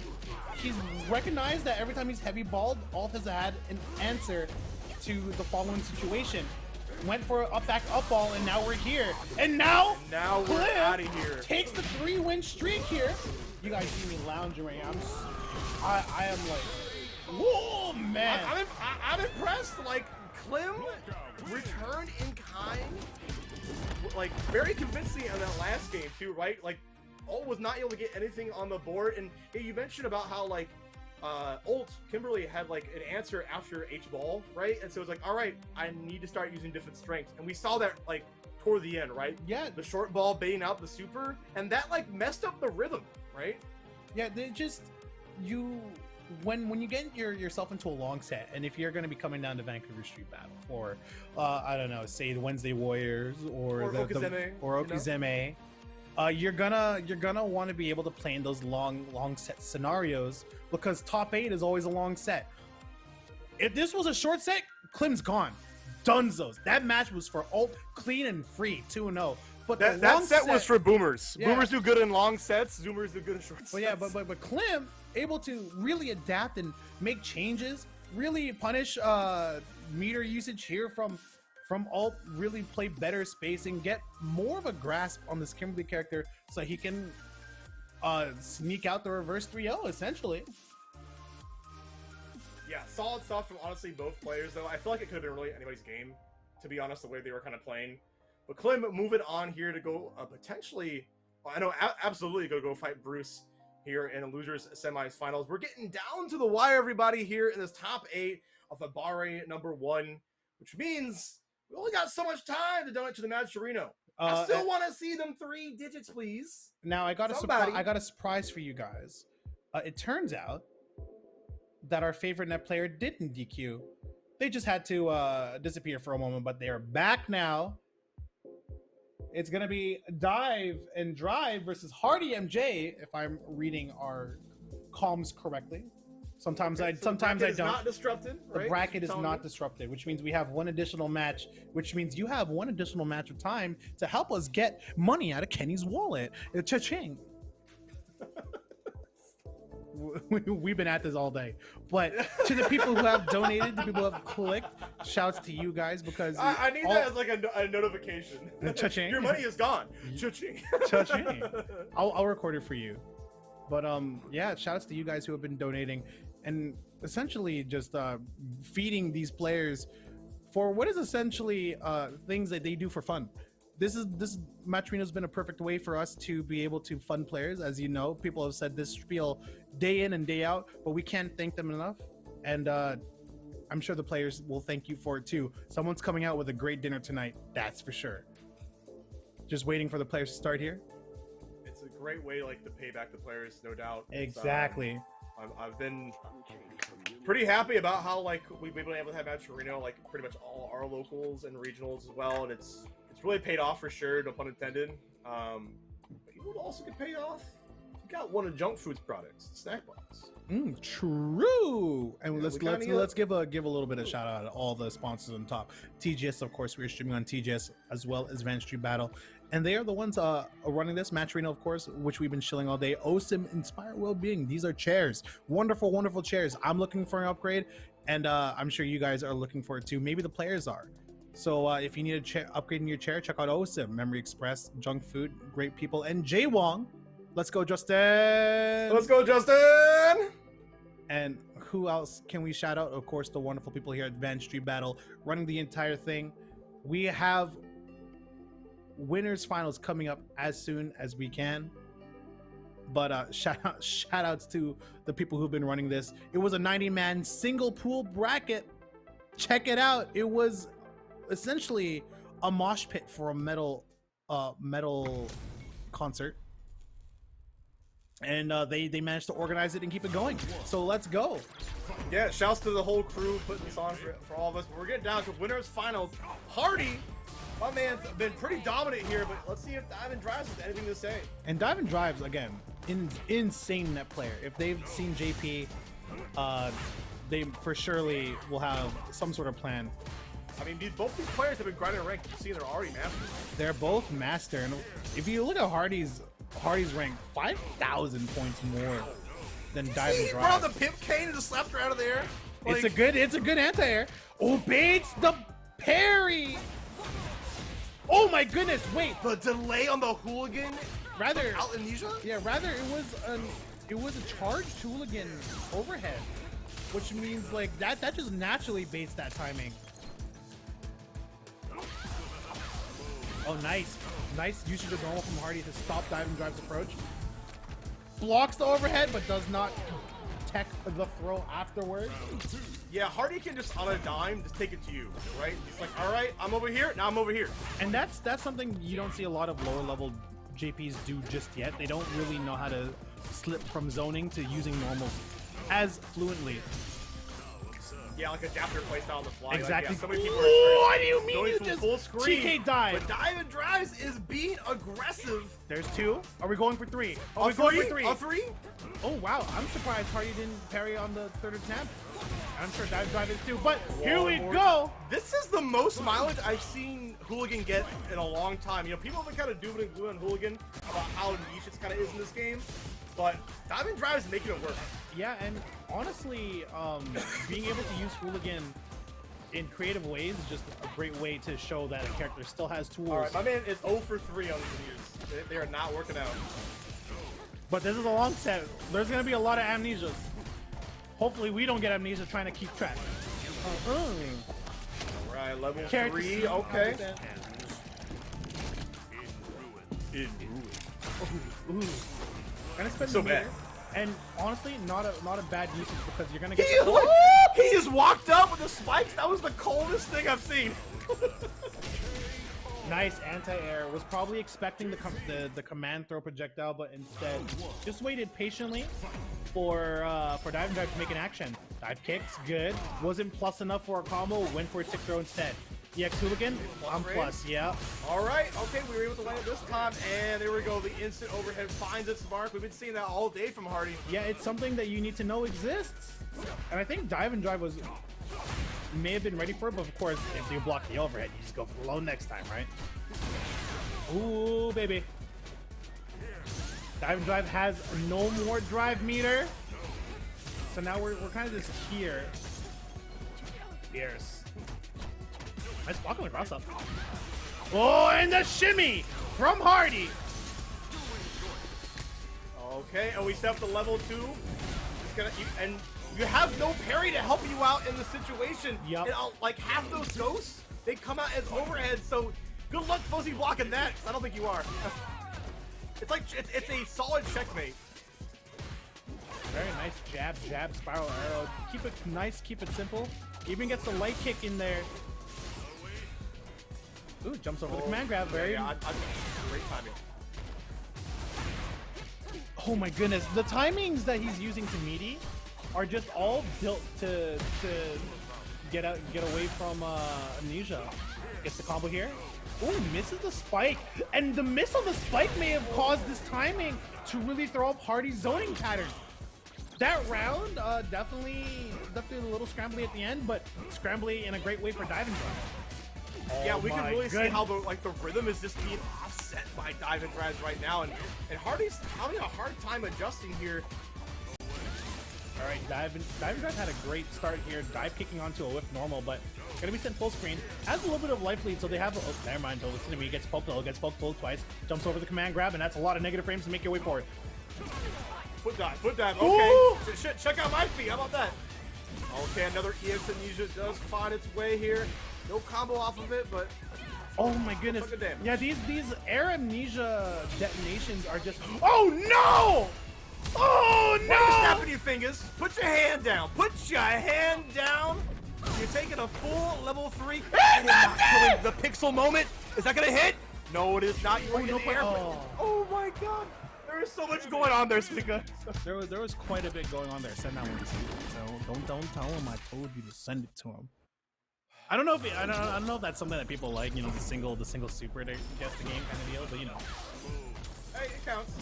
recognized that every time he's heavy balled, Alt has had an answer to the following situation. Went for an up back up ball, and now we're here. And now we're out of here. Takes the 3-win streak here. You guys see me lounging right now. I am like, whoa, man. I'm impressed. Like, Clim returned in kind. Like, very convincing in that last game too, right? Like, Alt was not able to get anything on the board, and you mentioned about how like Alt Kimberly had like an answer after H ball, right? And so it's like, all right, I need to start using different strengths, and we saw that like toward the end, right? Yeah, the short ball baiting out the super, and that like messed up the rhythm, right? Yeah, they just when you get yourself into a long set, and if you're going to be coming down to Vancouver Street Battle, or I don't know, say the Wednesday Warriors, or Okizeme, you're gonna want to be able to play in those long set scenarios, because top 8 is always a long set. If this was a short set, Clim's gone. Dunzos. That match was for Alt, clean and free, 2-0. But that set was for boomers. Yeah. Boomers do good in long sets. Zoomers do good in short sets. But yeah, but Clim able to really adapt and make changes, really punish meter usage here from Alt, really play better spacing, get more of a grasp on this Kimberly character so he can sneak out the reverse 3-0 essentially. Yeah, solid stuff from honestly both players though. I feel like it could have been really anybody's game, to be honest, the way they were kind of playing. But Clim moving on here to go potentially, I know absolutely go fight Bruce here in the losers semis finals. We're getting down to the wire, everybody, here in this top 8 of Abare #1, which means we only got so much time to donate to the Mad Chirino. I still want to see them 3 digits, please. Now I got a surprise for you guys. It turns out that our favorite net player didn't DQ. They just had to disappear for a moment, but they are back now. It's gonna be DIVEnDRIVE versus hardymj, if I'm reading our comms correctly. Sometimes I don't. Not disrupted, right? The bracket is not disrupted, which means we have one additional match, which means you have one additional match of time to help us get money out of Kenny's wallet. Cha-ching. We've been at this all day, but to the people who have donated, the people who have clicked, shouts to you guys, because I need that as like a notification. Cha-ching. Your money is gone. Cha-ching. Cha-ching. I'll record it for you. But yeah, shout outs to you guys who have been donating and essentially just feeding these players for what is essentially things that they do for fun. This Match Arena has been a perfect way for us to be able to fund players. As you know, people have said this spiel day in and day out, but we can't thank them enough. And I'm sure the players will thank you for it too. Someone's coming out with a great dinner tonight, that's for sure. Just waiting for the players to start here. It's a great way like to pay back the players, no doubt. Exactly. I've been pretty happy about how like we've been able to have Match Arena like pretty much all our locals and regionals as well, and it's really paid off for sure, no pun intended. But you know what also can pay off? You got one of Junk Food's products, Snack Box. True. And Yeah, let's give a little bit of shout out to all the sponsors on top. TGS, of course, we're streaming on TGS as well as VanStreetBattle, and they are the ones running this Match Arena, of course, which we've been chilling all day. OSIM Inspire Wellbeing. These are chairs, wonderful, wonderful chairs. I'm looking for an upgrade, and I'm sure you guys are looking for it too. Maybe the players are. So if you need a upgrade in your chair, check out OSIM, Memory Express, Junk Food, great people, and Jay Wong. Let's go, Justin! Let's go, Justin! And who else can we shout out? Of course, the wonderful people here at VanStreetBattle running the entire thing. We have winners finals coming up as soon as we can. But shout outs to the people who've been running this. It was a 90-man single pool bracket. Check it out. It was essentially a mosh pit for a metal concert. And they managed to organize it and keep it going. So let's go. Yeah, shouts to the whole crew putting this on for all of us. We're getting down to winners finals. Hardy, my man's been pretty dominant here, but let's see if DIVEnDRIVE has anything to say. And DIVEnDRIVE, again, insane net player. If they've seen JP, they for surely will have some sort of plan. I mean, both these players have been grinding rank. You see, they're already masters. They're both master, and if you look at Hardy's rank, 5,000 points more than DIVEnDRIVE. Bro, the pimp cane and just slapped her out of the air. Like, it's a good anti-air. Oh, baits the parry. Oh my goodness! Wait, the delay on the hooligan. Rather, amnesia. Yeah, rather it was a charged hooligan overhead, which means like that just naturally baits that timing. Oh, nice usage of normal from Hardy to stop DIVEnDRIVE's approach. Blocks the overhead, but does not tech the throw afterwards. Yeah, Hardy can just on a dime just take it to you, right? He's like, all right, I'm over here, now I'm over here. And that's something you don't see a lot of lower level JPs do just yet. They don't really know how to slip from zoning to using normals as fluently. Yeah, like adapter playstyle on the fly. Exactly. Like, yeah, so many people are what do you mean going you from just full screen? TK dive. But DIVEnDRIVE is being aggressive. There's two. Are we going for three? Are we going for three? A three? Oh wow, I'm surprised Hardy didn't parry on the third attempt. I'm sure DIVEnDRIVE is too, but here we go. This is the most mileage I've seen Hooligan get in a long time. You know, people have been kind of doing and gluing Hooligan about how niche it kind of is in this game, but DIVEnDRIVE is making it work. Yeah, and honestly, being able to use Hooligan in creative ways is just a great way to show that a character still has tools. All right, my man is 0 for 3 on these years. They are not working out. But this is a long set. There's going to be a lot of amnesias. Hopefully we don't get amnesia trying to keep track. All right, level 3, okay. In ruin. Gonna spend so bad. And honestly, not a bad usage because you're gonna get. He just walked up with the spikes. That was the coldest thing I've seen. Nice anti-air. Was probably expecting the command throw projectile, but instead just waited patiently for DIVEnDRIVE to make an action. Dive kicks, good. Wasn't plus enough for a combo. Went for a tick throw instead. EX Hooligan, I'm plus, yeah. All right, okay, we were able to land it this time, and there we go. The instant overhead finds its mark. We've been seeing that all day from Hardy. Yeah, it's something that you need to know exists. And I think DIVEnDRIVE may have been ready for it, but of course, if you block the overhead, you just go for low next time, right? Ooh, baby. DIVEnDRIVE has no more drive meter. So now we're kind of just here. Fierce. Nice block on the cross up. Oh, and the shimmy from Hardy. Okay, and we step to level 2. And you have no parry to help you out in the situation. Yep. And, like half those ghosts, they come out as overhead. So good luck, Fuzzy, blocking that. 'Cause I don't think you are. It's like it's a solid checkmate. Very nice jab, spiral arrow. Keep it nice, keep it simple. Even gets the light kick in there. Ooh, jumps over the command grab. Very. Yeah, great timing. Oh my goodness, the timings that he's using to meaty are just all built to get away from Amnesia. Gets the combo here. Ooh, misses the spike, and the miss on the spike may have caused this timing to really throw up Hardy's zoning pattern. That round, definitely a little scrambly at the end, but scrambly in a great way for DIVEnDRIVE. Yeah, Oh we can my really see goodness. how the rhythm is just being offset by DIVEnDRIVE right now, and Hardy's having a hard time adjusting here. All right, DIVEnDRIVE had a great start here, dive kicking onto a whiff normal, but gonna be sent full screen. Has a little bit of life lead, so they have. Oh, never mind. Though, listen to me. Gets poked twice. Jumps over the command grab, and that's a lot of negative frames to make your way forward. Foot dive. Okay. Check out my feet. How about that? Okay, another EX Amnesia does find its way here. No combo off of it, but oh my goodness. look at damage. Yeah, these air amnesia detonations are just. Oh no! Oh no! Why are you snapping your fingers? Put your hand down. Put your hand down. You're taking a full level 3. And you're not killing the pixel moment. Is that gonna hit? No, it is not. You're in the air. Oh my god. There is so much going on there, Spica. There was quite a bit going on there. Send that one to Spica. So don't tell him I told you to send it to him. I don't know if I don't know if that's something that people like, you know, the single super to guess the game kind of deal, but you know. Hey, it counts.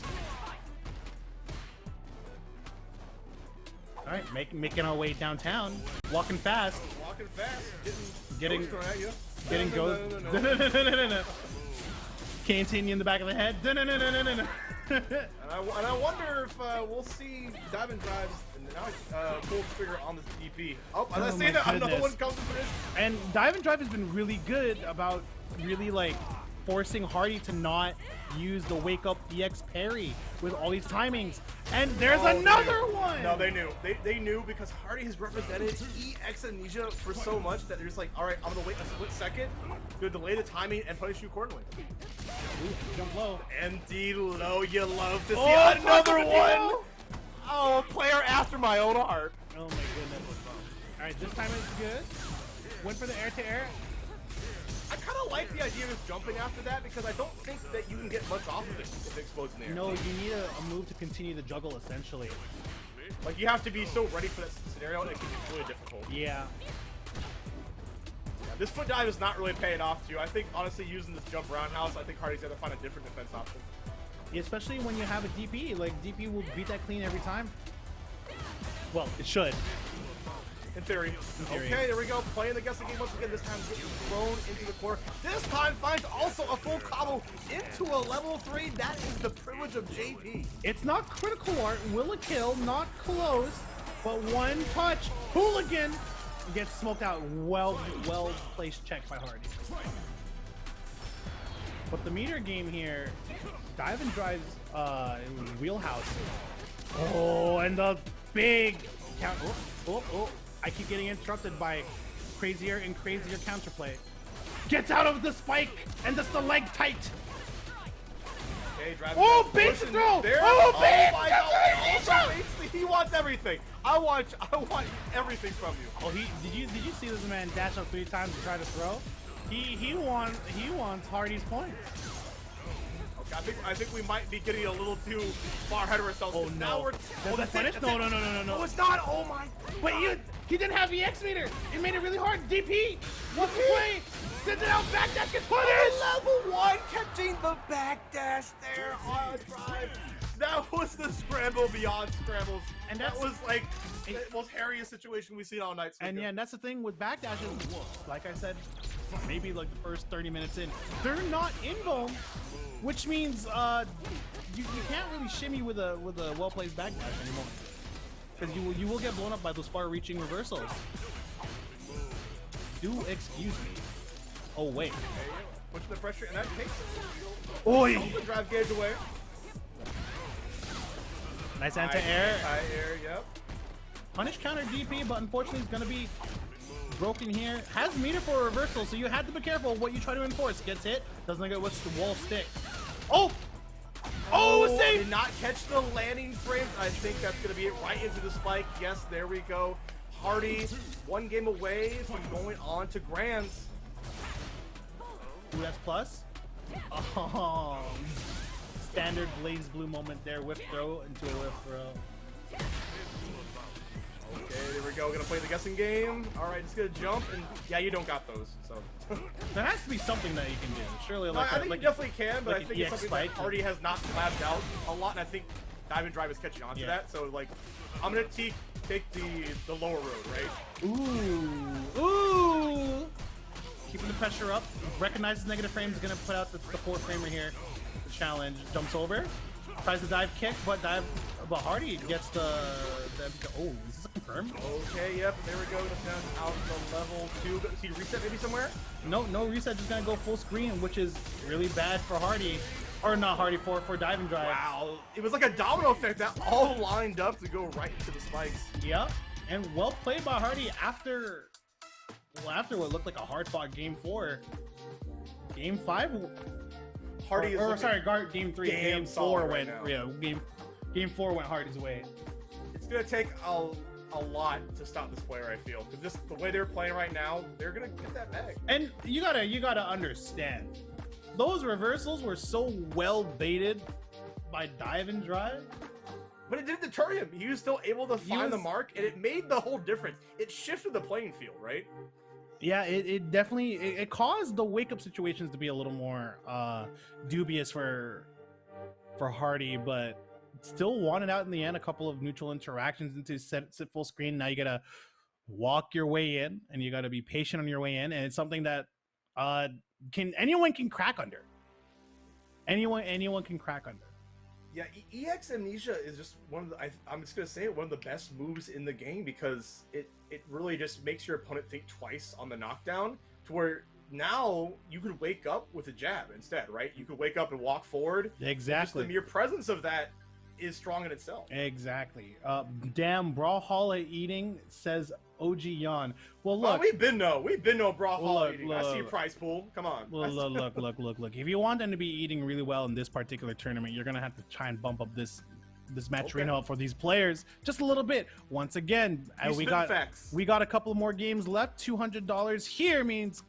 All right, making our way downtown, walking fast. Walking fast, Getting at you. Getting ghost. Canteen in the back of the head. And I wonder if we'll see DIVEnDRIVE's now pull the trigger on this DP. Oh, as I say that, another one comes to finish. And DIVEnDRIVE has been really good about really like forcing Hardy to not use the wake up EX parry with all these timings. And there's another one! No, they knew. They knew because Hardy has represented EX Amnesia for so much that they're just like, alright, I'm gonna wait a split second, gonna delay the timing and punish you accordingly. Ooh, jump low. Indeed low, you love to see another one! Oh, a player after my own heart. Oh my goodness. Alright, this time it's good. Went for the air to air. I kind of like the idea of just jumping after that because I don't think that you can get much off of it if it explodes in the air. No, you need a move to continue the juggle, essentially. Like, you have to be so ready for that scenario, and it can be really difficult. Yeah. This foot dive is not really paying off, too. I think, honestly, using this jump roundhouse, I think Hardy's got to find a different defense option. Yeah, especially when you have a DP. Like, DP will beat that clean every time. Well, it should. In theory. Okay, there we go. Playing the guessing game once again. This time getting thrown into the corner. This time finds also a full combo into a level 3. That is the privilege of JP. It's not critical art. Will a kill. Not close. But one touch. Hooligan gets smoked out. Well placed check by Hardy. But the meter game here, DIVEnDRIVE's wheelhouse. Oh, and the big count. Oh. I keep getting interrupted by crazier and crazier counterplay. Gets out of the spike and just the leg tight. Okay, oh, bait to throw! There. Oh, bait! My God. He wants everything. I want everything from you. Oh, did you see this man dash up 3 times to try to throw? He wants Hardy's points. Okay, I think we might be getting a little too far ahead of ourselves. Oh no! That's it. No! No, it's not. Oh my! Wait, he didn't have EX meter. It made it really hard. DP wants to play. Sends it out. Backdash gets punished. Level 1 catching the backdash there on drive. That was the scramble beyond scrambles. And that was like the most hairiest situation we've seen all night. And yeah, and that's the thing with backdashes. Like I said, maybe like the first 30 minutes in, they're not invoke, which means you can't really shimmy with a well-placed backdash anymore, because you will get blown up by those far-reaching reversals. Do excuse me. Oh wait. Pushing the pressure, and that takes it. Oi! The drive gauge away. Nice anti-air. Anti-air, yep. Punish counter DP, but unfortunately it's gonna be broken here. Has meter for a reversal, so you have to be careful of what you try to enforce. Gets hit, doesn't get what's the wall stick. Oh! Oh, save! Did not catch the landing frame. I think that's gonna be it right into the spike. Yes, there we go. Hardy, one game away from going on to Grands. Ooh, that's plus. Oh, standard Blaze Blue moment there. Whip throw into a whip throw. Okay, there we go. Gonna play the guessing game. All right, just gonna jump and yeah, you don't got those. So there has to be something that you can do. Surely, no, like I think you definitely can, but like I think it's something that Hardy has not collabed out a lot, and I think DIVEnDRIVE is catching on to that. So like, I'm gonna take the lower road, right? Ooh. Keeping the pressure up. Recognizes negative frames. Gonna put out the 4-framer here. The challenge. Jumps over. Tries to dive kick, but Hardy gets the oh, is this a confirm? Okay, yep, there we go. Down out the level 2. See reset maybe somewhere? No reset. Just gonna go full screen, which is really bad for Hardy. Or not Hardy, for DIVEnDRIVE. Wow, it was like a domino effect that all lined up to go right into the spikes. Yep, and well played by Hardy after what looked like a hard-fought game 4. Game 5? Hardy is sorry, game 3. Game 4 went game 4 went Hardy's way. It's gonna take a lot to stop this player, I feel, because just the way they're playing right now, they're gonna get that bag. And you gotta understand, those reversals were so well baited by DIVEnDRIVE. But it didn't deter him. He was still able to find the mark, and it made the whole difference. It shifted the playing field, right? Yeah, it definitely it caused the wake up situations to be a little more dubious for Hardy, but still won it out in the end. A couple of neutral interactions into sit full screen. Now you gotta walk your way in, and you gotta be patient on your way in, and it's something that anyone can crack under. Anyone can crack under. Yeah, EX Amnesia is just one of the, I'm just gonna say it, one of the best moves in the game, because it really just makes your opponent think twice on the knockdown, to where now you could wake up with a jab instead, right? You could wake up and walk forward. Exactly. Just the mere presence of that is strong in itself. Exactly. Damn, Brawlhalla eating, says OG Yawn. Well, look, we've been no Brawlhalla eating. I see prize pool. Come on. Well, look. If you want them to be eating really well in this particular tournament, you're gonna have to try and bump up this match arena for these players just a little bit. Once again, we got a couple more games left. $200 here means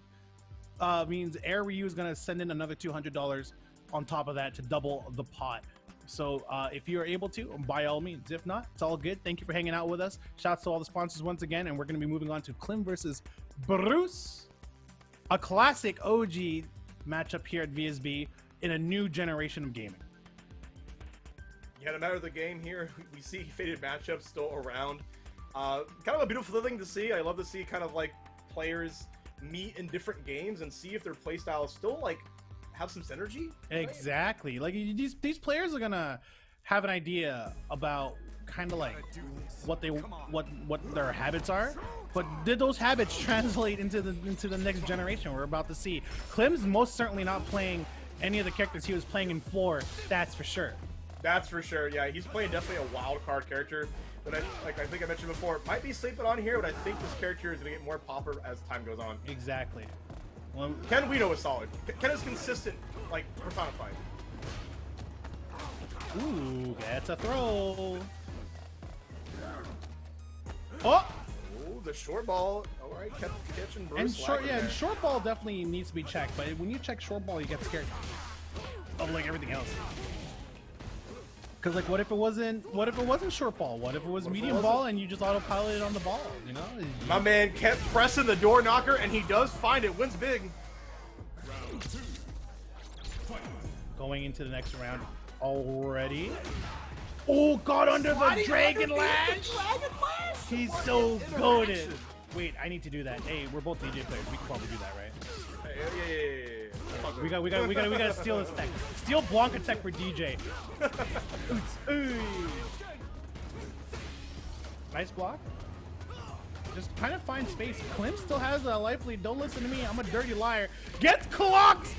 Air Ryu is gonna send in another $200 on top of that to double the pot. So if you're able to, by all means. If not, it's all good. Thank you for hanging out with us. Shouts to all the sponsors once again, and we're going to be moving on to Clim versus Bruce, a classic OG matchup here at VSB in a new generation of gaming. Yeah, no matter the game here, we see faded matchups still around. Kind of a beautiful thing to see. I love to see kind of like players meet in different games and see if their playstyle is still like have some synergy. Exactly. Like these players are gonna have an idea about kind of like what their habits are, but did those habits translate into the next generation we're about to see? Clim's most certainly not playing any of the characters he was playing in 4. That's for sure. That's for sure. Yeah, he's playing definitely a wild card character. But I think I mentioned before, might be sleeping on here, but I think this character is gonna get more popper as time goes on. Exactly. Well, Ken Weedo is solid. Ken is consistent, like personified. Ooh, that's a throw. Oh, the short ball. All right, catching Bruce. And short ball definitely needs to be checked. But when you check short ball, you get scared of like everything else. Because like, what if it wasn't short ball? What if it was medium ball and you just autopiloted on the ball? You know, my man kept pressing the door knocker, and he does find it. Wins big. Going into the next round already. Oh, got under the Dragon Lash. He's so goated. Wait, I need to do that. Hey, we're both DJ players. We can probably do that, right? Yeah. We gotta steal this tech. Steal Blanca tech for DJ. Nice block. Just kind of find space. Clim still has a life lead. Don't listen to me. I'm a dirty liar. Gets clocked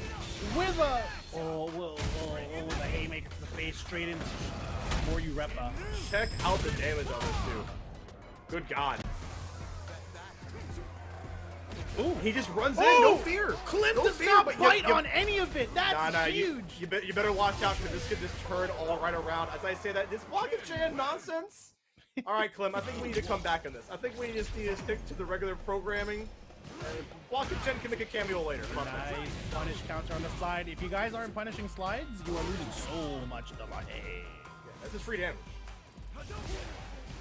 with a the haymaker to the face straight in. before you rep up. Check out the damage on this too. Good God. Ooh, he just runs in, no fear. Clim no does fear, not but bite on any of it. That's huge. You better watch out because this could just turn all right around. As I say that, this Block-and-Chan nonsense. All right, Clim, I think we need to come back on this. I think we just need to stick to the regular programming. Block-and-Chan can make a cameo later. Nice punish counter on the slide. If you guys aren't punishing slides, you are losing so much delay. Yeah, that's just free damage.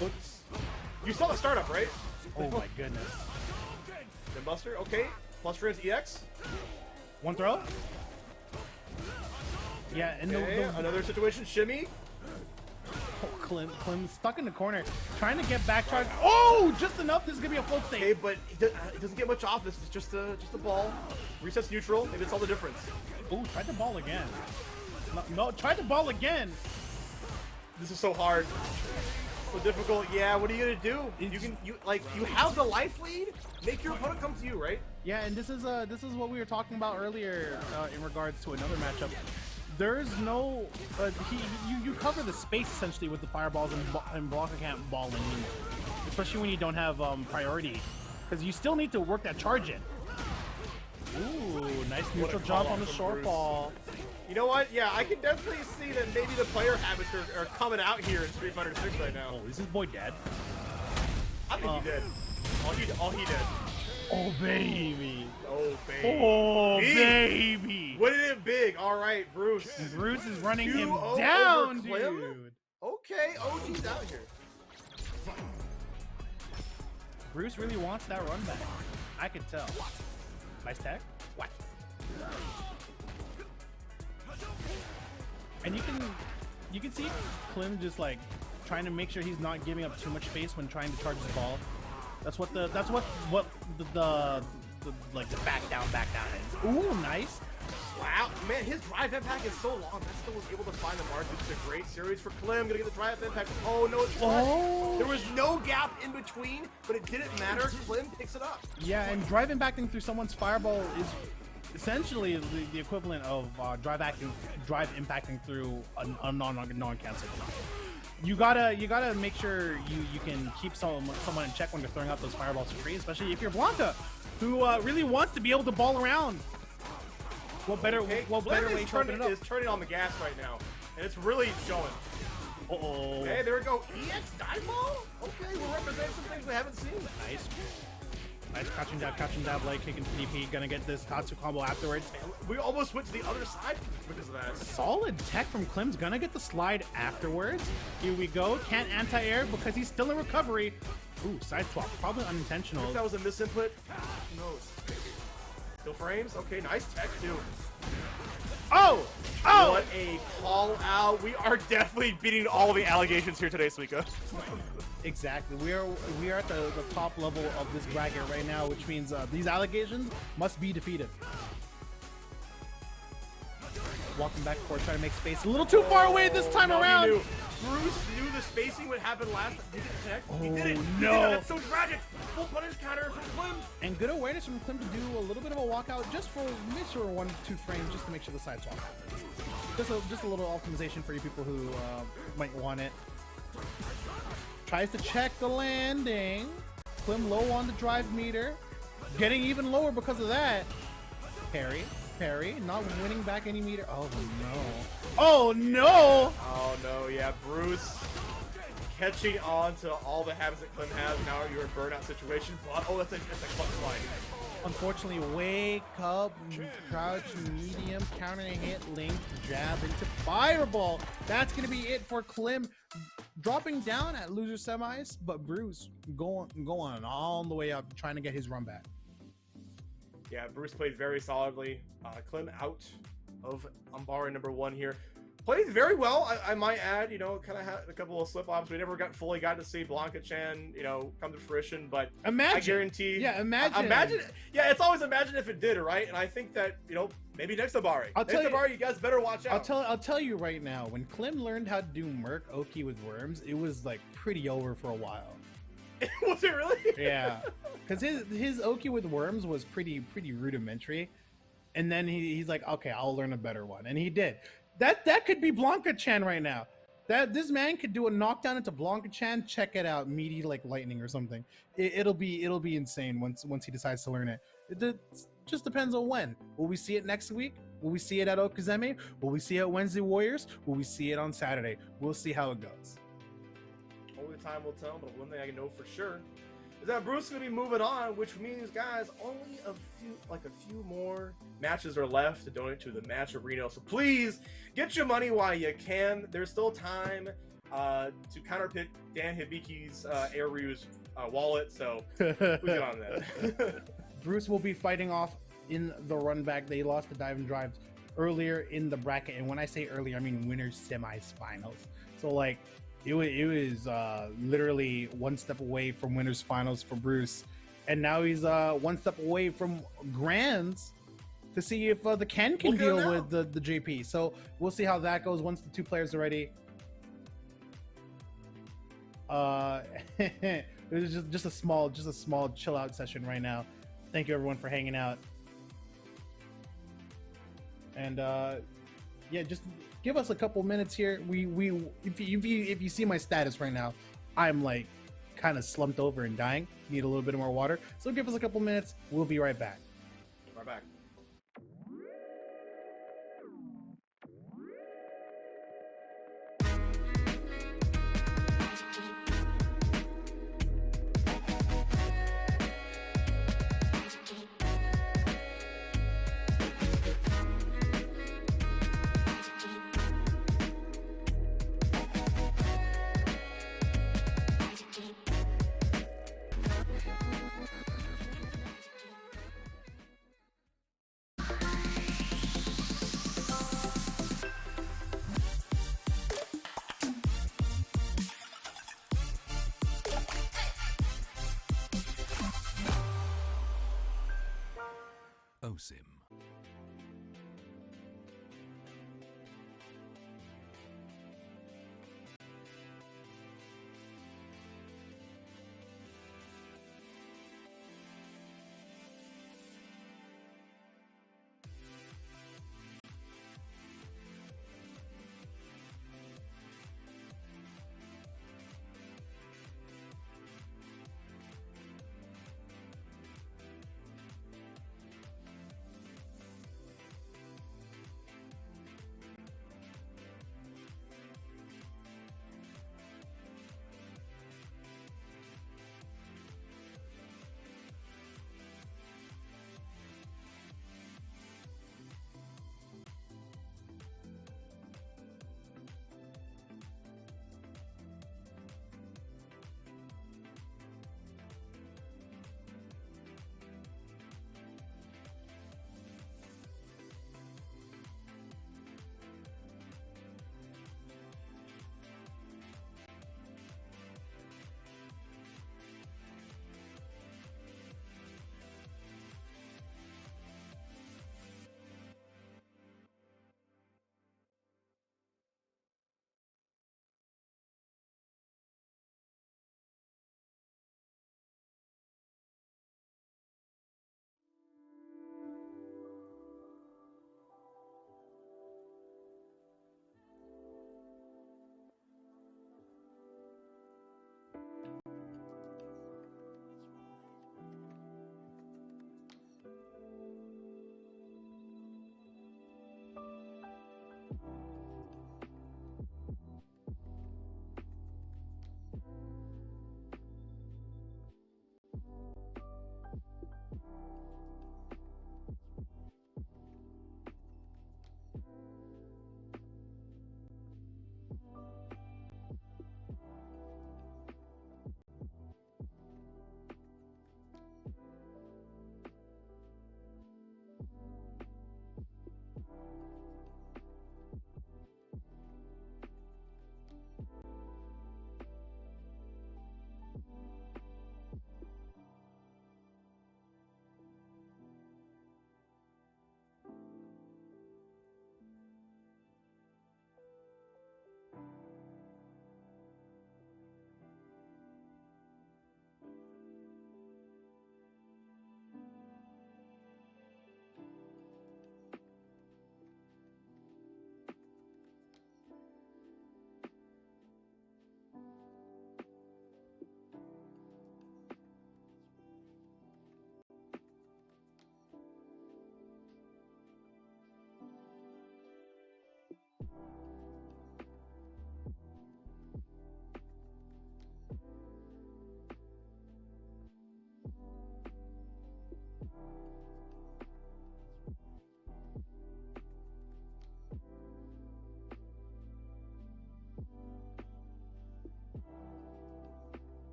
Oops. You saw the startup, right? Oh my goodness. Then Buster, okay. Plus frames EX. One throw. Yeah, and okay, another situation, shimmy. Oh, Clim stuck in the corner, trying to get back charge. Oh, just enough. This is gonna be a float state. Okay, but it doesn't get much off this. It's just a ball. Resets neutral. Maybe it's all the difference. Oh, tried to ball again. No, tried to ball again. This is so hard. So difficult. Yeah, what are you gonna do? You have the life lead. Make your opponent come to you, right? Yeah, and this is what we were talking about earlier in regards to another matchup. There's no you cover the space essentially with the fireballs and Blanca can't ball anymore, especially when you don't have priority, because you still need to work that charge in. Ooh, nice neutral jump on the short ball. You know what? Yeah, I can definitely see that maybe the player habits are coming out here in Street Fighter 6 right now. Oh, is this boy dead? I think he did. All he did. Oh baby. Oh baby. Oh baby. Winning it big. All right, Bruce. Bruce is running him 2-0 down, over Clim? dude. Okay, OG's out here. Bruce really wants that run back. I could tell. Nice tech. What? And you can see Clim just like trying to make sure he's not giving up too much space when trying to charge his ball. That's what the back down is. Ooh, nice. Wow, man, his drive impact is so long. That still was able to find the mark. This is a great series for Clim. Gonna get the drive impact. Oh no, it's there was no gap in between, but it didn't matter. Clim picks it up. Yeah, and drive impacting through someone's fireball is essentially the equivalent of drive impacting through a non-cancel. You gotta make sure you can keep someone in check when they're throwing out those fireballs free, especially if you're Blanca, who really wants to be able to ball around. What better way to open it up? Is turning on the gas right now, and it's really showing. Uh-oh. Okay, there we go. EX dive ball. Okay, we're representing some things we haven't seen. Nice. Nice crouching dab, leg kick into DP. Gonna get this Tatsu combo afterwards. We almost went to the other side because of that. Solid tech from Clim's. Gonna get the slide afterwards. Here we go. Can't anti-air because he's still in recovery. Ooh, side swap. Probably unintentional. If that was a misinput, who knows? Still frames? Okay, nice tech too. Oh! Oh! What a call out. We are definitely beating all the allegations here today, Suika. Exactly. We are at the top level of this bracket right now, which means these allegations must be defeated. Walking back forward, trying to make space. A little too far away this time around. Bruce knew the spacing would happen last. Did it connect? Oh, he did it. no. He did it. That's so tragic. Full punish counter from Clim. And good awareness from Clim to do a little bit of a walkout just for make sure 1-2 frames, just to make sure the side swap happens. Just a little optimization for you people who might want it. Tries to check the landing. Clim low on the drive meter. Getting even lower because of that. Parry. Not winning back any meter. Oh no. Oh no! Oh no, yeah, Bruce catching on to all the habits that Clim has. Now you're in a burnout situation. But, oh, that's a clutch slide. Unfortunately, wake up, crouch, medium, counter hit, link, jab into fireball. That's gonna be it for Clim. Dropping down at loser semis, but Bruce going all the way up, trying to get his run back. Yeah, Bruce played very solidly. Clim out of Abare #1 here. Played very well, I might add. You know, kind of had a couple of slip-ups. We never fully got to see Block-and-Chan, you know, come to fruition. But imagine, I guarantee. Yeah, imagine. Imagine. Yeah, it's always imagine if it did, right? And I think that, you know, maybe next Abare. Abare, you guys better watch out. I'll tell you right now. When Clim learned how to do Merc Oki with worms, it was like pretty over for a while. Was it really? Yeah, because his Oki with worms was pretty rudimentary, and then he's like, okay, I'll learn a better one, and he did. That could be Blanca-Chan right now. This man could do a knockdown into Blanca Chan. Check it out, meaty like lightning or something. It'll be insane once he decides to learn it. Just depends on when. Will we see it next week? Will we see it at Okazeme? Will we see it at Wednesday Warriors? Will we see it on Saturday? We'll see how it goes. Only time will tell, but one thing I know for sure is that Bruce is going to be moving on, which means, guys, only a few more matches are left to donate to the match arena. So please get your money while you can. There's still time to counterpick Dan Hibiki's Aru's wallet. So we get on that. Bruce will be fighting off in the run back. They lost to DIVEnDRIVE earlier in the bracket, and when I say earlier, I mean winners semis finals. So like it was literally one step away from winners finals for Bruce, and now he's one step away from grands to see if the Ken can deal with the JP. So we'll see how that goes once the two players are ready. It was just a small chill out session right now. Thank you everyone for hanging out. And yeah, just give us a couple minutes here. If you see my status right now, I'm like kind of slumped over and dying. Need a little bit more water. So give us a couple minutes. We'll be right back. Right back.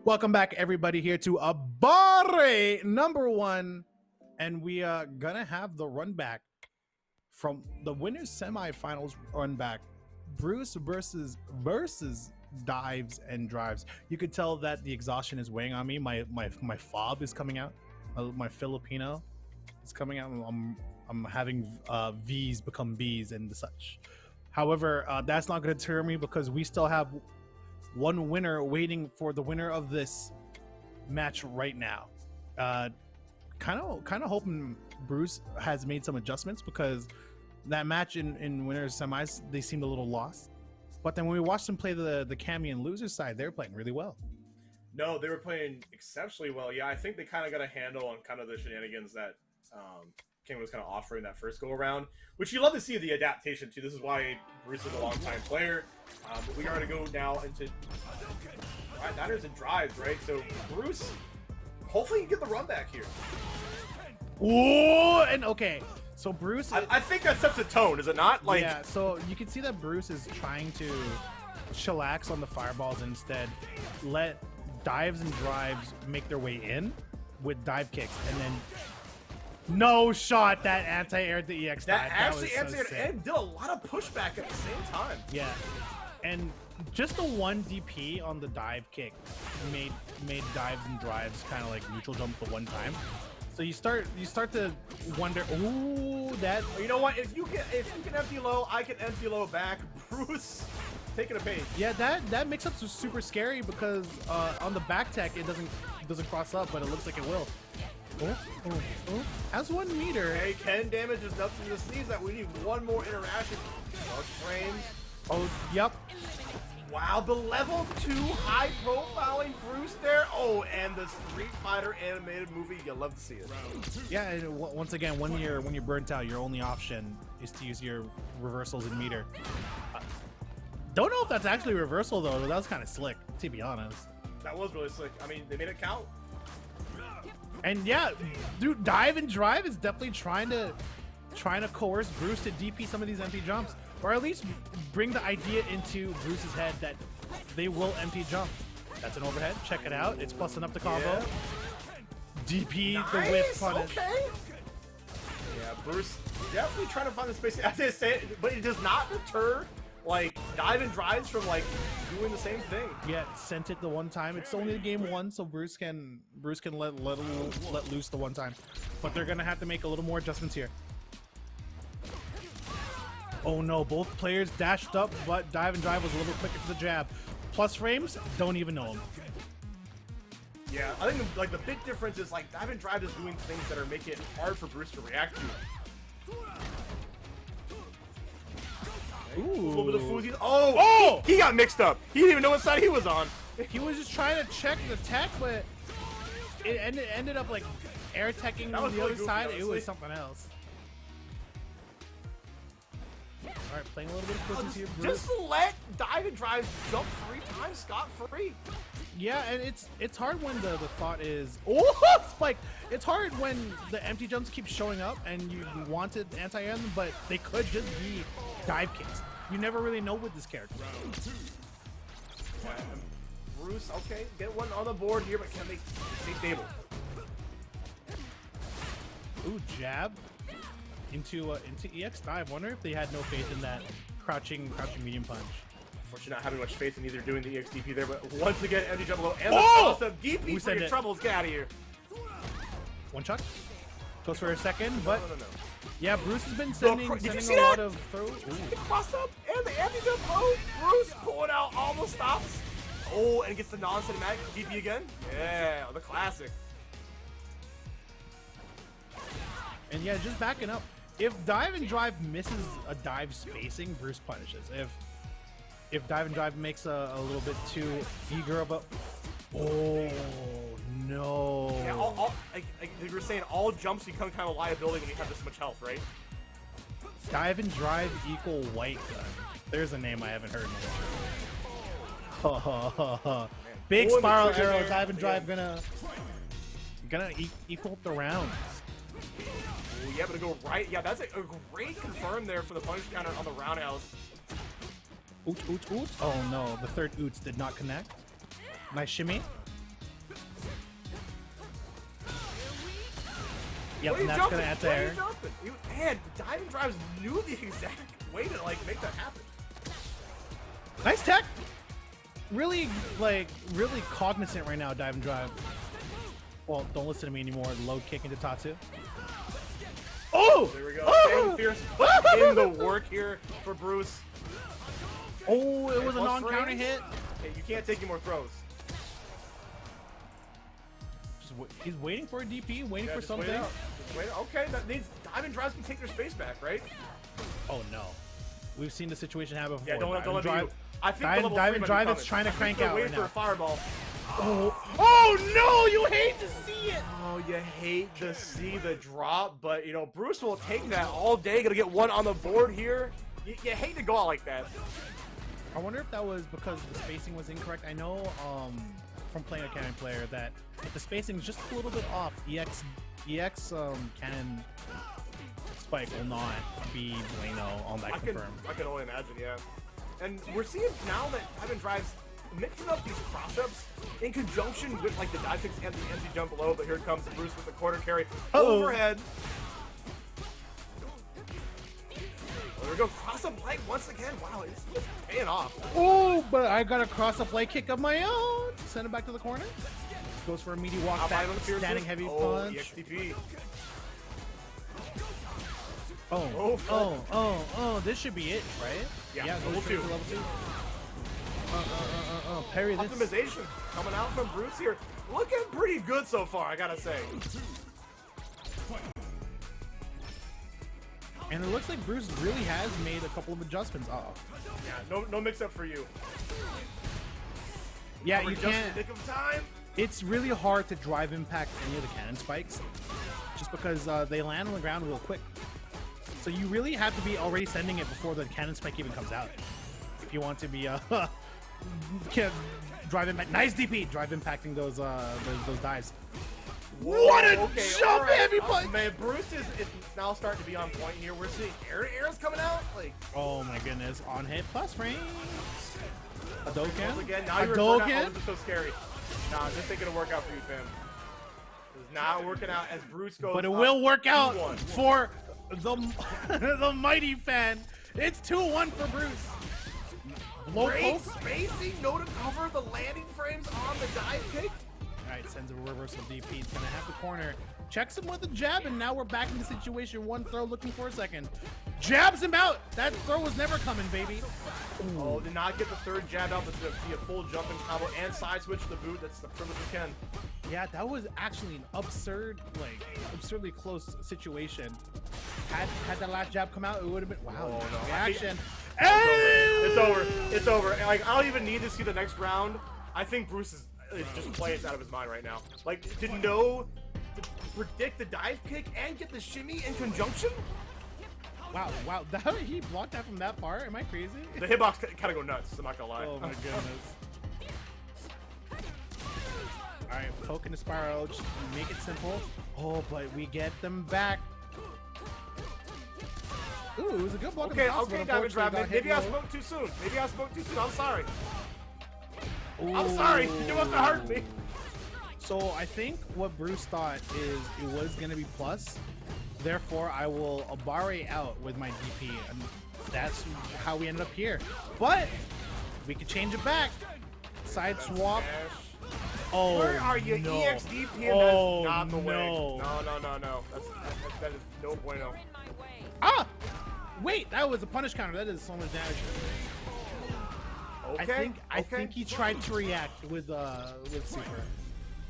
Welcome back, everybody, here to Abare #1, and we are gonna have the run back from the winners semifinals run back. Bruce versus Dives and Drives. You could tell that the exhaustion is weighing on me. My fob is coming out. My Filipino is coming out. I'm having V's become B's and such. However, that's not going to deter me because we still have one winner waiting for the winner of this match right now. Kind of hoping Bruce has made some adjustments because that match in winners semis, they seemed a little lost. But then when we watched them play the Cammy and losers side, they were playing really well. No, they were playing exceptionally well. Yeah, I think they kind of got a handle on kind of the shenanigans that King was kind of offering that first go around, which you love to see the adaptation to. This is why Bruce is a long-time player. But we are going to go now into Niners and Drives, right? So Bruce, hopefully you get the run back here. Ooh, and okay. So Bruce, I think that sets the tone, is it not? Like, yeah. So you can see that Bruce is trying to chillax on the fireballs and instead let Dives and Drives make their way in with dive kicks, and then no shot that anti-air the EX dive. That actually was anti-aired so and did a lot of pushback at the same time. Yeah, and just the one DP on the dive kick made Dives and Drives kind of like neutral jump the one time. So you start to wonder, ooh, that. You know what? If you can empty low, I can empty low back. Bruce taking a bait. Yeah, that mix-ups was super scary because on the back tech it doesn't cross up, but it looks like it will. Oh. Has 1 meter. Hey, Ken damage is nothing to sneeze at. We need one more interaction. Dark frames. Oh, yep. Wow, the level 2 high profiling Bruce there. Oh, and the Street Fighter animated movie. You'll love to see it. Yeah, and once again, when you're burnt out, your only option is to use your reversals in meter. Don't know if that's actually reversal though. That was kind of slick, to be honest. That was really slick. I mean, they made it count. And yeah, dude, Dive and Drive is definitely trying to coerce Bruce to DP some of these empty jumps, or at least bring the idea into Bruce's head that they will empty jump. That's an overhead. Check it out. It's plus enough to combo. Yeah. DP nice. The whiff punish. Okay. Yeah, Bruce definitely trying to find the space. As I say, but it does not deter like Dive and Drives from like doing the same thing. Yeah, sent it the one time. It's only game 1, so Bruce can let loose the one time. But they're gonna have to make a little more adjustments here. Oh no, both players dashed up, but Dive and Drive was a little quicker to the jab. Plus frames, don't even know him. Yeah, I think like the big difference is like Dive and Drive is doing things that are making it hard for Bruce to react to. Ooh. A little bit of foozies. Oh! He got mixed up. He didn't even know what side he was on. He was just trying to check the tech, but it ended up like air teching the really other goofy, side. honestly. It was something else. All right, playing a little bit of foozies here. Just let Dive and Drive jump 3 times scot-free. Yeah, and it's hard when the thought is, oh, spike. It's hard when the empty jumps keep showing up and you wanted anti-air them, but they could just be dive kicks. You never really know with this character. Bruce, okay, get one on the board here, but can they stay stable? Ooh, jab into EX dive. Wonder if they had no faith in that crouching medium punch. Unfortunately, not having much faith in either doing the EXDP there, but once again, empty jump low and the awesome DP for your troubles. Get out of here. One chuck. Goes for a second, but no. Yeah, Bruce has been sending a lot of throws. The cross up and the empty jump low. Bruce pulling out all the stops. Oh, and gets the non-cinematic DP again. Yeah, the classic. And yeah, just backing up. If Dive and Drive misses a dive spacing, Bruce punishes. If Dive and Drive makes a little bit too eager of a... Oh, no. Yeah, like you were saying, all jumps become kind of a liability when you have this much health, right? Dive and Drive equal white gun. There's a name I haven't heard in a while. Big spiral arrow. Dive and Drive gonna equal the rounds. Ooh, yeah, but to go right. Yeah, that's a great confirm there for the punish counter on the roundhouse. Oot, oot, oot. Oh no, the third oots did not connect. Nice shimmy. Yep, and that's gonna add there. Man, DIVEnDRIVE knew the exact way to like make that happen. Nice tech. Really, like, really cognizant right now, DIVEnDRIVE. Well, don't listen to me anymore. Low kick into Tatsu. Oh! There we go. Dang, Fierce put in the work here for Bruce. Oh, it was a non-counter hit. Hey, you can't take any more throws. He's waiting for a DP, waiting for something. Okay, that means DIVEnDRIVE can take their space back, right? Oh no, we've seen the situation happen before. Yeah, don't let me. I think DIVEnDRIVE is trying to crank out right now. For a fireball. Oh no, you hate to see it. Oh, you hate to see the drop, but you know Bruce will take that all day. Gonna get one on the board here. You hate to go out like that. I wonder if that was because the spacing was incorrect. I know from playing a cannon player that if the spacing is just a little bit off, EX cannon spike will not be bueno on that confirm. I can only imagine, yeah. And we're seeing now that DIVEnDRIVE's mixing up these cross-ups in conjunction with like the dive kicks and the empty jump below, but here comes Bruce with the quarter carry overhead. There we go, cross-up leg once again. Wow, it's paying off. Oh, but I got a cross-up leg kick of my own. Send him back to the corner. Goes for a meaty walk back, standing heavy punch. EXTP. Oh, this should be it, right? Yeah, level 2. Parry this. Optimization coming out from Bruce here. Looking pretty good so far, I gotta say. And it looks like Bruce really has made a couple of adjustments. Yeah, no mix-up for you. Yeah, you can't. In the nick of time. It's really hard to drive impact any of the cannon spikes, just because they land on the ground real quick. So you really have to be already sending it before the cannon spike even comes out, if you want to be drive impact. Nice DP, drive impacting those dives. Whoa, what a jump heavy punch! Man, Bruce is now starting to be on point here. We're seeing air-to-airs coming out. Like, oh my goodness, on hit plus frames. A Dokkan? Again, now you're Dokkan? this is so scary. Nah, this ain't gonna work out for you, fam. It's not working out as Bruce goes. But it will work out for the mighty fan. It's 2-1 for Bruce. Low great spacing, no to cover the landing frames on the dive kick. Alright, sends a reversal DP. He's gonna have the corner. Checks him with a jab, and now we're back in the situation. One throw looking for a second. Jabs him out! That throw was never coming, baby. Ooh. Oh, did not get the third jab out. It's gonna be a full jumping combo and side switch to the boot. That's the privilege of Ken. Yeah, that was actually an absurdly close situation. Had that last jab come out, it would have been wow. Oh, no. Reaction. It's over. It's over. And, like, I don't even need to see the next round. I think Bruce is just playing out of his mind right now. Like, to predict the dive kick and get the shimmy in conjunction. Wow, he blocked that from that far? Am I crazy? The hitbox kind of go nuts, I'm not gonna lie. Oh my goodness. Alright, poking the spiral, just make it simple. Oh, but we get them back. Ooh, it was a good block. Okay, DIVEnDRIVE. Maybe I spoke too soon. I'm sorry. Ooh. I'm sorry. You must have hurt me. So I think what Bruce thought is it was gonna be plus. Therefore, I will Abare out with my DP, and that's how we ended up here. But we could change it back. Side swap. Oh, where are you? No. EXDP? Oh, that's not the way. No. No. That is no bueno. Ah! Wait, that was a punish counter. That is so much damage. Okay. I think he tried to react with super.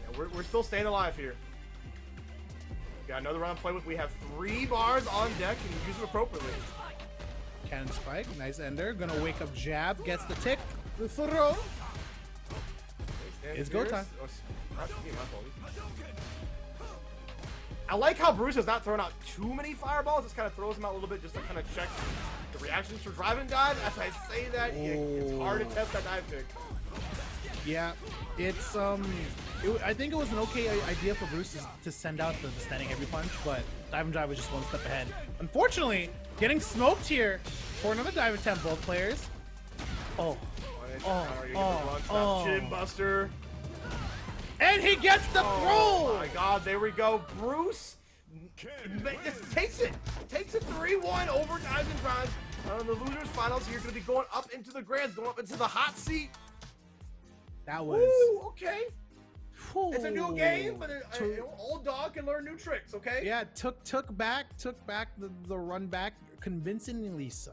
Yeah, we're still staying alive here. Got another round to play with. We have 3 bars on deck and use them appropriately. Cannon spike, nice ender. Gonna wake up jab, gets the tick, the throw. It's go time. I like how Bruce has not thrown out too many fireballs. Just kind of throws them out a little bit just to kind of check the reactions for DriveNDrive. As I say that, it's hard to test that dive kick. Yeah, it's I think it was an okay idea for Bruce to send out the standing heavy punch, but DIVEnDRIVE was just one step ahead. Unfortunately, getting smoked here for another dive attempt, both players. Chin buster. And he gets the throw! Oh my god, there we go. Bruce takes it 3-1 over DIVEnDRIVE. The losers finals here, going to be going up into the grands, going up into the hot seat. That was okay. It's a new game, but an old dog can learn new tricks. Okay. Yeah, took back the run back convincingly so.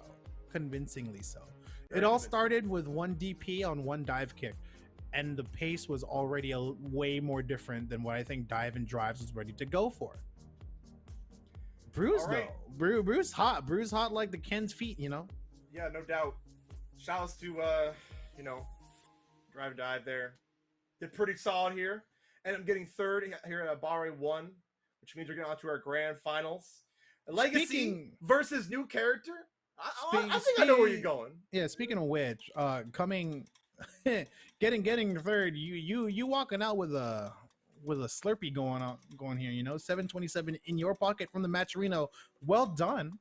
It all started with one DP on one dive kick, and the pace was already way more different than what I think DIVEnDRIVE was ready to go for. Bruce though, Bruce hot like the Ken's feet, you know. Yeah, no doubt. Shoutouts to DIVE there. Did pretty solid here. And I'm getting third here at Abare 1, which means we're getting on to our grand finals. Legacy versus new character. I think I know where you're going. Yeah, speaking of which, getting third, you walking out with a Slurpee going here, you know, 727 in your pocket from the Matcherino. Well done.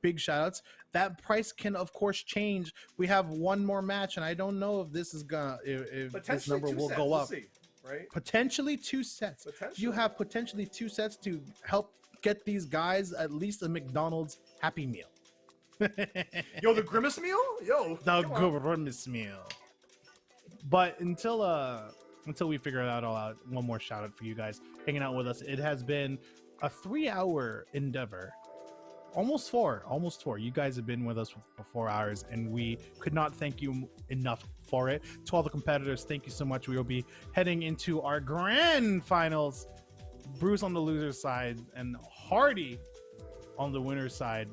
Big shout outs. That price can of course change. We have one more match, and I don't know if this is gonna if this number will go up. We'll see, right? Potentially 2 sets. You have potentially 2 sets to help get these guys at least a McDonald's Happy Meal. Yo, the Grimace Meal? Yo, the Grimace Meal. But until we figure it all out, one more shout out for you guys hanging out with us. It has been a 3-hour endeavor, almost four. You guys have been with us for 4 hours, and we could not thank you enough for it. To all the competitors, thank you so much. We will be heading into our grand finals. Bruce on the loser's side and Hardy on the winner's side,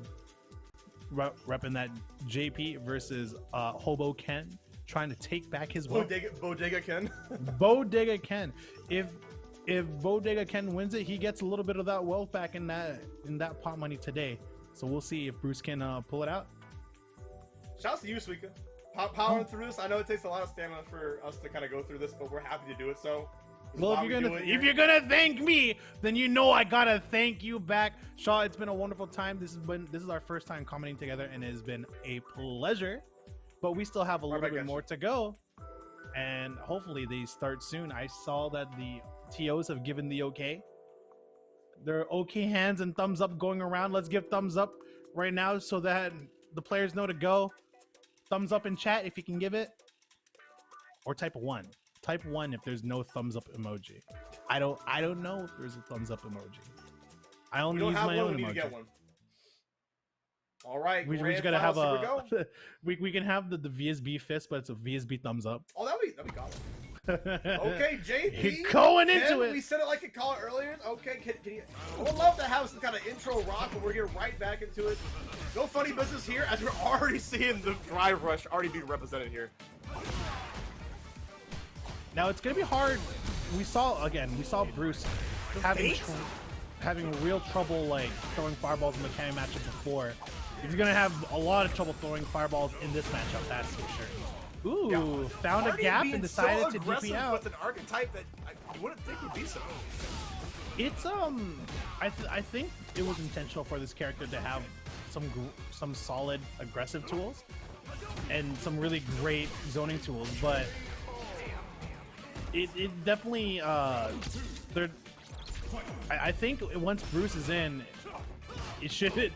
repping that JP versus Hobo Ken, trying to take back his wealth. Bodega Ken. Bodega Ken. If Bodega Ken wins it, he gets a little bit of that wealth back in that pot money today. So we'll see if Bruce can pull it out. Shouts to you, Suika. Powering through this. I know it takes a lot of stamina for us to kind of go through this, but we're happy to do it. So, well, if you're gonna thank me, then you know I gotta thank you back, Shaw. It's been a wonderful time. This is our first time commenting together, and it has been a pleasure. But we still have a little bit more to go, and hopefully they start soon. I saw that the TOs have given the okay. There are okay hands and thumbs up going around. Let's give thumbs up right now so that the players know to go. Thumbs up in chat if you can give it, or type 1. Type 1 if there's no thumbs up emoji. I don't know if there's a thumbs up emoji. I only use my own emoji. We need to get one. All right, we just gotta have a. we can have the VSB fist, but it's a VSB thumbs up. Oh, that'd be got it. Okay, JP. Going into it. We said it like a call earlier. Okay, can you? I would love to have some kind of intro rock, but we're getting right back into it. No funny business here, as we're already seeing the drive rush already being represented here. Now it's gonna be hard. We saw Bruce having real trouble like throwing fireballs in the Cannon matchup before. He's gonna have a lot of trouble throwing fireballs in this matchup, that's for sure. Ooh, yeah. Found a gap and decided to DP out. With an archetype that I wouldn't think would be so. It's I think it was intentional for this character to have some solid aggressive tools and some really great zoning tools, but it definitely I think once Bruce is in, it should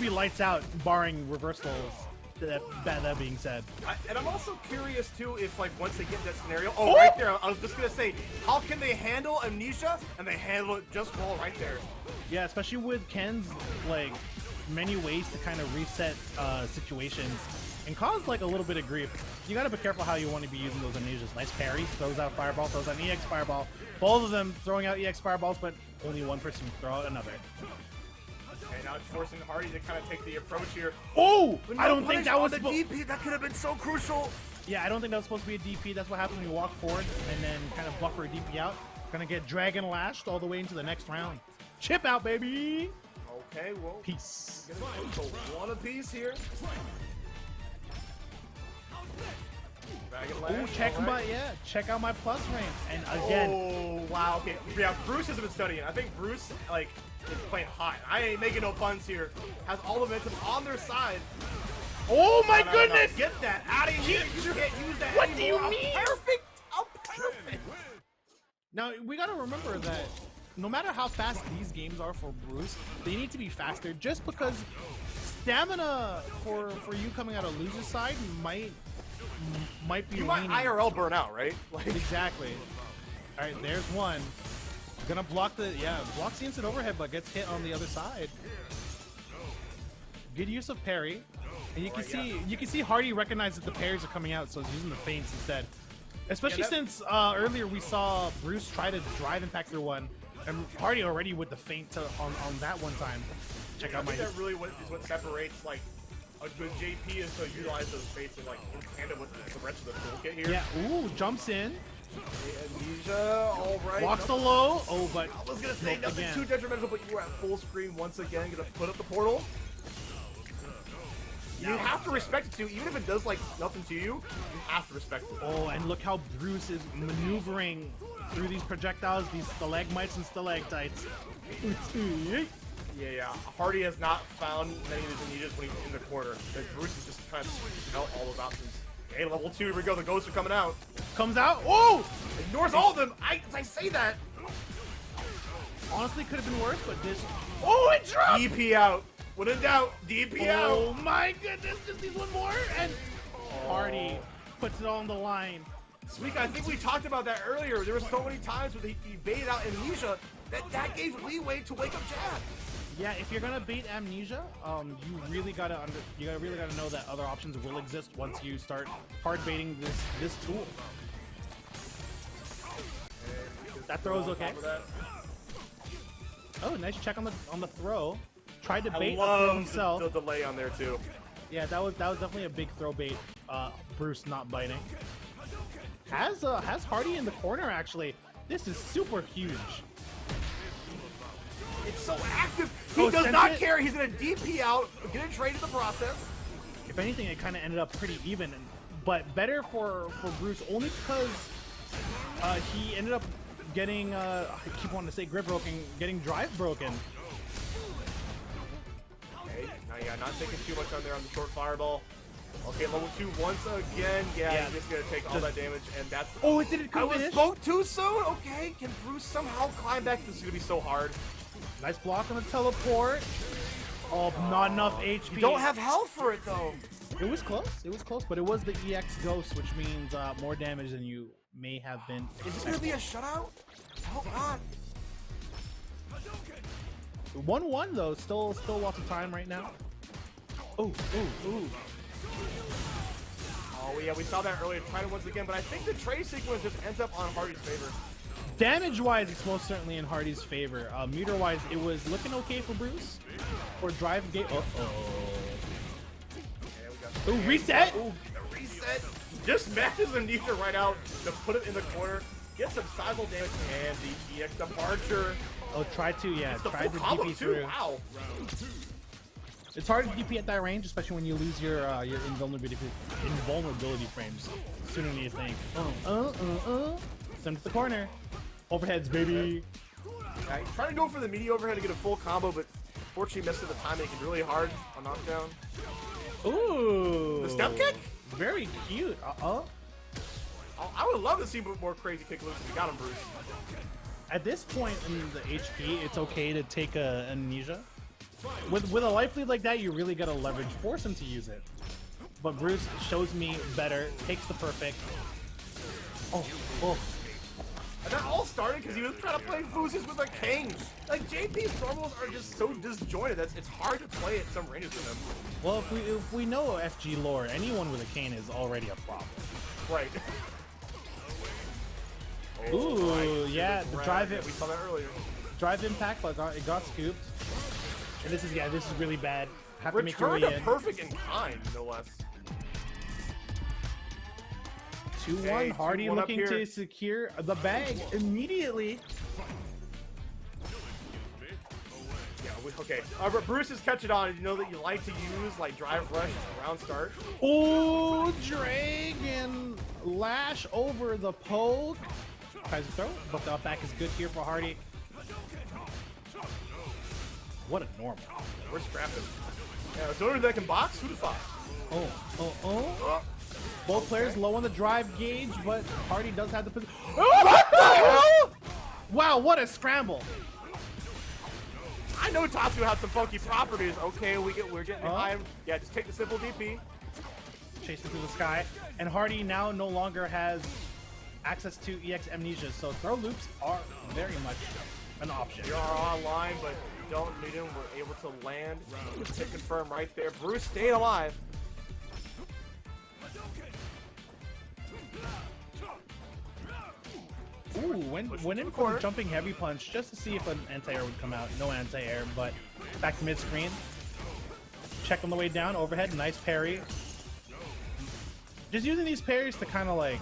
be lights out, barring reversals. That being said, and I'm also curious too if like once they get that scenario, right there, I was just gonna say, how can they handle Amnesia? And they handle it just well right there. Yeah, especially with Ken's like many ways to kind of reset situations and cause like a little bit of grief. You gotta be careful how you want to be using those Amnesias. Nice parry, throws out fireball, throws out EX fireball. Both of them throwing out EX fireballs, but only one person can throw out another. Okay, now it's forcing Hardy to kind of take the approach here. Oh! I don't think that was the DP. That could have been so crucial. Yeah, I don't think that was supposed to be a DP. That's what happens when you walk forward and then kind of buffer a DP out. Gonna get Dragon Lashed all the way into the next round. Chip out, baby! Okay, well. Peace. One apiece here. Oh, check out my plus range. And again. Oh, wow. Okay, yeah, Bruce has been studying. I think Bruce, like, is playing hot. I ain't making no puns here. Has all the momentum on their side. Oh my goodness! No. Get that out of here. You can't use that What anymore. do you mean? I'm perfect. Now, we gotta remember that no matter how fast these games are for Bruce, they need to be faster. Just because stamina for you coming out of loser's side might be. You might IRL burn out, right? Like exactly. All right, there's one. Gonna block the blocks the instant overhead, but gets hit on the other side. Good use of parry, and you can see Hardy recognizes the parries are coming out, so he's using the feints instead. Especially since earlier we saw Bruce try to drive impact through one, and Hardy already with the feint on that one time. Check out my. I think that really is what separates like a good JP is to utilize those feints in like in tandem with the rest of the toolkit here. Yeah. Ooh, jumps in. Amnesia, all right. Walks the low. Oh, but I was gonna say nothing too detrimental, but you were at full screen once again. Gonna put up the portal. You have to respect it too, even if it does like nothing to you. You have to respect it. Oh, and look how Bruce is maneuvering through these projectiles, these stalagmites and stalactites. Yeah. Hardy has not found many of his amnesias when he's in the corner. And Bruce is just kind of out all those options. Hey, level 2, here we go. The ghosts are coming out. Comes out. Oh! Ignores all of them. I say that. Honestly, could have been worse, but this. Oh, it dropped! DP out. Without a doubt, DP out. Oh my goodness, just needs one more, and Hardy puts it on the line. Sweet, I think we talked about that earlier. There were so many times where he baited out Amnesia that gave leeway to wake up Jab. Yeah, if you're gonna beat Amnesia, you really gotta know that other options will exist once you start hard baiting this tool. That throw is okay. Oh, nice check on the throw. Tried to bait up himself. The delay on there too. Yeah, that was definitely a big throw bait. Bruce not biting. Has Hardy in the corner actually. This is super huge. It's so active. He does not care. He's gonna DP out, get a trade in the process. If anything, it kind of ended up pretty even, but better for Bruce only because he ended up getting I keep wanting to say grip broken, getting drive broken. Yeah, not taking too much on there on the short fireball. Okay, level 2 once again. Yeah, he's just gonna take all that damage, and that's. Oh, it didn't come I was spoke too soon. Okay, can Bruce somehow climb back? This is gonna be so hard. Nice block on the teleport. Oh, not enough HP. You don't have health for it though. It was close. It was close, but it was the EX Ghost, which means more damage than you may have been. Is this gonna be a shutout? Oh God. 1-1 though. Still lots of time right now. Oh. Oh yeah, we saw that earlier. Tried it once again, but I think the trade sequence just ends up on Hardy's favor. Damage-wise, it's most certainly in Hardy's favor. Meter-wise, it was looking okay for Bruce. For drive gate. Ooh, reset! Ooh, reset. Just matches Amnesia right out to put it in the corner. Get some sizable damage and the EX departure. Oh, try to DP DP through. Wow. It's hard to DP at that range, especially when you lose your invulnerability frames sooner than you think. Send to the corner. Overheads, baby. Yeah, he's trying to go for the meaty overhead to get a full combo, but fortunately missed at the time, making it really hard on knockdown. Ooh. The step kick? Very cute. I would love to see more crazy kick loops if you got him, Bruce. At this point in the HP, it's okay to take a amnesia. With a life lead like that, you really gotta leverage, force him to use it. But Bruce shows me better, takes the perfect. Oh. And that all started because he was trying to play Fuses with a king. Like, JP's normals are just so disjointed that it's hard to play at some ranges with him. Well, if we know FG lore, anyone with a cane is already a problem. Right. Ooh, yeah, the drive it. We saw that earlier. Drive impact, but it got scooped. And this is really bad. Have to make your Return way to in. perfect in kind, no less. 2-1, Hardy looking to secure the bag immediately. Yeah, okay. Bruce is catching on. You know that you like to use like drive rush round start. Oh, Dragon lash over the poke. Tries to throw, but the up back is good here for Hardy. What a normal. We're scrapping. Yeah, so that can box. Who'd have thought? Both players low on the drive gauge, but Hardy does have the position. What the hell? Wow, what a scramble! I know Tatsu has some funky properties. Okay, we're getting behind. Yeah, just take the simple DP. Chasing through the sky. And Hardy now no longer has access to EX amnesia, so throw loops are very much an option. You are online, but you don't need him. We're able to land. To confirm right there. Bruce staying alive. Ooh, went in for a jumping heavy punch just to see if an anti-air would come out. No anti-air, but back to mid-screen. Check on the way down, overhead, nice parry. Just using these parries to kind of like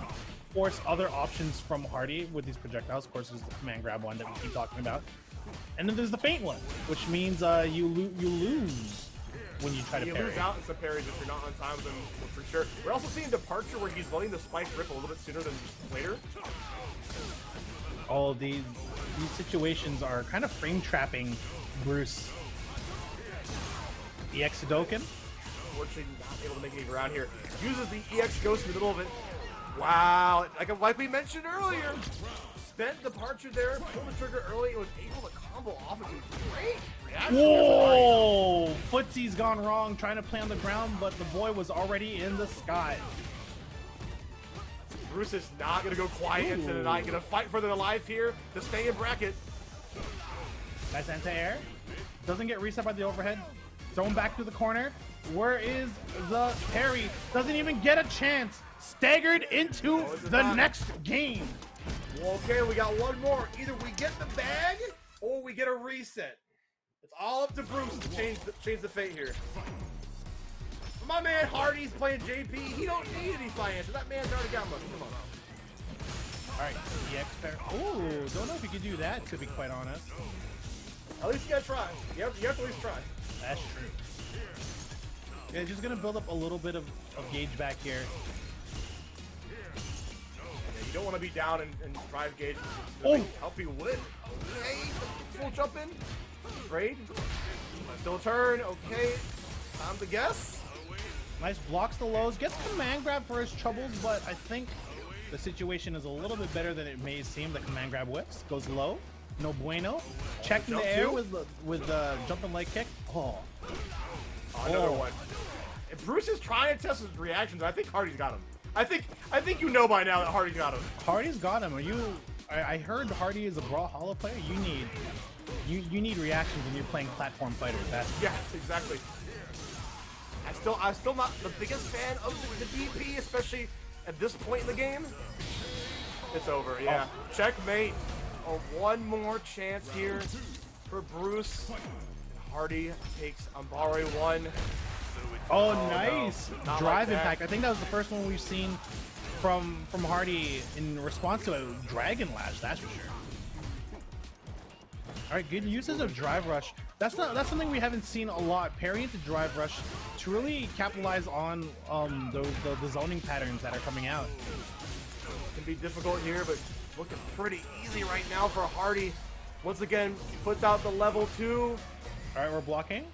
force other options from Hardy with these projectiles. Of course, there's the command grab one that we keep talking about. And then there's the feint one, which means you lose when you try to parry. You lose out in some parries if you're not on time with them, for sure. We're also seeing Departure where he's letting the spike rip a little bit sooner than later. All of these situations are kind of frame trapping Bruce. EX Sudoken. Unfortunately, not able to make any ground here. Uses the EX Ghost in the middle of it. Wow, like we mentioned earlier, spent Departure there, pulled the trigger early, and was able to combo off of it. Great reaction. Whoa! Footsy's gone wrong, trying to play on the ground, but the boy was already in the sky. Bruce is not going to go quiet into the night. Going to fight for their life here to stay in bracket. Nice anti-air. Doesn't get reset by the overhead. Thrown back to the corner. Where is the parry? Doesn't even get a chance. Staggered into the next game. Well, okay, we got one more. Either we get the bag or we get a reset. It's all up to Bruce to change the fate here. My man Hardy's playing JP. He don't need any financials. That man's already got money. Come on. All right, EX pair. Ooh, don't know if you could do that, to be quite honest. At least you gotta try. You have to at least try. That's true. Yeah, just gonna build up a little bit of gauge back here. Yeah, you don't want to be down and drive gauge. Help you win. Okay, full jump in. Trade. Still turn. Okay, time to guess. Nice blocks the lows, gets command grab for his troubles, but I think the situation is a little bit better than it may seem. The command grab whips, goes low, no bueno. Check in the air with the jumping leg kick. Another one. If Bruce is trying to test his reactions, I think Hardy's got him. I think you know by now that Hardy's got him. Hardy's got him. I heard Hardy is a Brawlhalla player. You need reactions when you're playing platform fighters. Yes, exactly. I'm still not the biggest fan of the DP, especially at this point in the game. It's over, yeah. Oh. Checkmate. Oh, one more chance here for Bruce. Hardy takes Abare 1. Oh, nice. No, Drive impact. I think that was the first one we've seen from Hardy in response to a Dragon Lash, that's for sure. All right, good uses of Drive Rush. That's something we haven't seen a lot. Parry into Drive Rush to really capitalize on the zoning patterns that are coming out. Can be difficult here, but looking pretty easy right now for Hardy. Once again, puts out the level 2. All right, we're blocking.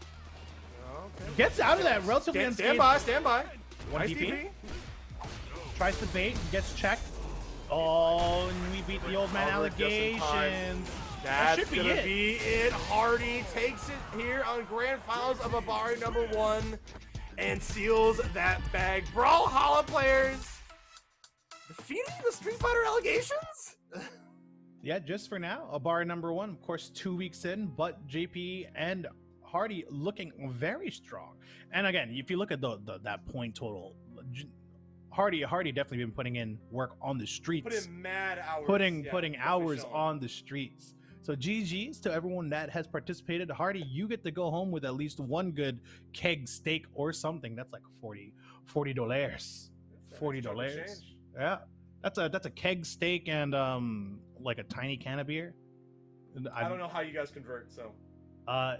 Okay. Gets out of that relatively unscathed. Stand by. One nice DP. Tries to bait, gets checked. Oh, and we beat the old man allegations. That's gonna be it. Hardy takes it here on Grand Finals of Abare #1 and seals that bag. Brawlhalla players defeating the Street Fighter allegations? Yeah, just for now. Abare #1, of course, 2 weeks in, but JP and Hardy looking very strong. And again, if you look at that point total, Hardy definitely been putting in work on the streets. Put in mad hours. Putting hours on the streets. So GG's to everyone that has participated. Hardy, you get to go home with at least one good keg steak or something. That's like $40. $40. Yeah. That's a keg steak and like a tiny can of beer. I don't know how you guys convert, so I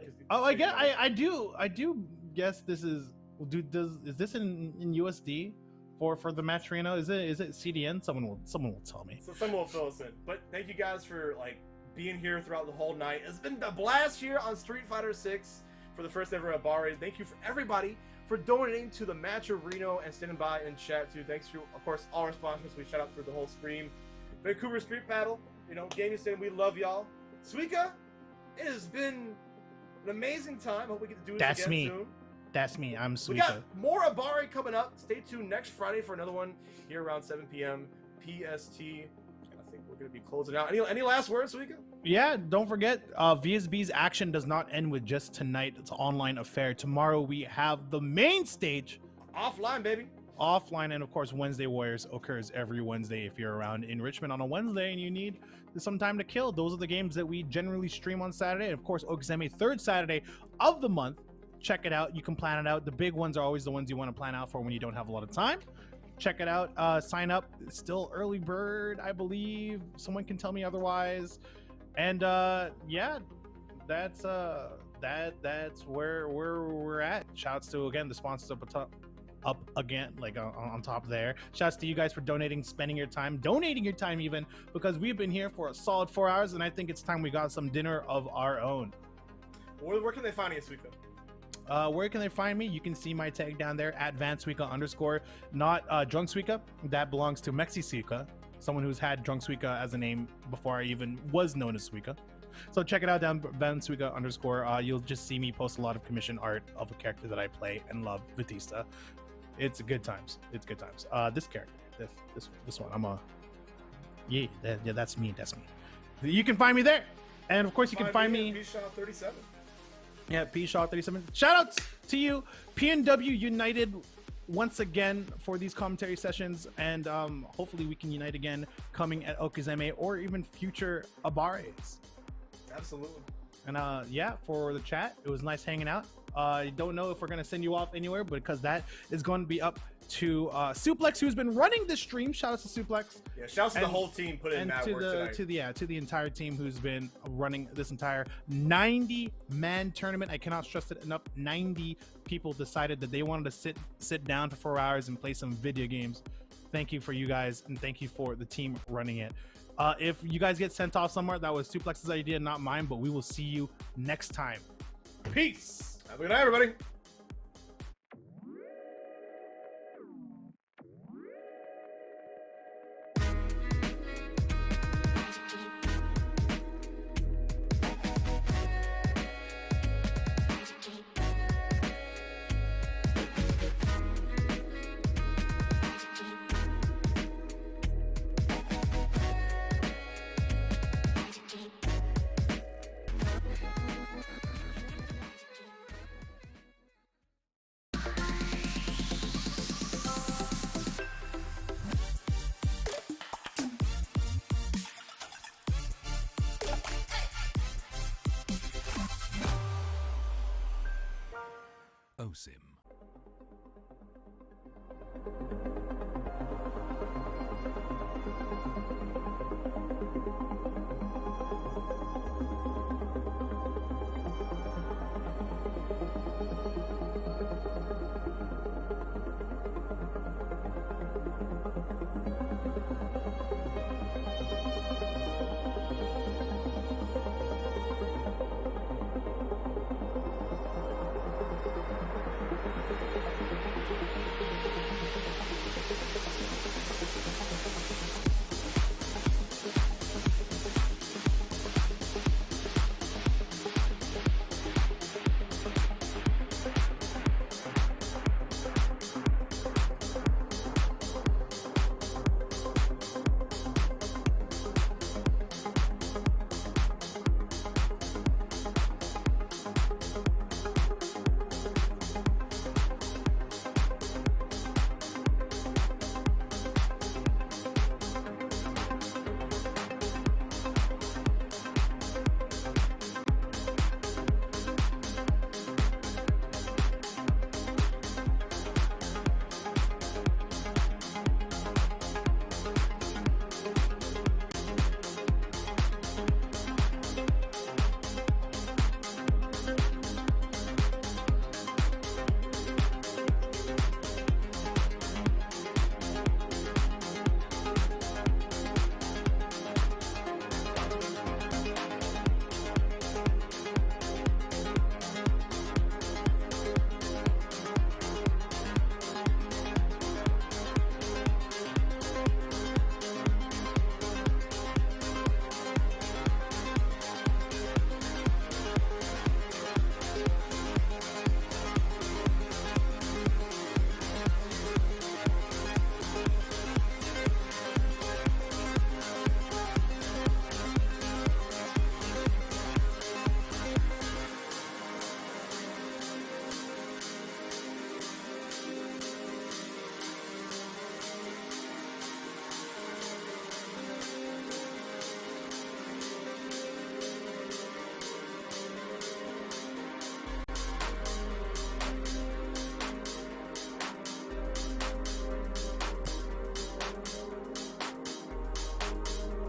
do guess this is is this in USD for the match arena? Is it CDN? Someone will tell me. So someone will fill us in. But thank you guys for being here throughout the whole night. It's been a blast here on Street Fighter 6 for the first ever Abare. Thank you for everybody for donating to the match arena and standing by in chat too. Thanks to, of course, all our sponsors. We shout out through the whole stream. Vancouver Street Battle, Gaming Stand, we love y'all. Suika, it has been An amazing time. Hope we get to do this That's again me. soon. That's me. I'm We Suika. got more Abare coming up. Stay tuned next Friday for another one here around 7 p.m. PST. I think we're going to be closing out. Any last words, Suika? Yeah, don't forget, VSB's action does not end with just tonight. It's an online affair. Tomorrow we have the main stage. Offline, baby. Offline, and of course, Wednesday Warriors occurs every Wednesday if you're around in Richmond on a Wednesday and you need some time to kill. Those are the games that we generally stream on Saturday. And of course, Okizeme, third Saturday of the month. Check it out. You can plan it out. The big ones are always the ones you want to plan out for when you don't have a lot of time. Check it out. Sign up. It's still early bird, I believe. Someone can tell me otherwise. And yeah, that's where we're at. Shouts to again the sponsors up again, like on top there. Shouts to you guys for donating, spending your time, donating your time even, because we've been here for a solid 4 hours, and I think it's time we got some dinner of our own. Where can they find you, Suika? Where can they find me? You can see my tag down there at VanStreetBattle_, not Drunk Suika. That belongs to Mexi Suika, someone who's had Drunk Suika as a name before I even was known as Suika. So check it out down VanStreetBattle_. You'll just see me post a lot of commission art of a character that I play and love, Batista. It's good times. It's good times. This character, this one, yeah, that's me. That's me. You can find me there, and of course you can find me. P-Shaw37. Yeah, P-Shaw37. Shoutouts to you, PNW United, once again for these commentary sessions, and hopefully we can unite again coming at Okizeme or even future Abares. Absolutely. And yeah, for the chat, it was nice hanging out. I don't know if we're gonna send you off anywhere, because that is going to be up to Suplex, who's been running the stream. Shout out to Suplex. Yeah, shouts to the whole team. Put in that work tonight. To the entire team who's been running this entire 90-man tournament. I cannot stress it enough. 90 people decided that they wanted to sit down for 4 hours and play some video games. Thank you for you guys, and thank you for the team running it. If you guys get sent off somewhere, that was Suplex's idea, not mine, but we will see you next time. Peace. Have a good night, everybody. OSIM.